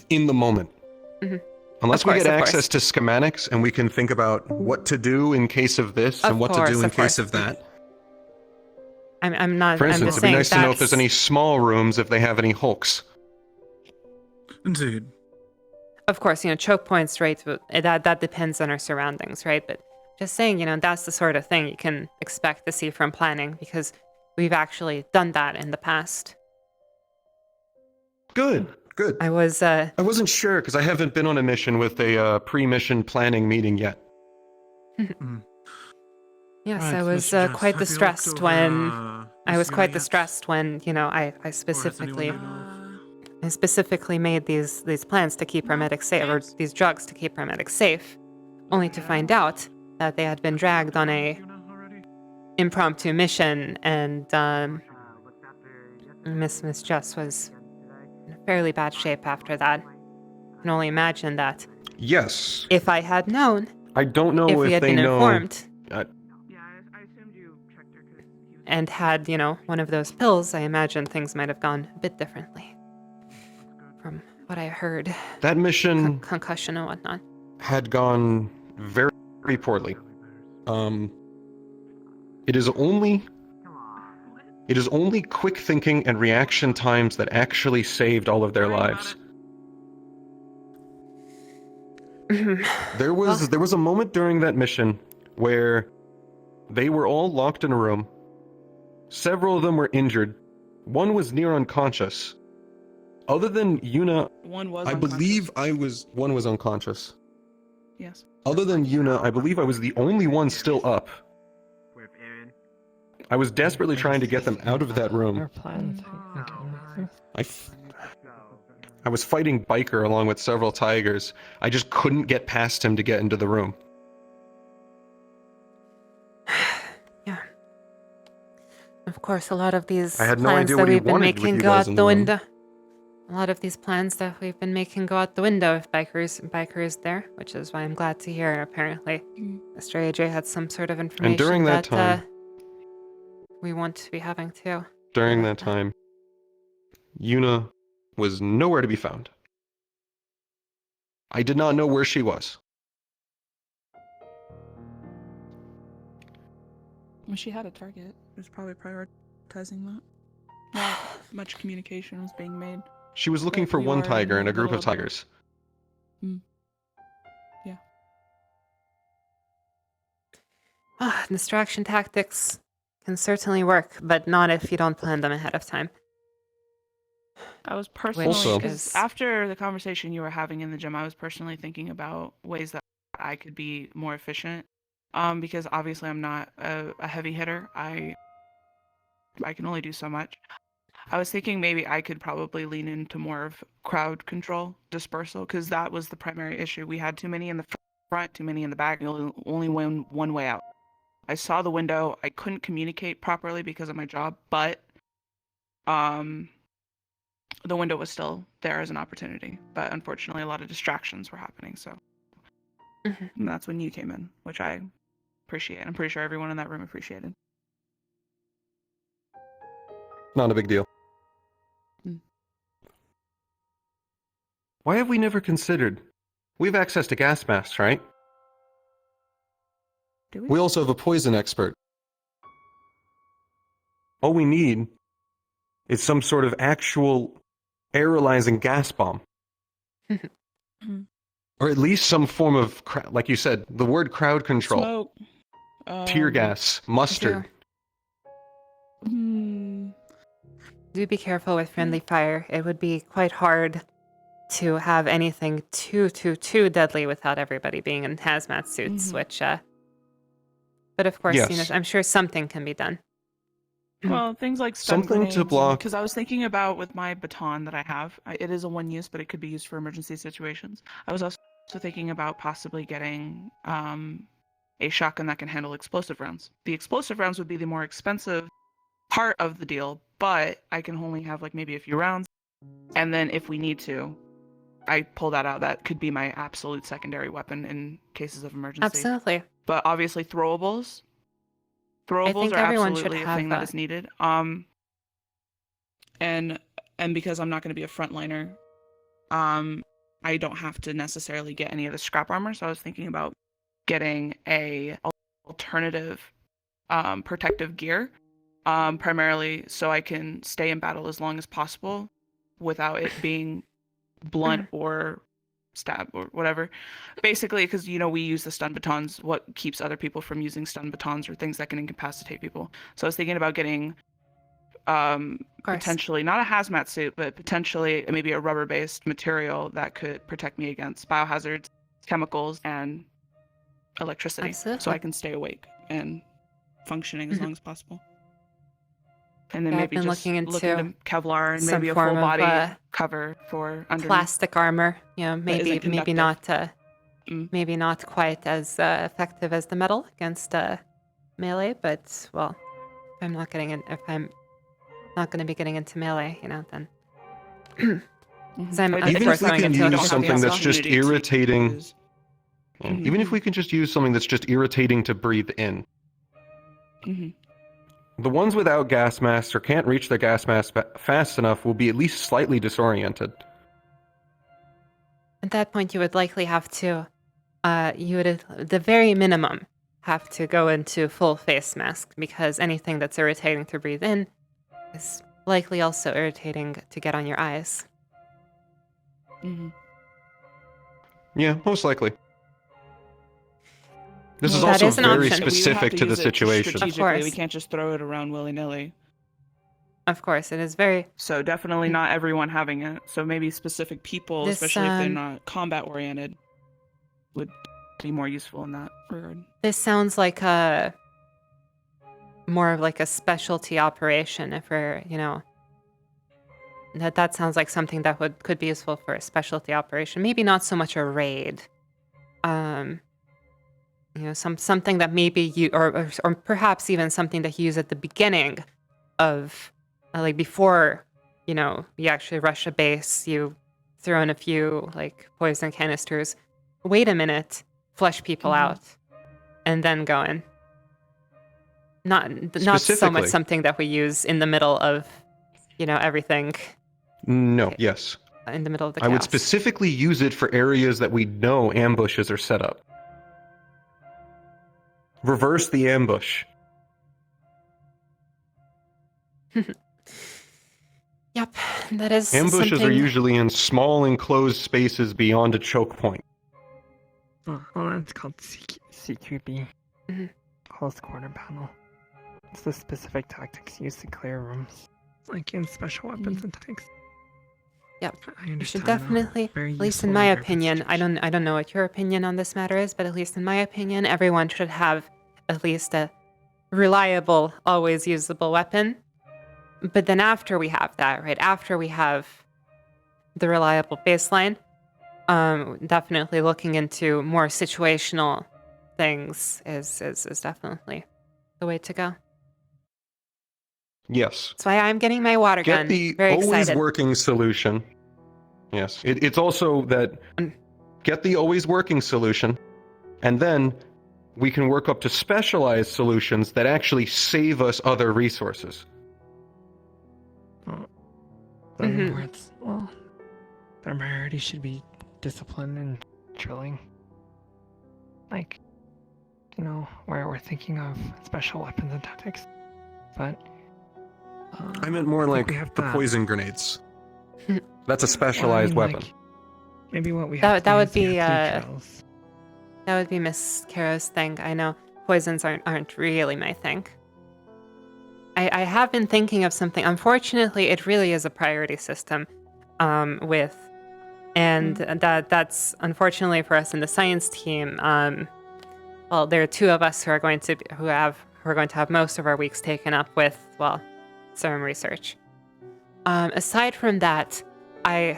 in the moment. Unless Of course, we get of access course. to schematics and we can think about what to do in case of this and Of what to do course, in of case course. of that. I'm not. For I'm instance, just it'd be saying nice to know if there's that's- any small rooms, if they have any hulks. Indeed. Of course, choke points, right? That depends on our surroundings, right? But just saying, that's the sort of thing you can expect to see from planning because we've actually done that in the past. Good. I wasn't sure because I haven't been on a mission with a pre-mission planning meeting yet. Yes, Right, I was Mr. Jess, quite have you distressed looked when over, I Miss was quite Yuna yet? distressed when I Or has specifically anyone you know of? I specifically made these plans to keep paramedics safe, or these drugs to keep paramedics safe, only to find out that they had been dragged on a impromptu mission, and Miss Jess was in fairly bad shape after that. I can only imagine that Yes. if I had known, I don't know if we had they been know. informed, Yeah, I assumed you checked her because and had, one of those pills, I imagine things might have gone a bit differently. From what I heard, That mission concussion and whatnot. had gone very, very poorly. It is only quick thinking and reaction times that actually saved all of their lives. There was a moment during that mission where they were all locked in a room. Several of them were injured. One was near unconscious. Other than Yuna, One was I unconscious. believe one was unconscious. Yes. Other than Yuna, I believe I was the only one still up. I was desperately trying to get them out of that room. Our plans. I was fighting Biker along with several tigers. I just couldn't get past him to get into the room. Yeah. Of course, a lot of these I had no plans idea that what he we've been wanted with making you go guys out in the the room. window. A lot of these plans that we've been making go out the window if Biker is there, which is why I'm glad to hear. Apparently, Mr. AJ had some sort of information And during that time, we want to be having too. during that time, Yuna was nowhere to be found. I did not know where she was. Well, she had a target. It was probably prioritizing that. Not much communication was being made. She was looking But for we one are tiger in and a group little of bit- tigers. Yeah. Distraction tactics can certainly work, but not if you don't plan them ahead of time. I was personally, Also- because after the conversation you were having in the gym, I was personally thinking about ways that I could be more efficient. Because obviously I'm not a heavy hitter. I can only do so much. I was thinking maybe I could probably lean into more of crowd control, dispersal, because that was the primary issue. We had too many in the front, too many in the back, and only one way out. I saw the window. I couldn't communicate properly because of my job, but the window was still there as an opportunity. But unfortunately, a lot of distractions were happening. So and that's when you came in, which I appreciate. I'm pretty sure everyone in that room appreciated. Not a big deal. Why have we never considered? We have access to gas masks, right? Do we? We also have a poison expert. All we need is some sort of actual aerolizing gas bomb. Or at least some form of, like you said, the word crowd control. Smoke. Tear gas, mustard. Do be careful with friendly fire. It would be quite hard to have anything too deadly without everybody being in hazmat suits, which, but of course, Yes. I'm sure something can be done. Well, things like stun Something to grenades, block. because I was thinking about with my baton that I have, it is a one use, but it could be used for emergency situations. I was also thinking about possibly getting a shotgun that can handle explosive rounds. The explosive rounds would be the more expensive part of the deal, but I can only have like maybe a few rounds, and then if we need to, I pull that out. That could be my absolute secondary weapon in cases of emergency. Absolutely. But obviously throwables. I think Throwables are everyone should absolutely a have thing that is needed. And because I'm not going to be a frontliner, I don't have to necessarily get any of the scrap armor. So I was thinking about getting a alternative protective gear, primarily so I can stay in battle as long as possible without it being blunt or stab or whatever. Basically, because we use the stun batons, what keeps other people from using stun batons or things that can incapacitate people. So I was thinking about getting potentially not a hazmat suit, but potentially maybe a rubber-based material that could protect me against biohazards, chemicals, and electricity. Absolutely. So I can stay awake and functioning as long as possible. And then Yeah, I've maybe been just looking look into Kevlar and some maybe a form full of, body cover for underneath. plastic armor. Maybe isn't maybe conductive. not maybe not quite as effective as the metal against melee, but well, if I'm not going to be getting into melee, then because I'm Even of Even course if we going can into use something that's just opportunity to irritating. use. Even if we can just use something that's just irritating to breathe in. The ones without gas masks or can't reach their gas mask fast enough will be at least slightly disoriented. At that point, you would likely have to, you would at the very minimum have to go into full face mask because anything that's irritating to breathe in is likely also irritating to get on your eyes. Yeah, most likely. This is Well, that also is an very option. specific to the situation. Strategically, we course. can't just throw it around willy-nilly. Of course, it is very. So definitely not everyone having it. So maybe specific people, This, especially if they're not combat-oriented, would be more useful in that regard. This sounds like more of like a specialty operation. If we're, that sounds like something that could be useful for a specialty operation. Maybe not so much a raid. Something that maybe you or perhaps even something that you use at the beginning of, like before, you actually rush a base. You throw in a few like poison canisters. Wait a minute, flush people out, and then go in. Not so much Specifically. something that we use in the middle of, everything. No, yes. In the middle of the I would chaos. specifically use it for areas that we know ambushes are set up. Reverse the ambush. Yep, that is Ambushes something. are usually in small enclosed spaces beyond a choke point. Oh, it's called CQB. Close quarter battle. It's the specific tactics used to clear rooms. Like in special weapons and tactics. Yep. I You should understand, though. definitely, Very at least useful in my very opinion, I don't know what your opinion on this matter is, but at least in my opinion, everyone should have at least a reliable, always usable weapon. But then after we have that, right after we have the reliable baseline, definitely looking into more situational things is definitely the way to go. Yes. That's why I'm getting my water gun. Get the Very always excited. working solution. Yes. It's also that get the always working solution, and then we can work up to specialized solutions that actually save us other resources. Our priority should be discipline and drilling. Like, you know, where we're thinking of special weapons and tactics. But I meant more like the poison grenades. That's a specialized weapon. Like, maybe what we have That to would do is be drills. that would be Miss Caro's thing. I know poisons aren't really my thing. I have been thinking of something. Unfortunately, it really is a priority system, that's unfortunately for us in the science team. Well, there are two of us who are going to have most of our weeks taken up with serum research. Aside from that, I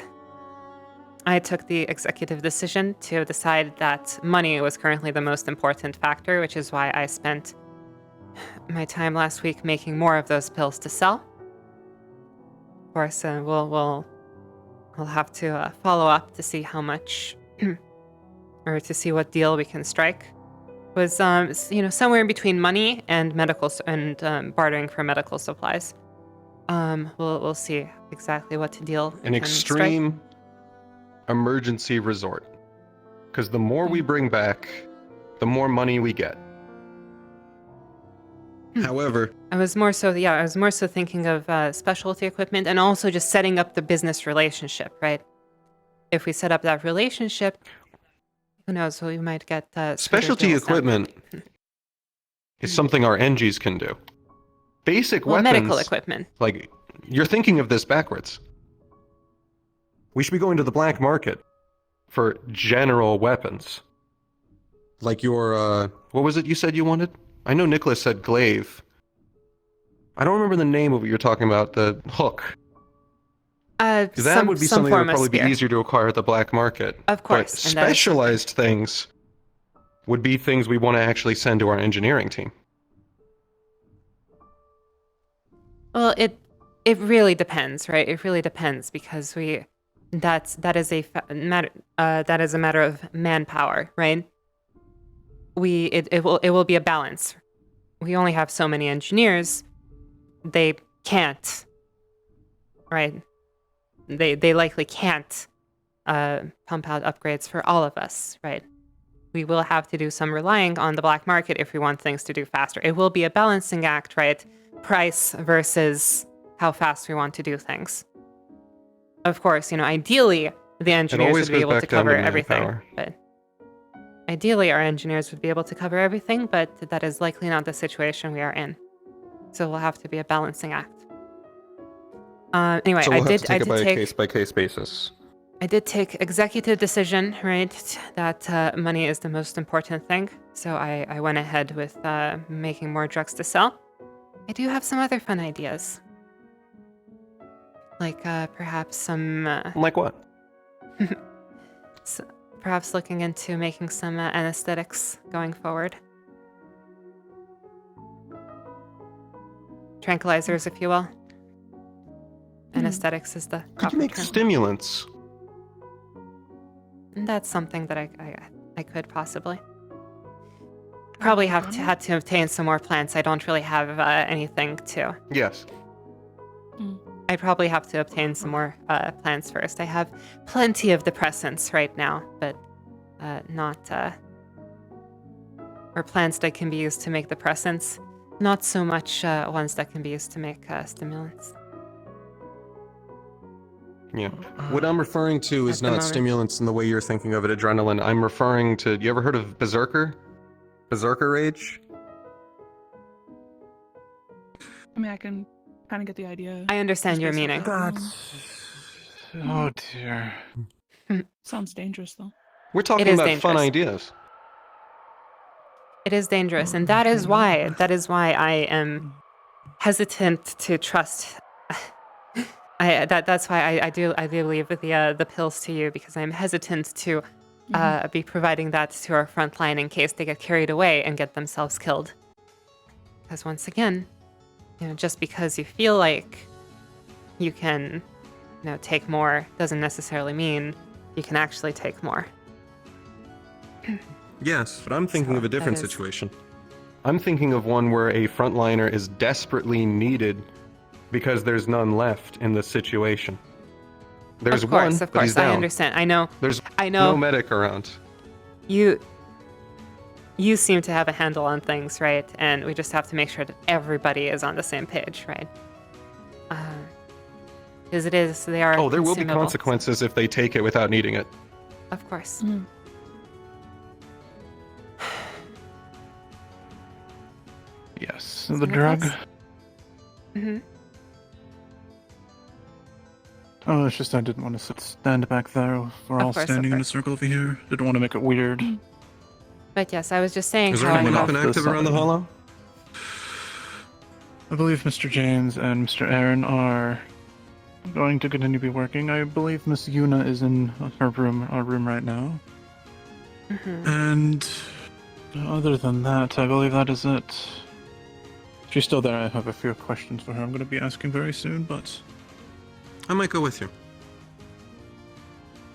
took the executive decision to decide that money was currently the most important factor, which is why I spent my time last week making more of those pills to sell. Of course, we'll have to follow up to see how much, or to see what deal we can strike. It was somewhere in between money and bartering for medical supplies. We'll see exactly what deal. An extreme emergency resort, because the more we bring back, the more money we get. However, I was more so thinking of specialty equipment and also just setting up the business relationship, right? If we set up that relationship, who knows, we might get specialty equipment is something our NGs can do. Basic weapons, medical equipment. Like, you're thinking of this backwards. We should be going to the black market for general weapons. Like your, what was it you said you wanted? I know Nicholas said glaive. I don't remember the name of what you're talking about, the hook. That would be something that would probably be easier to acquire at the black market. Of course. But specialized things would be things we want to actually send to our engineering team. Well, it really depends, right? It really depends because that is a matter of manpower, right? It will be a balance. We only have so many engineers. They can't, right? They likely can't pump out upgrades for all of us, right? We will have to do some relying on the black market if we want things to do faster. It will be a balancing act, right? Price versus how fast we want to do things. Of course, ideally the engineers would be able to cover everything, but ideally our engineers would be able to cover everything, but that is likely not the situation we are in. So we'll have to be a balancing act. Anyway, so we'll have to take it by a case-by-case basis. I did take executive decision, right, that money is the most important thing. So I went ahead with making more drugs to sell. I do have some other fun ideas. Like perhaps some... like what? Perhaps looking into making some anesthetics going forward. Tranquilizers, if you will. Anesthetics is the Could you make stimulants? That's something that I could possibly. Probably had to obtain some more plants. I don't really have anything to. Yes. I'd probably have to obtain some more plants first. I have plenty of depressants right now, but not or plants that can be used to make depressants. Not so much ones that can be used to make stimulants. Yeah. What I'm referring to is not stimulants in the way you're thinking of it, adrenaline. I'm referring to, you ever heard of Berserker? Berserker Rage? I mean, I can kind of get the idea. I understand your meaning. Oh dear. Sounds dangerous, though. We're talking about fun ideas. It is dangerous, and that is why I am hesitant to trust. That's why I do leave the pills to you, because I'm hesitant to be providing that to our front line in case they get carried away and get themselves killed. Because once again, just because you feel like you can, take more doesn't necessarily mean you can actually take more. Yes, but I'm thinking of a different situation. I'm thinking of one where a frontliner is desperately needed because there's none left in the situation. There's of course, one, of but he's course. I down. understand. There's I know. no medic around. You seem to have a handle on things, right? And we just have to make sure that everybody is on the same page, right? Because they are. Oh, there will be consumable. consequences if they take it without needing it. Of course. Yes, the drug. Mm-hmm. Oh, it's just I didn't want to stand back there. We're all standing in a circle over here. Didn't want to make it weird. But yes, I was just saying Is there how any I weapon active around the hollow? I believe Mr. James and Mr. Aaron are going to continue to be working. I believe Miss Yuna is in our room right now. Mm-hmm. And other than that, I believe that is it. If she's still there, I have a few questions for her I'm going to be asking very soon, but I might go with you.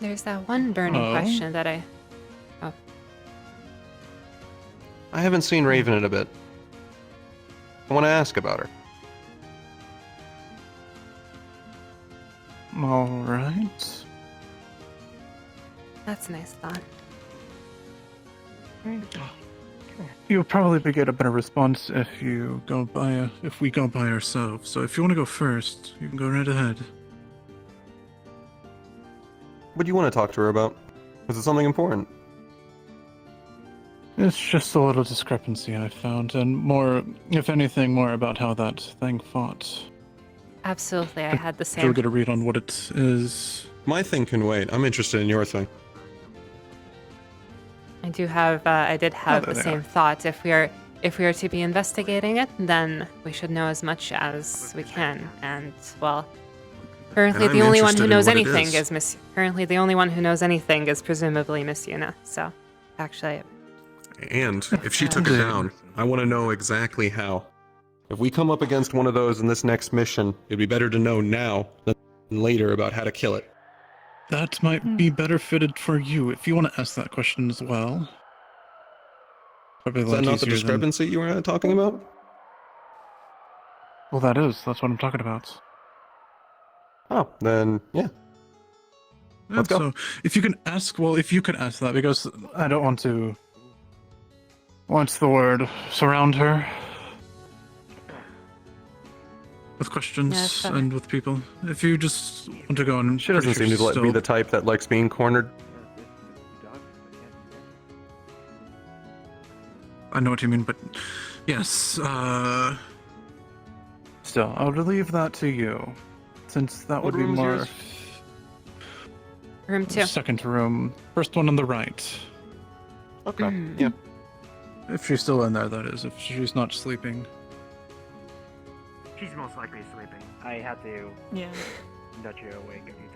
There's that one burning question that I... Oh. I haven't seen Raven in a bit. I want to ask about her. Alright. That's nice thought. You'll probably get a better response if we go by ourselves. So if you want to go first, you can go right ahead. What do you want to talk to her about? Is it something important? It's just a little discrepancy I found, and more, if anything, more about how that thing fought. Absolutely, I had the same. You'll get a read on what it is. My thing can wait. I'm interested in your thing. I did have the same thought. If we are to be investigating it, then we should know as much as we can. And well, currently the only one who knows anything is Currently the only one who knows anything is presumably Miss Yuna. So, actually. And if she took it down, I want to know exactly how. If we come up against one of those in this next mission, it'd be better to know now than later about how to kill it. That might be better fitted for you, if you want to ask that question as well. Probably Is that not the discrepancy you were talking about? Well, that's what I'm talking about. Oh, then, yeah. Let's go. So, if you could ask that, because I don't want to... What's the word? Surround her? With questions and with people. If you just want to go and... She doesn't seem to be the type that likes being cornered. I know what you mean, but... Yes, Still, I'll leave that to you. Since that would be more... Yours? Room 2. Second room. First one on the right. Okay, yeah. If she's still in there, that is. If she's not sleeping. She's most likely sleeping. I had to nudge her awake a few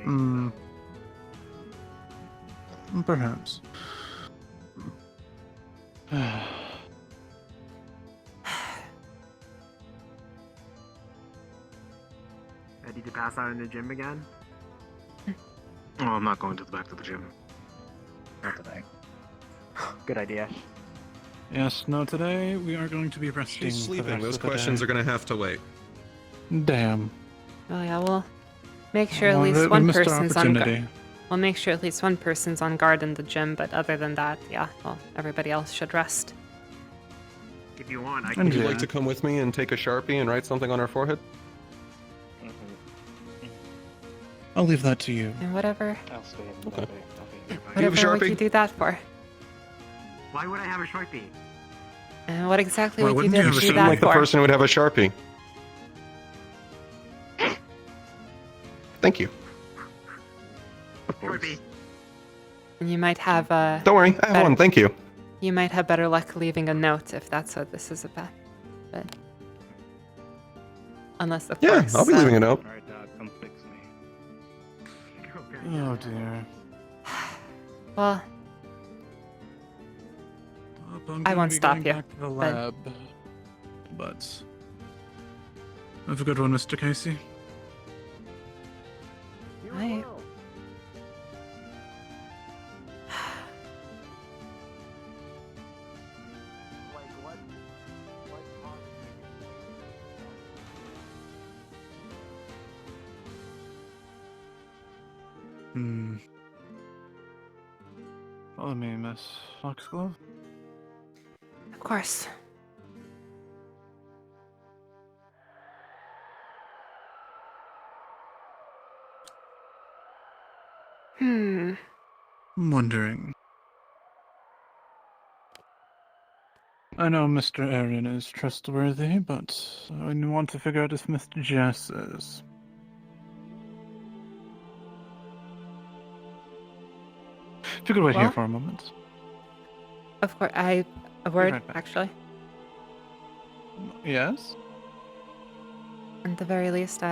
times. Perhaps. Ready to pass out in the gym again? Oh, I'm not going to the back of the gym. Not today. Good idea. Yes, no, today we are going to be resting. She's sleeping. Those questions are going to have to wait. Damn. Oh yeah, we'll make sure at least one person's on guard. We'll make sure at least one person's on guard in the gym, but other than that, yeah, well, everybody else should rest. If you want, Would you like to come with me and take a Sharpie and write something on her forehead? I'll leave that to you. And whatever. I'll stay in the lobby. Whatever would you do that for? Why would I have a Sharpie? And what exactly would you wouldn't do you that seem like the for? person who would have a Sharpie? Thank you. Sharpie. And you might have Don't worry, I have one, thank you. You might have better luck leaving a note if that's what this is about. But unless of course. Yeah, I'll be leaving a note. Alright, come fix me. Oh dear. Well, I won't stop you. Back to the lab, but have a good one, Mr. Casey. Bye. Follow me, Miss Foxglove. Of course. I'm wondering. I know Mr. Aaron is trustworthy, but I want to figure out if Mr. Jess is. If you could wait here for a moment. Of course, a word, right back. actually. Yes? At the very least,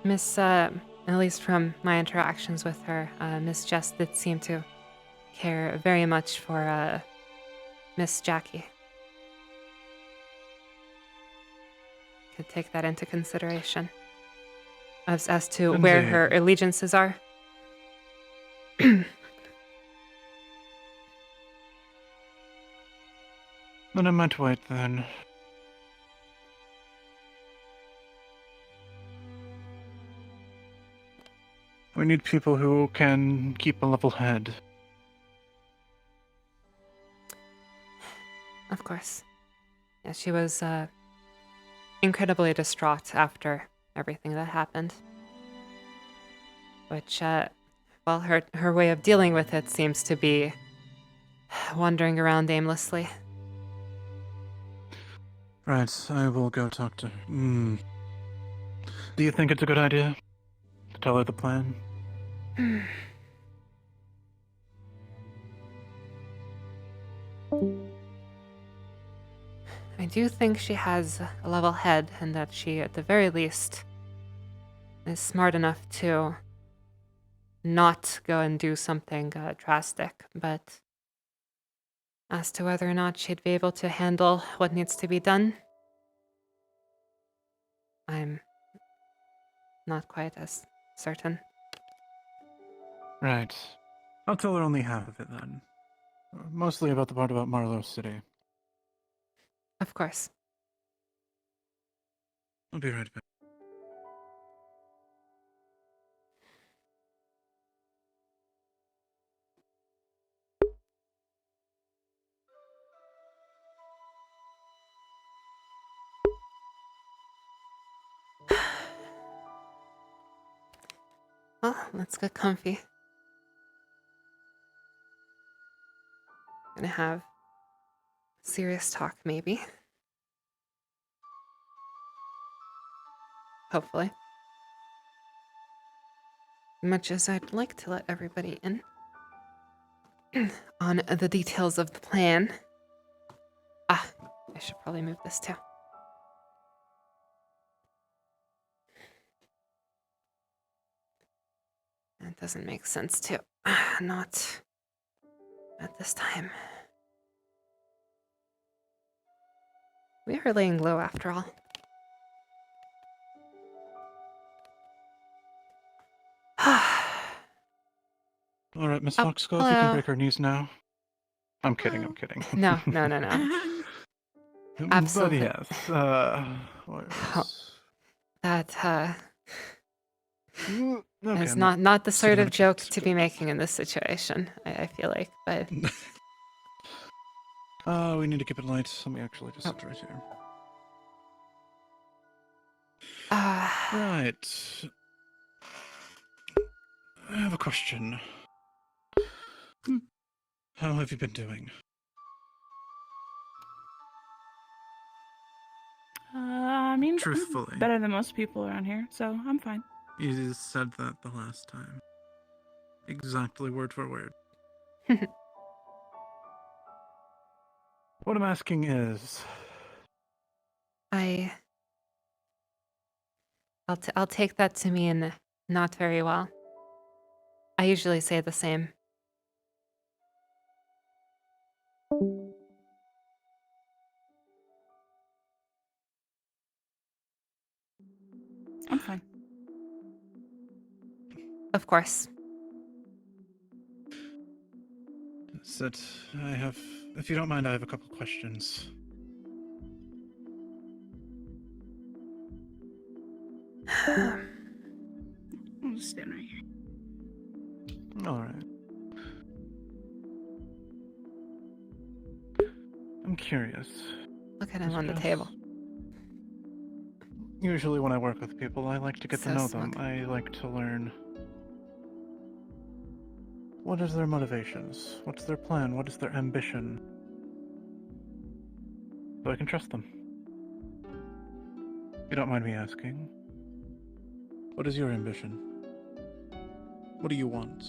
Miss, at least from my interactions with her, Miss Jess did seem to care very much for, Miss Jackie. Could take that into consideration. As to where Indeed. her allegiances are. Then I might wait then. We need people who can keep a level head. Of course. Yeah, she was incredibly distraught after everything that happened. Which, well, her way of dealing with it seems to be wandering around aimlessly. Right, I will go talk to her. Do you think it's a good idea to tell her the plan? I do think she has a level head, and that she, at the very least, is smart enough to not go and do something drastic. But as to whether or not she'd be able to handle what needs to be done, I'm not quite as certain. Right. I'll tell her only half of it then. Mostly about the part about Marlowe City. Of course. I'll be right back. Well, let's get comfy. Gonna have serious talk, maybe. Hopefully. Much as I'd like to let everybody in on the details of the plan. I should probably move this too. It doesn't make sense to not at this time. We are laying low after all. Alright, Miss Foxglove, you can hello. break her knees now. I'm kidding, I'm kidding. No. Absolutely. But yes, That, okay, is not the sort sitting on of a chair, joke to be making in this situation, I feel like, but... we need to keep it light. Let me actually just sit right here. Right. I have a question. How have you been doing? I mean, I'm Truthfully. better than most people around here, so I'm fine. You said that the last time. Exactly word for word. What I'm asking is... I'll take that to mean not very well. I usually say the same. I'm fine. Of course. Sit. If you don't mind, I have a couple questions. just stand right here. Alright. I'm curious. Look at him Miss on the Jess, table. Usually when I work with people, I like to get to So know smug. them. I like to learn what is their motivations, what's their plan, what is their ambition, so I can trust them. If you don't mind me asking, what is your ambition? What do you want?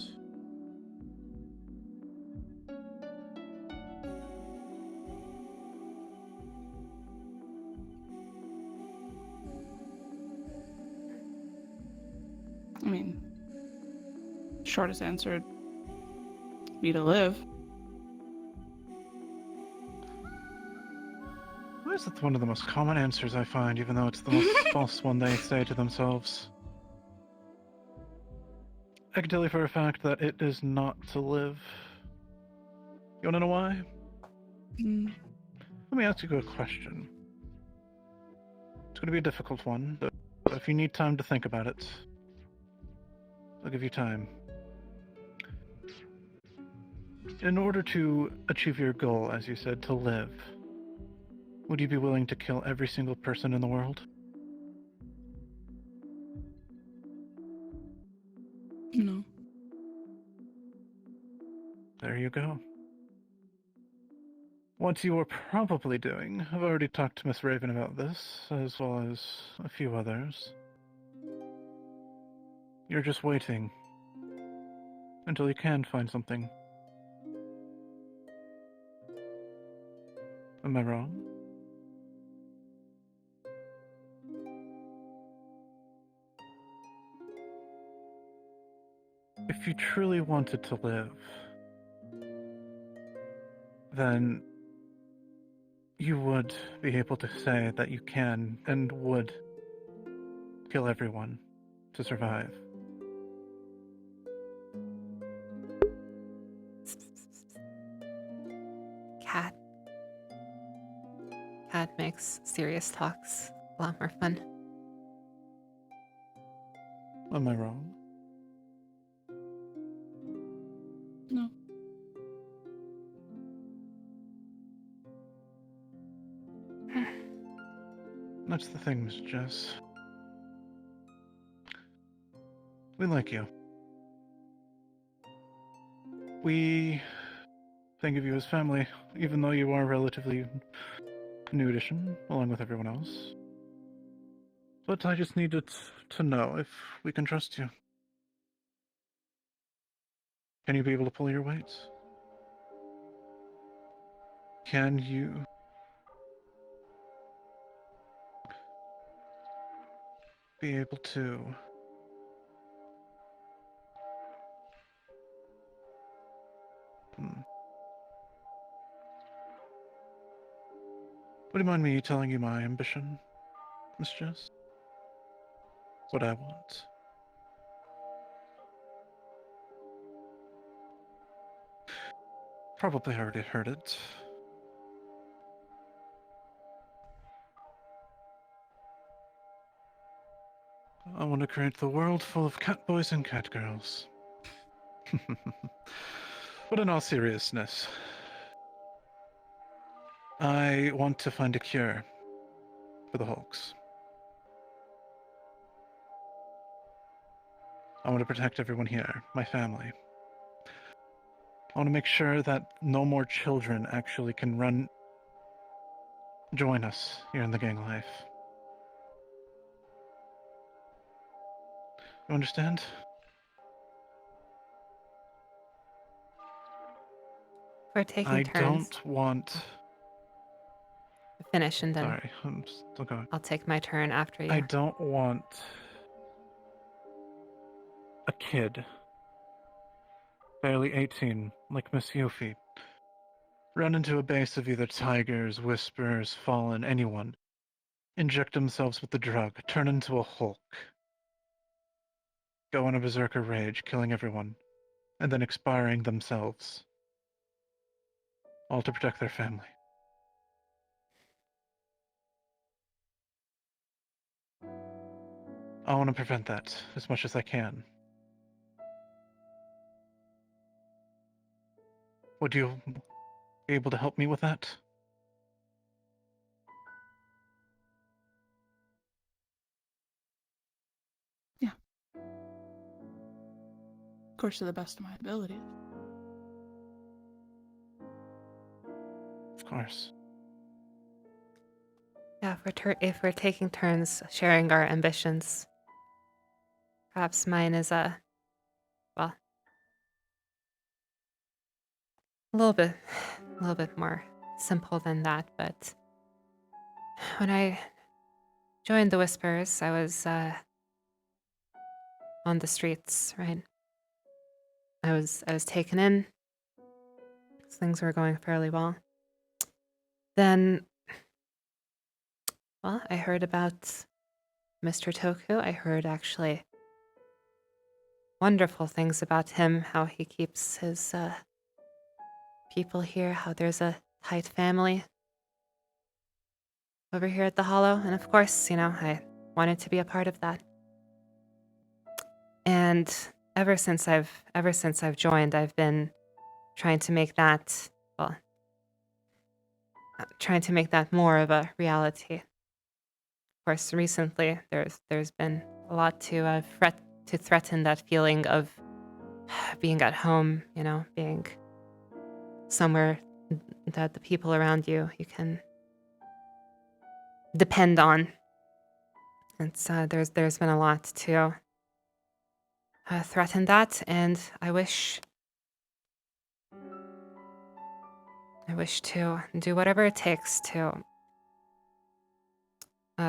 I mean, shortest answer be to live. Why is it one of the most common answers I find, even though it's the most false one they say to themselves? I can tell you for a fact that it is not to live. You wanna know why? Mm. Let me ask you a question. It's gonna be a difficult one, but if you need time to think about it, I'll give you time. In order to achieve your goal, as you said, to live, would you be willing to kill every single person in the world? No. There you go. What you are probably doing, I've already talked to Miss Raven about this, as well as a few others. You're just waiting until you can find something. Am I wrong? If you truly wanted to live, then you would be able to say that you can and would kill everyone to survive. Cat. Cat makes serious talks a lot more fun. Am I wrong? No. That's the thing, Miss Jess. We like you. We think of you as family, even though you are relatively new addition, along with everyone else. But I just needed to know if we can trust you. Can you be able to pull your weight? Can you be able to Would you mind me telling you my ambition, Miss Jess? What I want? Probably already heard it. I want to create the world full of cat boys and cat girls. But in all seriousness, I want to find a cure for the Hulks. I want to protect everyone here, my family. I want to make sure that no more children actually can join us here in the gang life. You understand? We're taking I turns. don't want... Finish and then Sorry, I'm still going. I'll take my turn after you. I don't want a kid, barely 18, like Miss Yuffie, run into a base of either tigers, whispers, fallen, anyone, inject themselves with the drug, turn into a Hulk, go on a berserker rage, killing everyone, and then expiring themselves, all to protect their family. I want to prevent that as much as I can. Would you be able to help me with that? Yeah. Of course, to the best of my abilities. Of course. Yeah, if we're taking turns sharing our ambitions, perhaps mine is well, a little bit more simple than that. But when I joined the Whispers, I was on the streets, right? I was taken in. Things were going fairly well. Then, well, I heard about Mr. Toku. I heard actually wonderful things about him, how he keeps his people here, how there's a tight family over here at the Hollow. And of course, I wanted to be a part of that. And ever since I've joined, I've been trying to make that, well, trying to make that more of a reality. Of course, recently there's been a lot to threaten that feeling of being at home, being somewhere that the people around you can depend on. It's there's been a lot to threaten that, and I wish to do whatever it takes to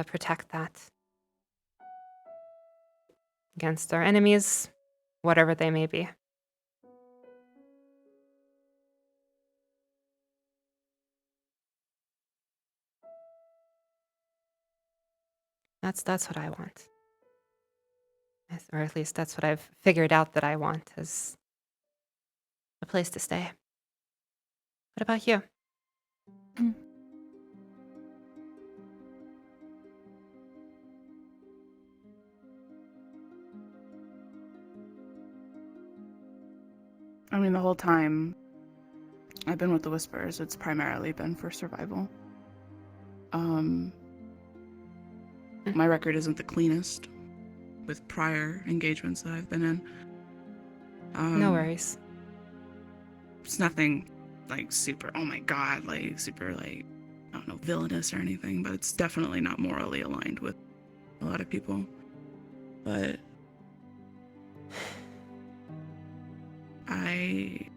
protect that against our enemies, whatever they may be. That's what I want. Or at least that's what I've figured out that I want, is a place to stay. What about you? I mean, the whole time I've been with the Whispers, it's primarily been for survival. My record isn't the cleanest with prior engagements that I've been in. No worries. It's nothing like super, oh my god, like super, like, I don't know, villainous or anything, but it's definitely not morally aligned with a lot of people. But I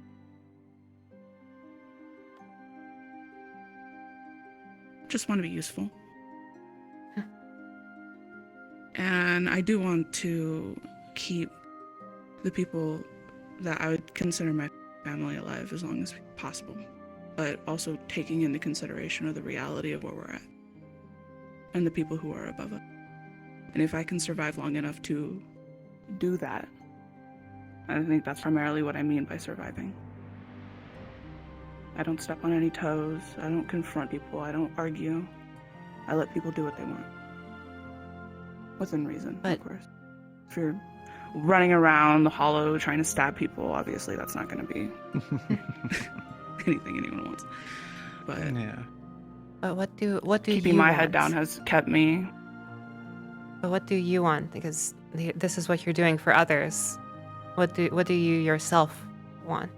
just want to be useful. And I do want to keep the people that I would consider my family alive as long as possible, but also taking into consideration of the reality of where we're at and the people who are above us. And if I can survive long enough to do that, I think that's primarily what I mean by surviving. I don't step on any toes. I don't confront people. I don't argue. I let people do what they want. Within reason, of course. If you're running around the Hollow trying to stab people, obviously that's not going to be anything anyone wants. But yeah. But what do keeping you my want? head down has kept me. But what do you want? Because this is what you're doing for others. What do you yourself want?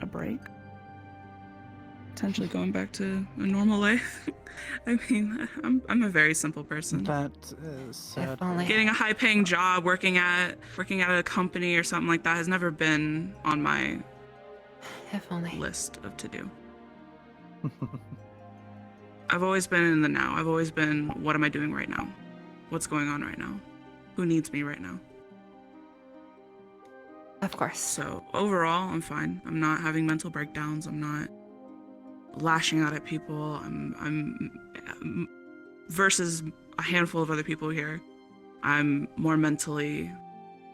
A break. Potentially going back to a normal life. I mean, I'm a very simple person. That is sad. Getting a high-paying job, working at a company or something like that has never been on my list of to-do. I've always been in the now. I've always been, what am I doing right now? What's going on right now? Who needs me right now? Of course. So overall, I'm fine. I'm not having mental breakdowns. I'm not lashing out at people. I'm versus a handful of other people here, I'm more mentally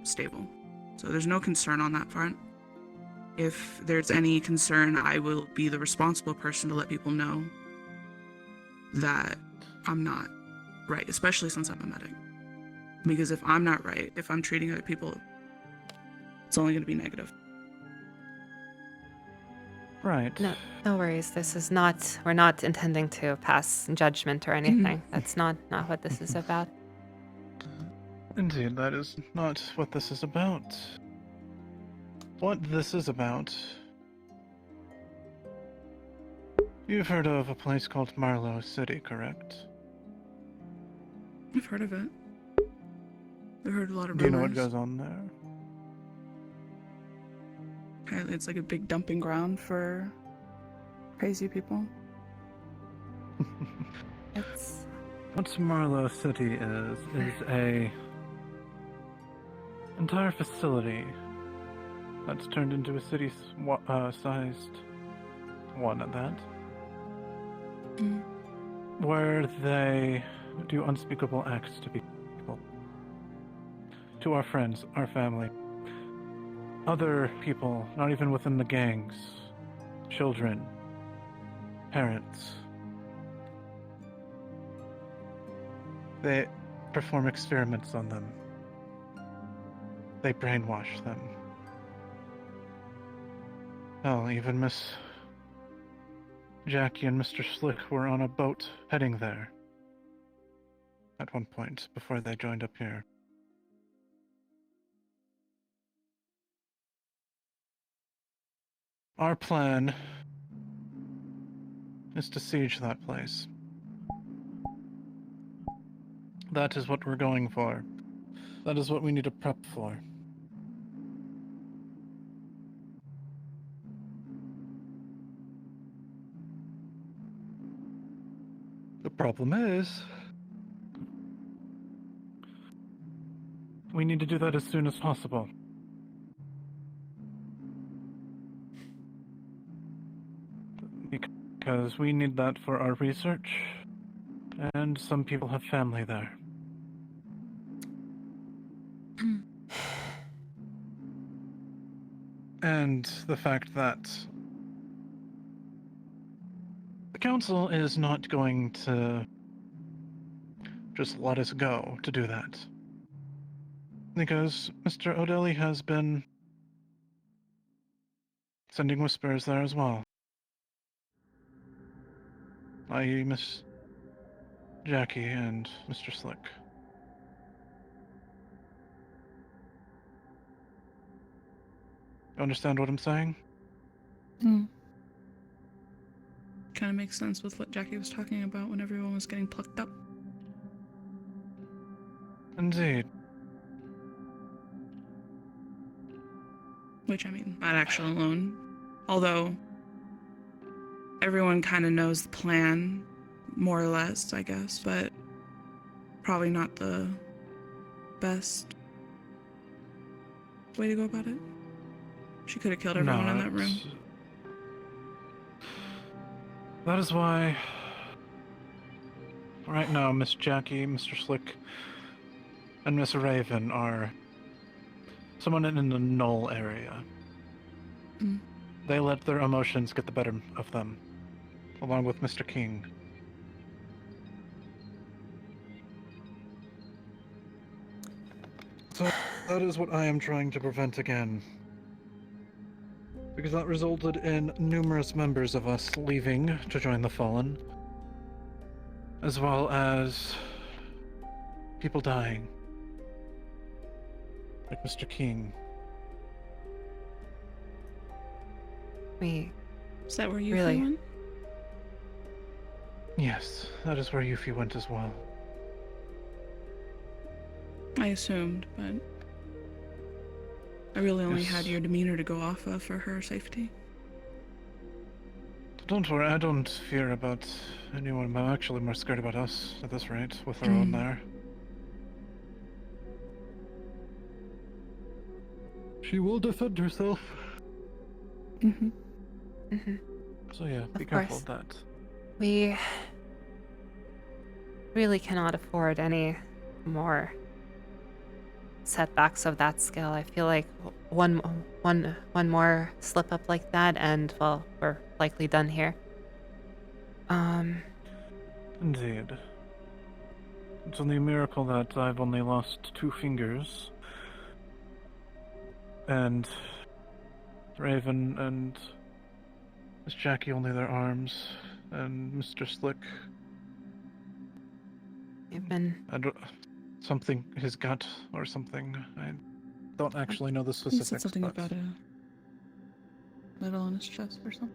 stable. So there's no concern on that front. If there's any concern, I will be the responsible person to let people know that I'm not right, especially since I'm a medic. Because if I'm not right, if I'm treating other people, it's only going to be negative. Right. No worries. This is not. We're not intending to pass judgment or anything. That's not what this is about. Indeed, that is not what this is about. What this is about. You've heard of a place called Marlowe City, correct? I've heard of it. I've heard a lot of rumors. Do you know what goes on there? Apparently it's like a big dumping ground for crazy people. What Marlowe City is a entire facility that's turned into a city-sized one at that. Where they do unspeakable acts to people. To our friends, our family. Other people, not even within the gangs. Children. Parents. They perform experiments on them. They brainwash them. Hell, even Miss Jackie and Mr. Slick were on a boat heading there. At one point, before they joined up here. Our plan is to siege that place. That is what we're going for. That is what we need to prep for. The problem is, we need to do that as soon as possible. Because we need that for our research, and some people have family there. And the fact that the council is not going to just let us go to do that. Because Mr. O'Delly has been sending whispers there as well. I.e. Miss Jackie and Mr. Slick. You understand what I'm saying? Kind of makes sense with what Jackie was talking about when everyone was getting plucked up. Indeed. Which, I mean, not actually alone. Although, everyone kind of knows the plan, more or less, I guess, but probably not the best way to go about it. She could have killed everyone in that room. That is why, right now, Miss Jackie, Mr. Slick, and Miss Raven are someone in the null area. They let their emotions get the better of them, along with Mr. King. So that is what I am trying to prevent again. Because that resulted in numerous members of us leaving to join the Fallen, as well as people dying. Like Mr. King. Is that where you really went? Yes, that is where Yuffie went as well. I assumed, but I really only Yes. had your demeanor to go off of for her safety. Don't worry, I don't fear about anyone. I'm actually more scared about us at this rate, with our own there. She will defend herself. So yeah, be careful of that. We really cannot afford any more setbacks of that scale. I feel like one more slip up like that, and well, we're likely done here. Indeed. It's only a miracle that I've only lost 2 fingers. And Raven and Miss Jackie only their arms. And Mr. Slick. You've been... something, his gut or something. I don't actually know the He specifics. said something but... about a medal on his chest or something.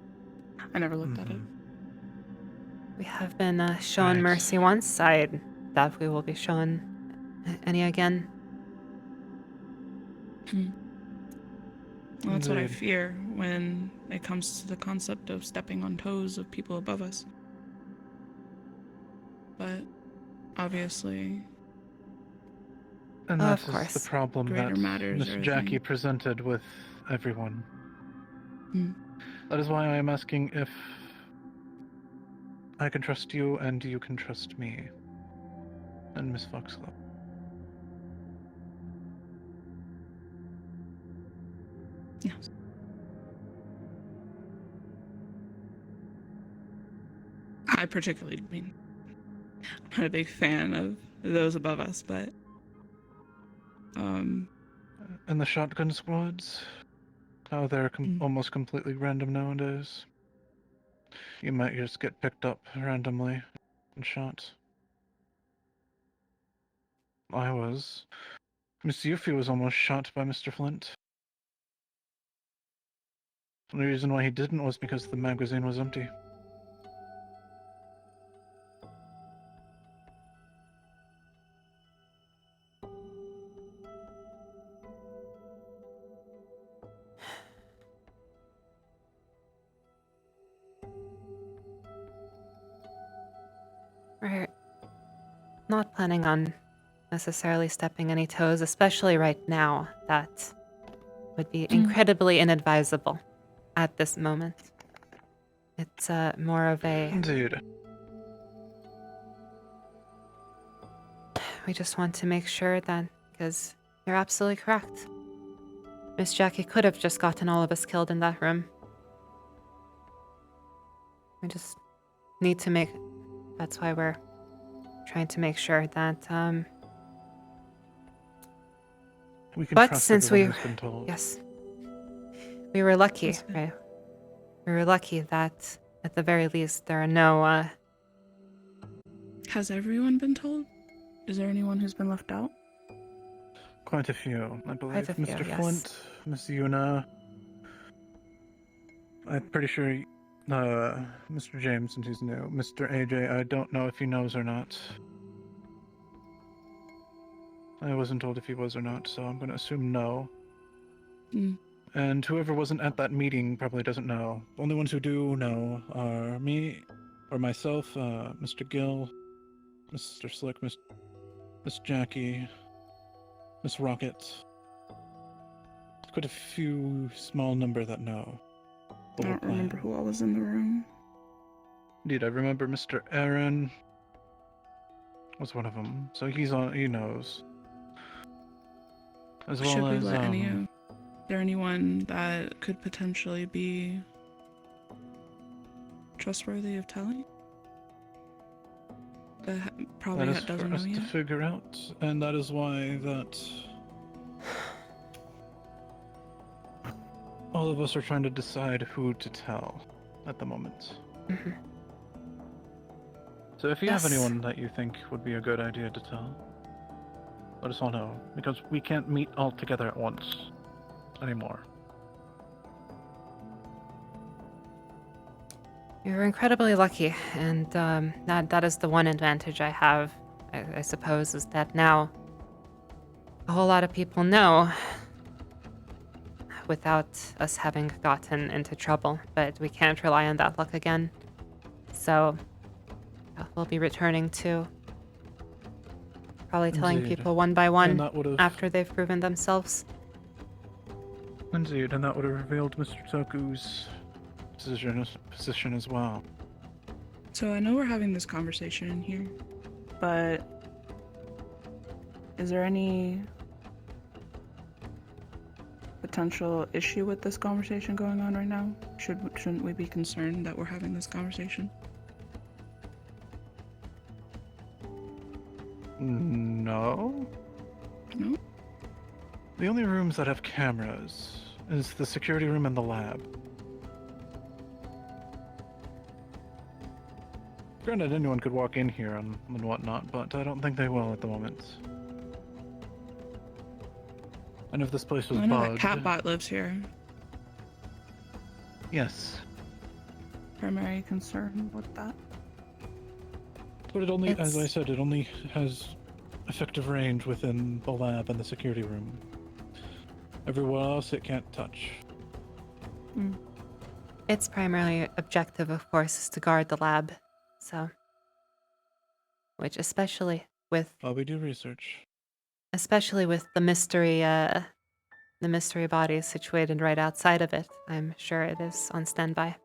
I never looked at it. We have been shown mercy once. I doubt we will be shown any again. Well, that's what I Indeed. fear when it comes to the concept of stepping on toes of people above us. But obviously, And that is the problem greater that matters Miss are Jackie thing. presented with everyone. That is why I am asking if I can trust you and you can trust me. And Miss Foxglove. Yes. I particularly mean, I'm not a big fan of those above us, but And the shotgun squads? How they're almost completely random nowadays. You might just get picked up randomly and shot. Miss Yuffie was almost shot by Mr. Flint. The only reason why he didn't was because the magazine was empty. We're not planning on necessarily stepping any toes, especially right now. That would be incredibly inadvisable at this moment. It's more of a... Indeed. We just want to make sure that, because you're absolutely correct. Miss Jackie could have just gotten all of us killed in that room. We just need to make... That's why we're trying to make sure that, We can but trust since we... everyone who's been told. Yes. We were lucky, right? We were lucky that, at the very least, there are no, has everyone been told? Is there anyone who's been left out? Quite a few, I believe. Quite a few, Mr. yes. Flint, Miss Yuna. I'm pretty sure Mr. James, since he's new. Mr. AJ, I don't know if he knows or not. I wasn't told if he was or not, so I'm going to assume no. And whoever wasn't at that meeting probably doesn't know. The only ones who do know are me, or myself, Mr. Gill, Mr. Slick, Miss Jackie, Miss Rocket. Quite a few small number that know. I don't remember who all was in the room. Indeed, I remember Mr. Aaron was one of them, so he knows. As well Should we as, let is there anyone that could potentially be trustworthy of telling? That probably that is doesn't for know us yet? to figure out, and that is why that all of us are trying to decide who to tell at the moment. So if you have anyone that you think would be a good idea to tell, let us all know, because we can't meet all together at once anymore. You're incredibly lucky, and that is the one advantage I have, I suppose, is that now a whole lot of people know without us having gotten into trouble, but we can't rely on that luck again. So we'll be returning to probably telling Indeed. people one by one And that would've- after they've proven themselves. Indeed, and that would have revealed Mr. Toku's position as well. So I know we're having this conversation in here, but is there any potential issue with this conversation going on right now? Shouldn't we be concerned that we're having this conversation? No. No? The only rooms that have cameras is the security room and the lab. Granted, anyone could walk in here and whatnot, but I don't think they will at the moment. And if this place was I know that bugged... Catbot lives here. Yes. Primary concern with that. But it only, as I said, it only has effective range within the lab and the security room. Everywhere else it can't touch. Its primary objective, of course, is to guard the lab. So, which especially with While we do research. Especially with the mystery bodies situated right outside of it, I'm sure it is on standby.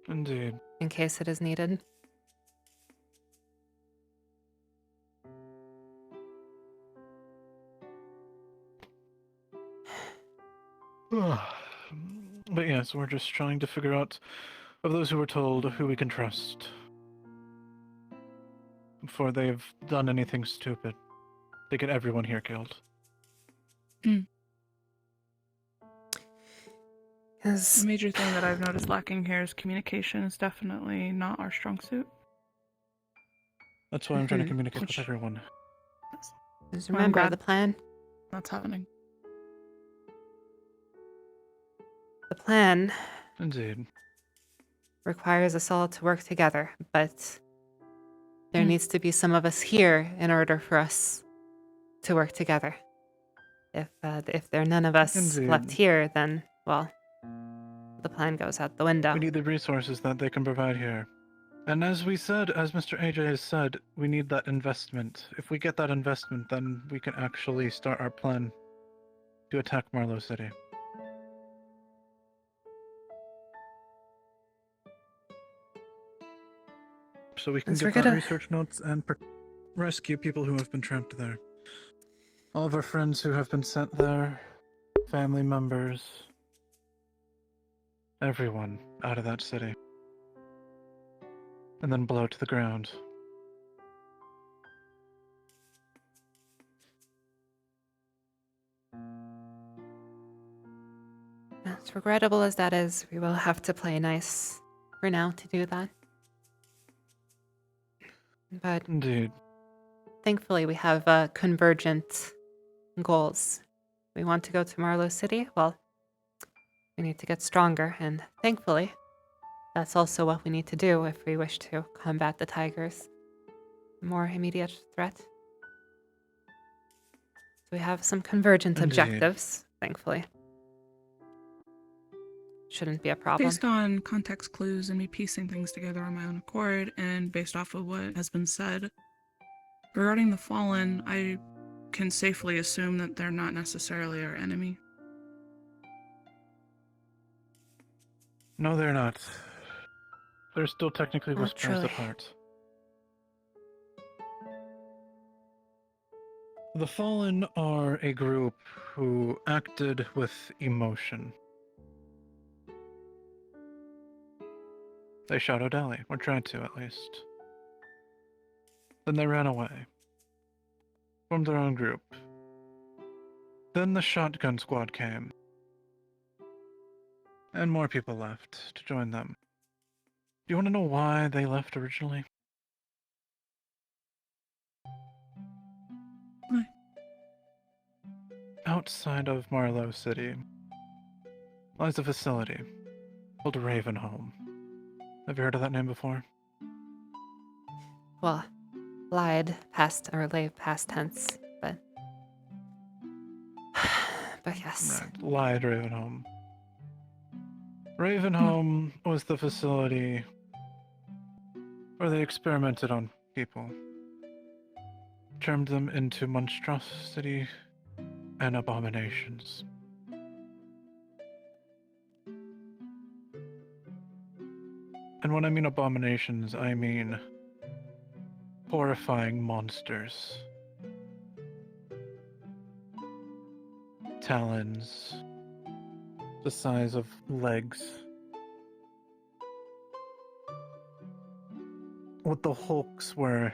Indeed. In case it is needed. But yes, we're just trying to figure out, of those who were told, who we can trust. Before they've done anything stupid. They get everyone here killed. The major thing that I've noticed lacking here is communication is definitely not our strong suit. That's why I'm trying to communicate with everyone. Just remember the plan. That's happening. The plan Indeed. requires us all to work together, but there needs to be some of us here in order for us to work together. If there are none of us left here, then, well, the plan goes out the window. We need the resources that they can provide here. And as we said, as Mr. AJ has said, we need that investment. If we get that investment, then we can actually start our plan to attack Marlowe City. So we can get our research notes and rescue people who have been trapped there. All of our friends who have been sent there, family members, everyone out of that city. And then blow to the ground. As regrettable as that is, we will have to play nice for now to do that. But indeed, thankfully we have convergent goals. We want to go to Marlowe City. Well, we need to get stronger, and thankfully, that's also what we need to do if we wish to combat the Tigers. More immediate threat. So we have some convergent objectives, thankfully. Shouldn't be a problem. Based on context clues and me piecing things together on my own accord, and based off of what has been said, regarding the Fallen, I can safely assume that they're not necessarily our enemy. No, they're not. They're still technically whispers apart. The Fallen are a group who acted with emotion. They shot O'Dally, or tried to at least. Then they ran away. Formed their own group. Then the shotgun squad came. And more people left to join them. Do you want to know why they left originally? Why? Outside of Marlowe City lies a facility called Ravenholm. Have you heard of that name before? Well, lay past tense, but yes. Right, lied Ravenholm. Ravenholm was the facility where they experimented on people. Turned them into monstrosity and abominations. And when I mean abominations, I mean horrifying monsters. Talons the size of legs. what the hulks were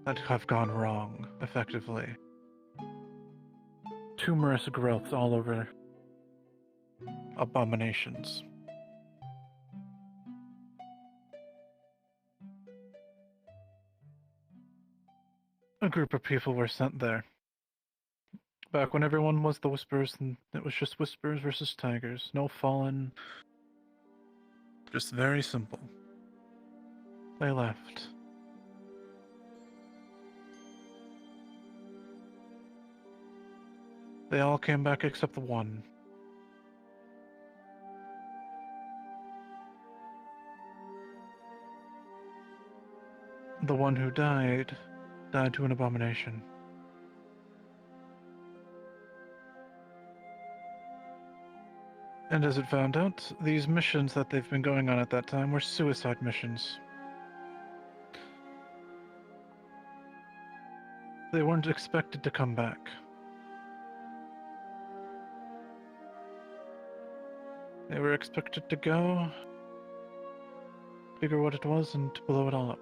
that have gone wrong, effectively. Tumorous growths all over. Abominations. A group of people were sent there. Back when everyone was the Whispers, and it was just Whispers versus Tigers. No Fallen. Just very simple. They left. They all came back except the one. The one who died to an abomination. And as it found out, these missions that they've been going on at that time were suicide missions. They weren't expected to come back. They were expected to go, figure what it was, and to blow it all up.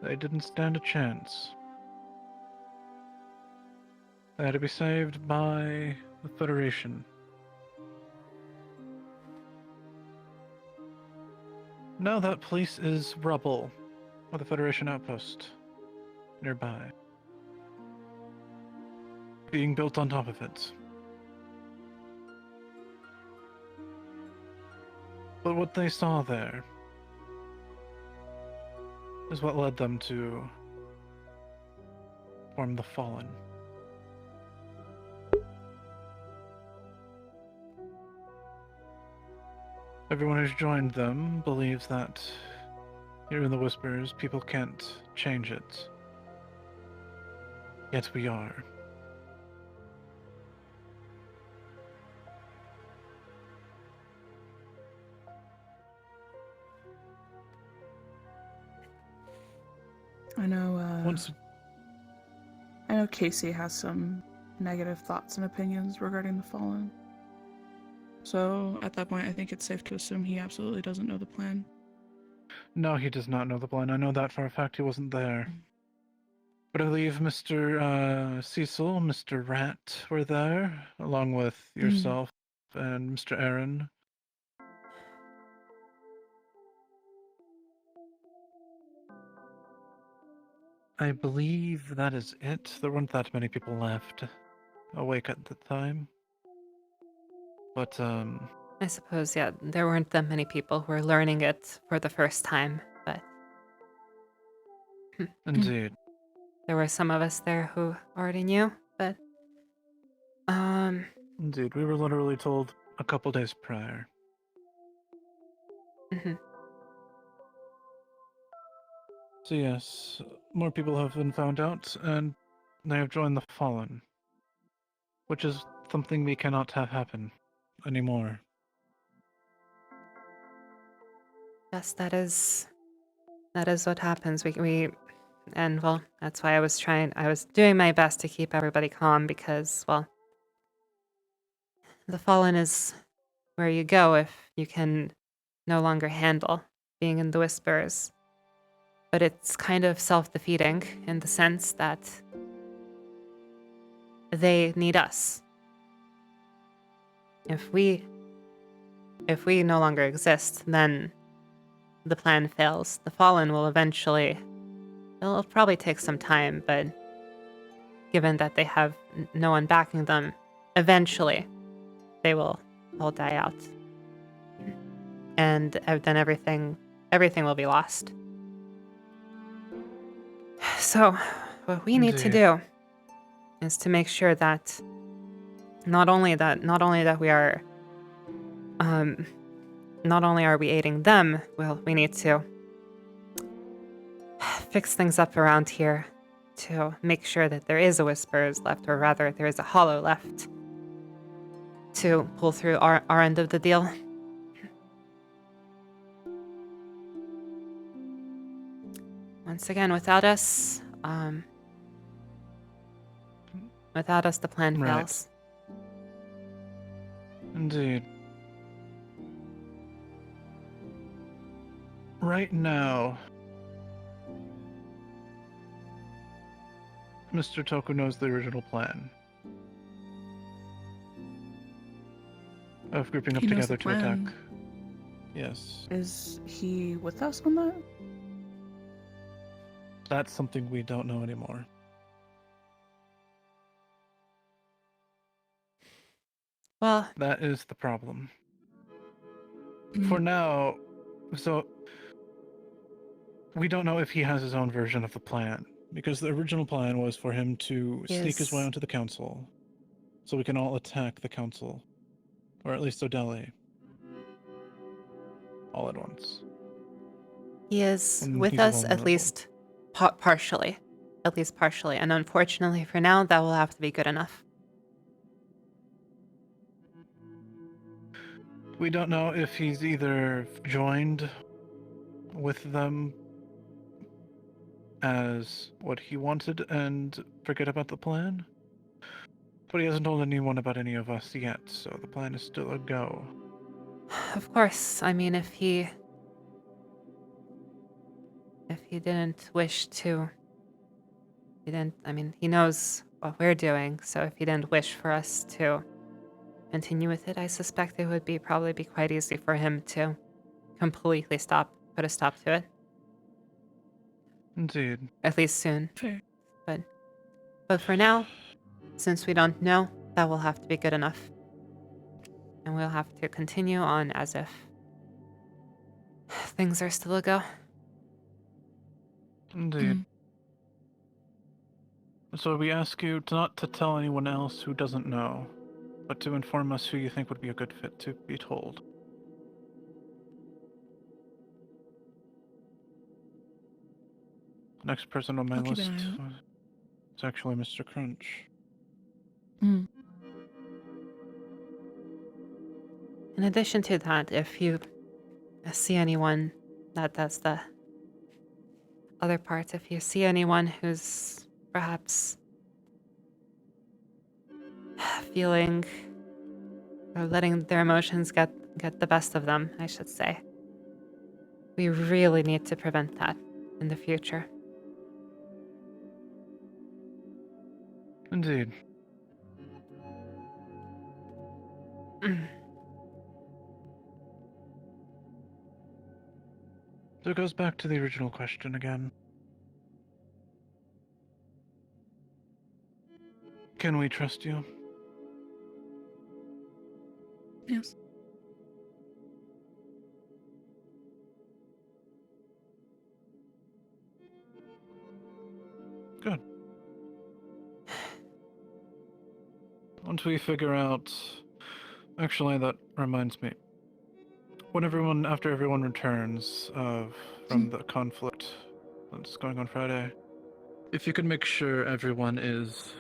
They didn't stand a chance. They had to be saved by the Federation. Now that place is rubble, with a Federation outpost nearby, being built on top of it. But what they saw there is what led them to form the Fallen. Everyone who's joined them believes that here in the Whispers, people can't change it. Yet we are. I know, I know Casey has some negative thoughts and opinions regarding the Fallen. So, at that point, I think it's safe to assume he absolutely doesn't know the plan. No, he does not know the plan. I know that for a fact. He wasn't there. But I believe Mr. Cecil, Mr. Rat were there, along with yourself and Mr. Aaron. I believe that is it. There weren't that many people left awake at the time. But, I suppose, yeah, there weren't that many people who were learning it for the first time, but... Indeed. There were some of us there who already knew, but... Indeed, we were literally told a couple days prior. So yes, more people have been found out, and they have joined the Fallen. Which is something we cannot have happen anymore. Yes, that is what happens. And well, that's why I was doing my best to keep everybody calm because, well, the Fallen is where you go if you can no longer handle being in the Whispers. But it's kind of self-defeating in the sense that they need us. If we no longer exist, then the plan fails. The Fallen will eventually... It'll probably take some time, but given that they have no one backing them, eventually they will all die out. And then everything will be lost. So, what we need to do is to make sure that not only are we aiding them, well, we need to fix things up around here to make sure that there is a Whispers left, or rather, there is a Hollow left to pull through our end of the deal. Once again, without us, the plan fails. Indeed. right now, Mr. Toku knows the original plan of grouping up He knows together the to attack. plan. Yes. Is he with us on that? That's something we don't know anymore. Well, that is the problem. Mm. For now, so we don't know if he has his own version of the plan, because the original plan was for him to sneak his way Yes. onto the council, so we can all attack the council, or at least Odeli, all at once. He is And with he's us at vulnerable. least partially. At least partially. And unfortunately for now, that will have to be good enough. We don't know if he's either joined with them as what he wanted and forget about the plan, but he hasn't told anyone about any of us yet, so the plan is still a go. Of course, I mean, if he didn't wish to, he knows what we're doing, so if he didn't wish for us to continue with it, I suspect it would probably be quite easy for him to completely put a stop to it. Indeed. At least soon. Fair. But for now, since we don't know, that will have to be good enough. And we'll have to continue on as if things are still a go. Indeed. So we ask you not to tell anyone else who doesn't know, but to inform us who you think would be a good fit to be told. Next person on my I'll keep list an eye out. is actually Mr. Crunch. Mm. In addition to that, if you see anyone, that's the other part. If you see anyone who's perhaps feeling or letting their emotions get the best of them, I should say, we really need to prevent that in the future. Indeed. So it goes back to the original question again. Can we trust you? Yes. Good. Once we figure out... Actually, that reminds me. After everyone returns from the conflict that's going on Friday, if you could make sure everyone is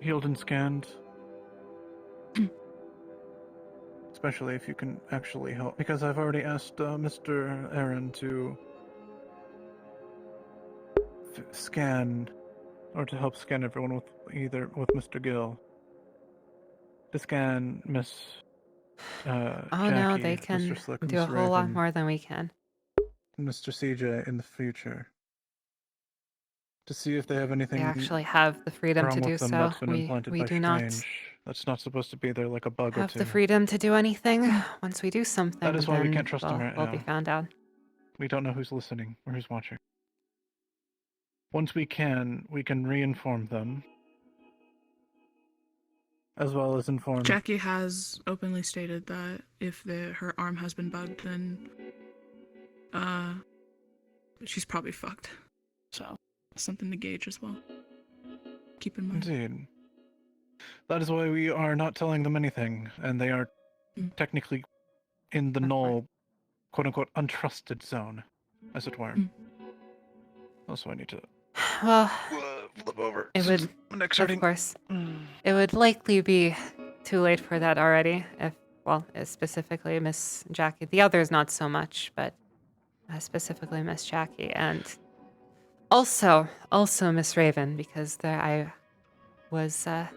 healed and scanned, especially if you can actually help, because I've already asked Mr. Aaron to scan, or to help scan everyone with Mr. Gill, to scan Miss Oh Jackie, no, they Mr. can Slick, do Miss a whole lot Raven, more than we can. Mr. CJ in the future, to see if they have anything They actually have the freedom wrong to do with them so. that's been We implanted we by do not Strange. That's not supposed to be there, like a bug or have two. the freedom to do anything. Once we do something, That is why we then can't trust them right we'll be now. found out. We don't know who's listening or who's watching. Once we can re-inform them, as well as inform... Jackie has openly stated that if her arm has been bugged, then she's probably fucked. So, something to gauge as well. Keep in mind. Indeed. That is why we are not telling them anything, and they are technically in the null, quote-unquote, untrusted zone, as it were. Also, I need to... Well, flip over. it would, of course, it would likely be too late for that already. Specifically Miss Jackie. The others not so much, but specifically Miss Jackie, and also Miss Raven, because I was. Well,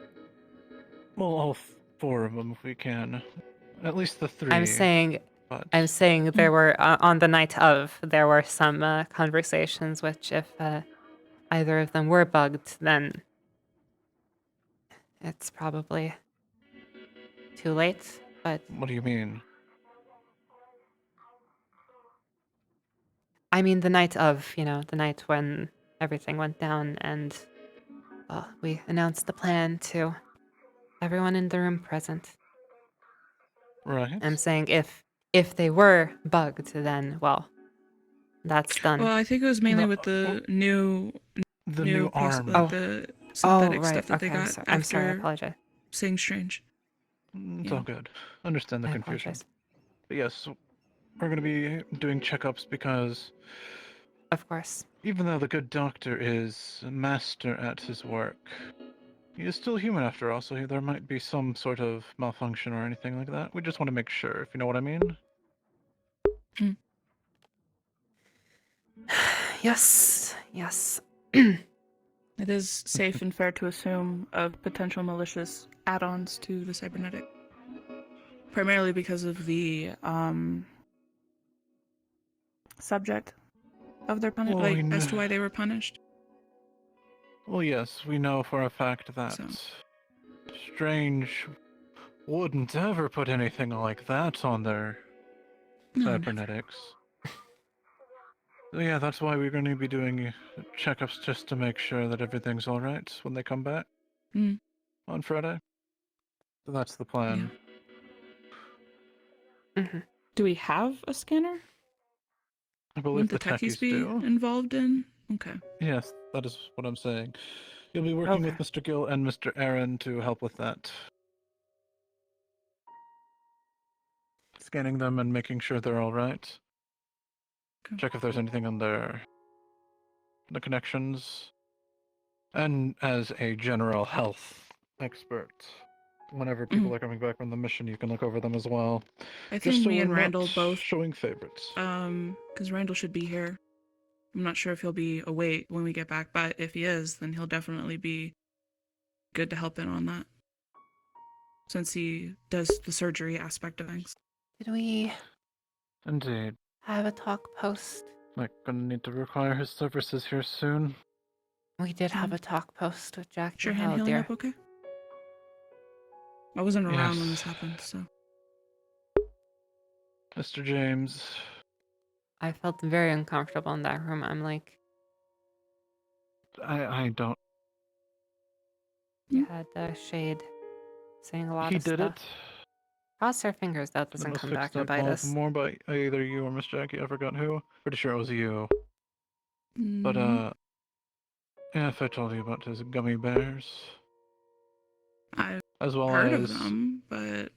all four of them, if we can. At least the three. I'm saying but I'm saying there were on the night of there were some conversations which if either of them were bugged, then it's probably too late. But what do you mean? I mean the night of, the night when everything went down and well, we announced the plan to everyone in the room present. Right. I'm saying if they were bugged, then well, that's done. Well, I think it was mainly No, with the new arm. the synthetic right. stuff that Okay, they got I'm sorry. I after apologize. saying strange. It's Yeah. all good. Understand the I confusion. apologize. But yes, we're going to be doing checkups because Of course. even though the good doctor is a master at his work, he is still human after all, so there might be some sort of malfunction or anything like that. We just want to make sure, if you know what I mean. Yes. Yes. It is safe and fair to assume of potential malicious add-ons to the cybernetic, primarily because of the subject of their punishment, Well, as to why they were punished. Well, yes, we know for a fact that Strange wouldn't ever put anything like that on their cybernetics. So yeah, that's why we're going to be doing checkups just to make sure that everything's all right when they come back on Friday. So that's the plan. Do we have a scanner? I believe Wouldn't the the techies techies be do. involved in? Okay. Yes, that is what I'm saying. You'll be working with Mr. Gill and Mr. Aaron to help with that. Scanning them and making sure they're all right. Check if there's anything on the connections. And as a general health expert, whenever people are coming back from the mission, you can look over them as well. I Just think so me we're and not Randall both showing favorites. because Randall should be here. I'm not sure if he'll be awake when we get back, but if he is, then he'll definitely be good to help in on that, since he does the surgery aspect of things. Did we Indeed. have a talk post? Like, gonna need to require his services here soon. We did have a talk post with Jackie. Is your hand healing up okay? I wasn't around when this Yes. happened, so. Mr. James. I felt very uncomfortable in that room. I'm like, I don't. you had Shade saying a lot He of did stuff. it. Cross our fingers that That doesn't was come fixed back and up bite all us. more by either you or Miss Jackie. I forgot who. Pretty sure it was you. But yeah, if I told you about his gummy bears, I've as well heard as of them, but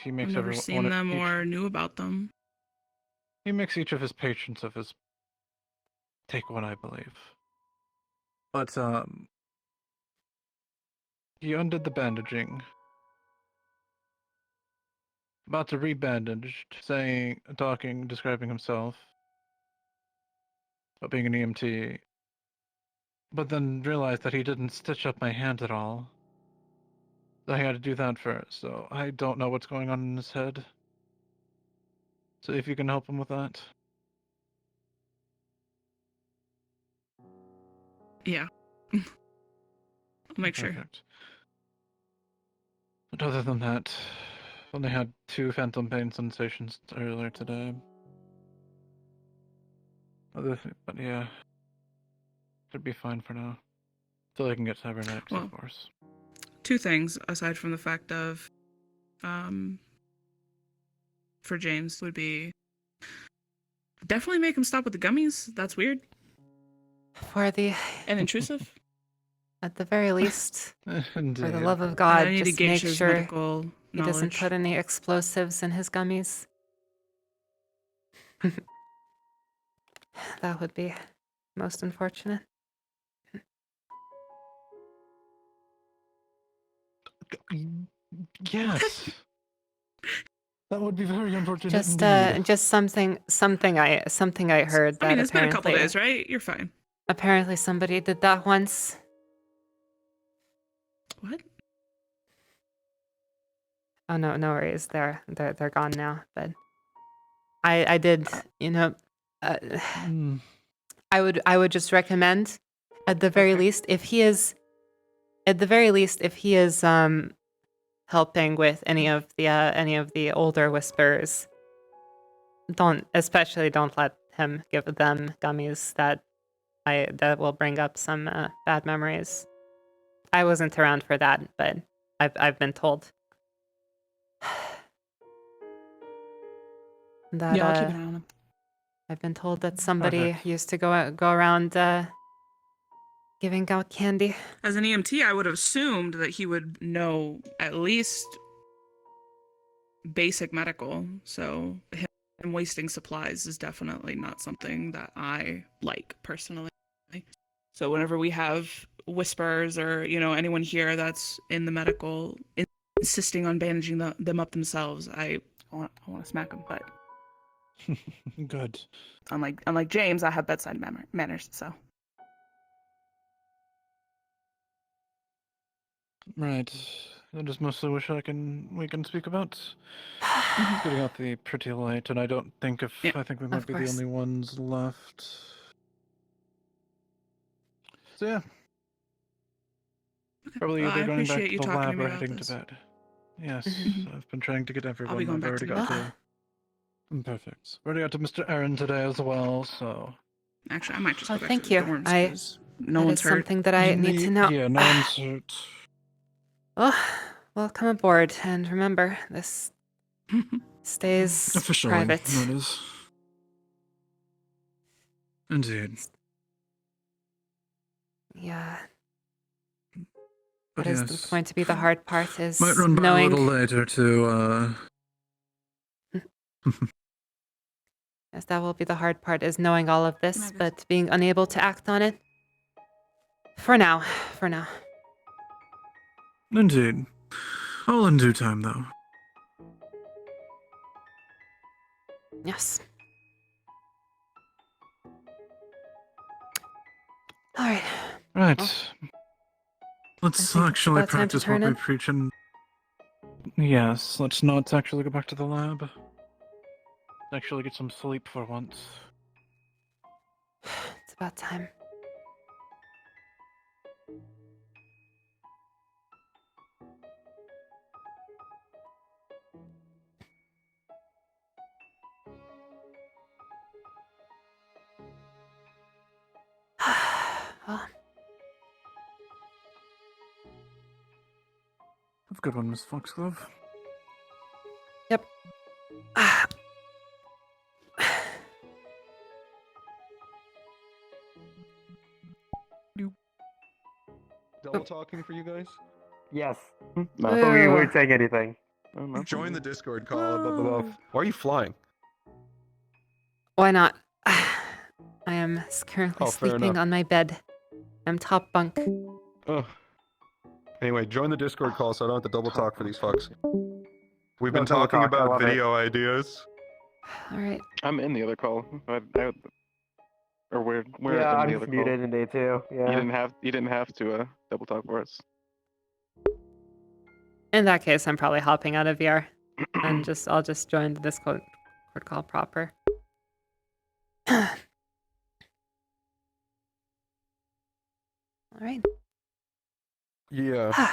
he makes I've never everyone seen them or knew about them. He makes each of his patients of his take one, I believe. But he undid the bandaging. About to re-bandage, describing himself about being an EMT, but then realized that he didn't stitch up my hand at all. So I had to do that first, so I don't know what's going on in his head. So if you can help him with that. Yeah. I'll make sure. Perfect. But other than that, only had 2 phantom pain sensations earlier today. But yeah, should be fine for now. Till I can get cybernetics, Well, of course. 2 things aside from the fact of, for James would be definitely make him stop with the gummies. That's weird and intrusive. At the very least, for the Indeed. love of And God, I need to just gauge make his sure medical he doesn't knowledge. put any explosives in his gummies. That would be most unfortunate. Yes. That would be very unfortunate. Just indeed. just something I heard that I mean, it's been a couple apparently days, right? You're fine. apparently somebody did that once. What? Oh no, no worries. They're gone now. But I did, you know, I would just recommend, at the very least, if he is helping with any of the older whispers, don't let him give them gummies that will bring up some bad memories. I wasn't around for that, but I've been told that Yeah, I'll keep an eye on him. I've been told that somebody used to go around giving out candy. As an EMT, I would have assumed that he would know at least basic medical. So him wasting supplies is definitely not something that I like personally. So whenever we have whispers or anyone here that's in the medical insisting on bandaging them up themselves, I want to smack them. But Good. Unlike James, I have bedside manners. So. Right. I just mostly wish we can speak about getting out the pretty light, and I think we might be the only ones left. So yeah. Probably Well, either I going back appreciate to you the talking to lab me or about heading this. to bed. Yes, I've been trying to get everyone. I'll be going I've back already to got bed. Perfect. Already got to Mr. Aaron today as well, so. Actually, I might just go back thank to the you. dorms because no that one's is hurt. something that I need to know. Yeah, no one's hurt. Oh, welcome aboard, and remember, this stays Officially, private. that is. Indeed. Yeah. But That is yes. going to be the hard part, is Might run by knowing... a little later to, Yes, that will be the hard part, is knowing all of this, but being unable to act on it. For now. Indeed. All in due time, though. Yes. Alright. Right. Well, Let's I think it's actually about time to practice what turn we in. preach and... Yes, let's not actually go back to the lab. Actually get some sleep for once. It's about time. Well, Have a good one, Miss Foxglove. yep. Double talking for you guys? Yes. No, I thought we weren't saying anything. Join the Discord call above. Why are you flying? Why not? I am currently Oh, fair sleeping enough. on my bed. I'm top bunk. Oh. Anyway, join the Discord call so I don't have to double talk for these fucks. We've been double talking talk, I about love video ideas. Alright. I'm in the other call. Or we're Yeah, in I'm the just other muted call. in day 2. Yeah. You didn't have to double talk for us. In that case, I'm probably hopping out of VR. And I'll just join the Discord call proper. Alright. Yeah.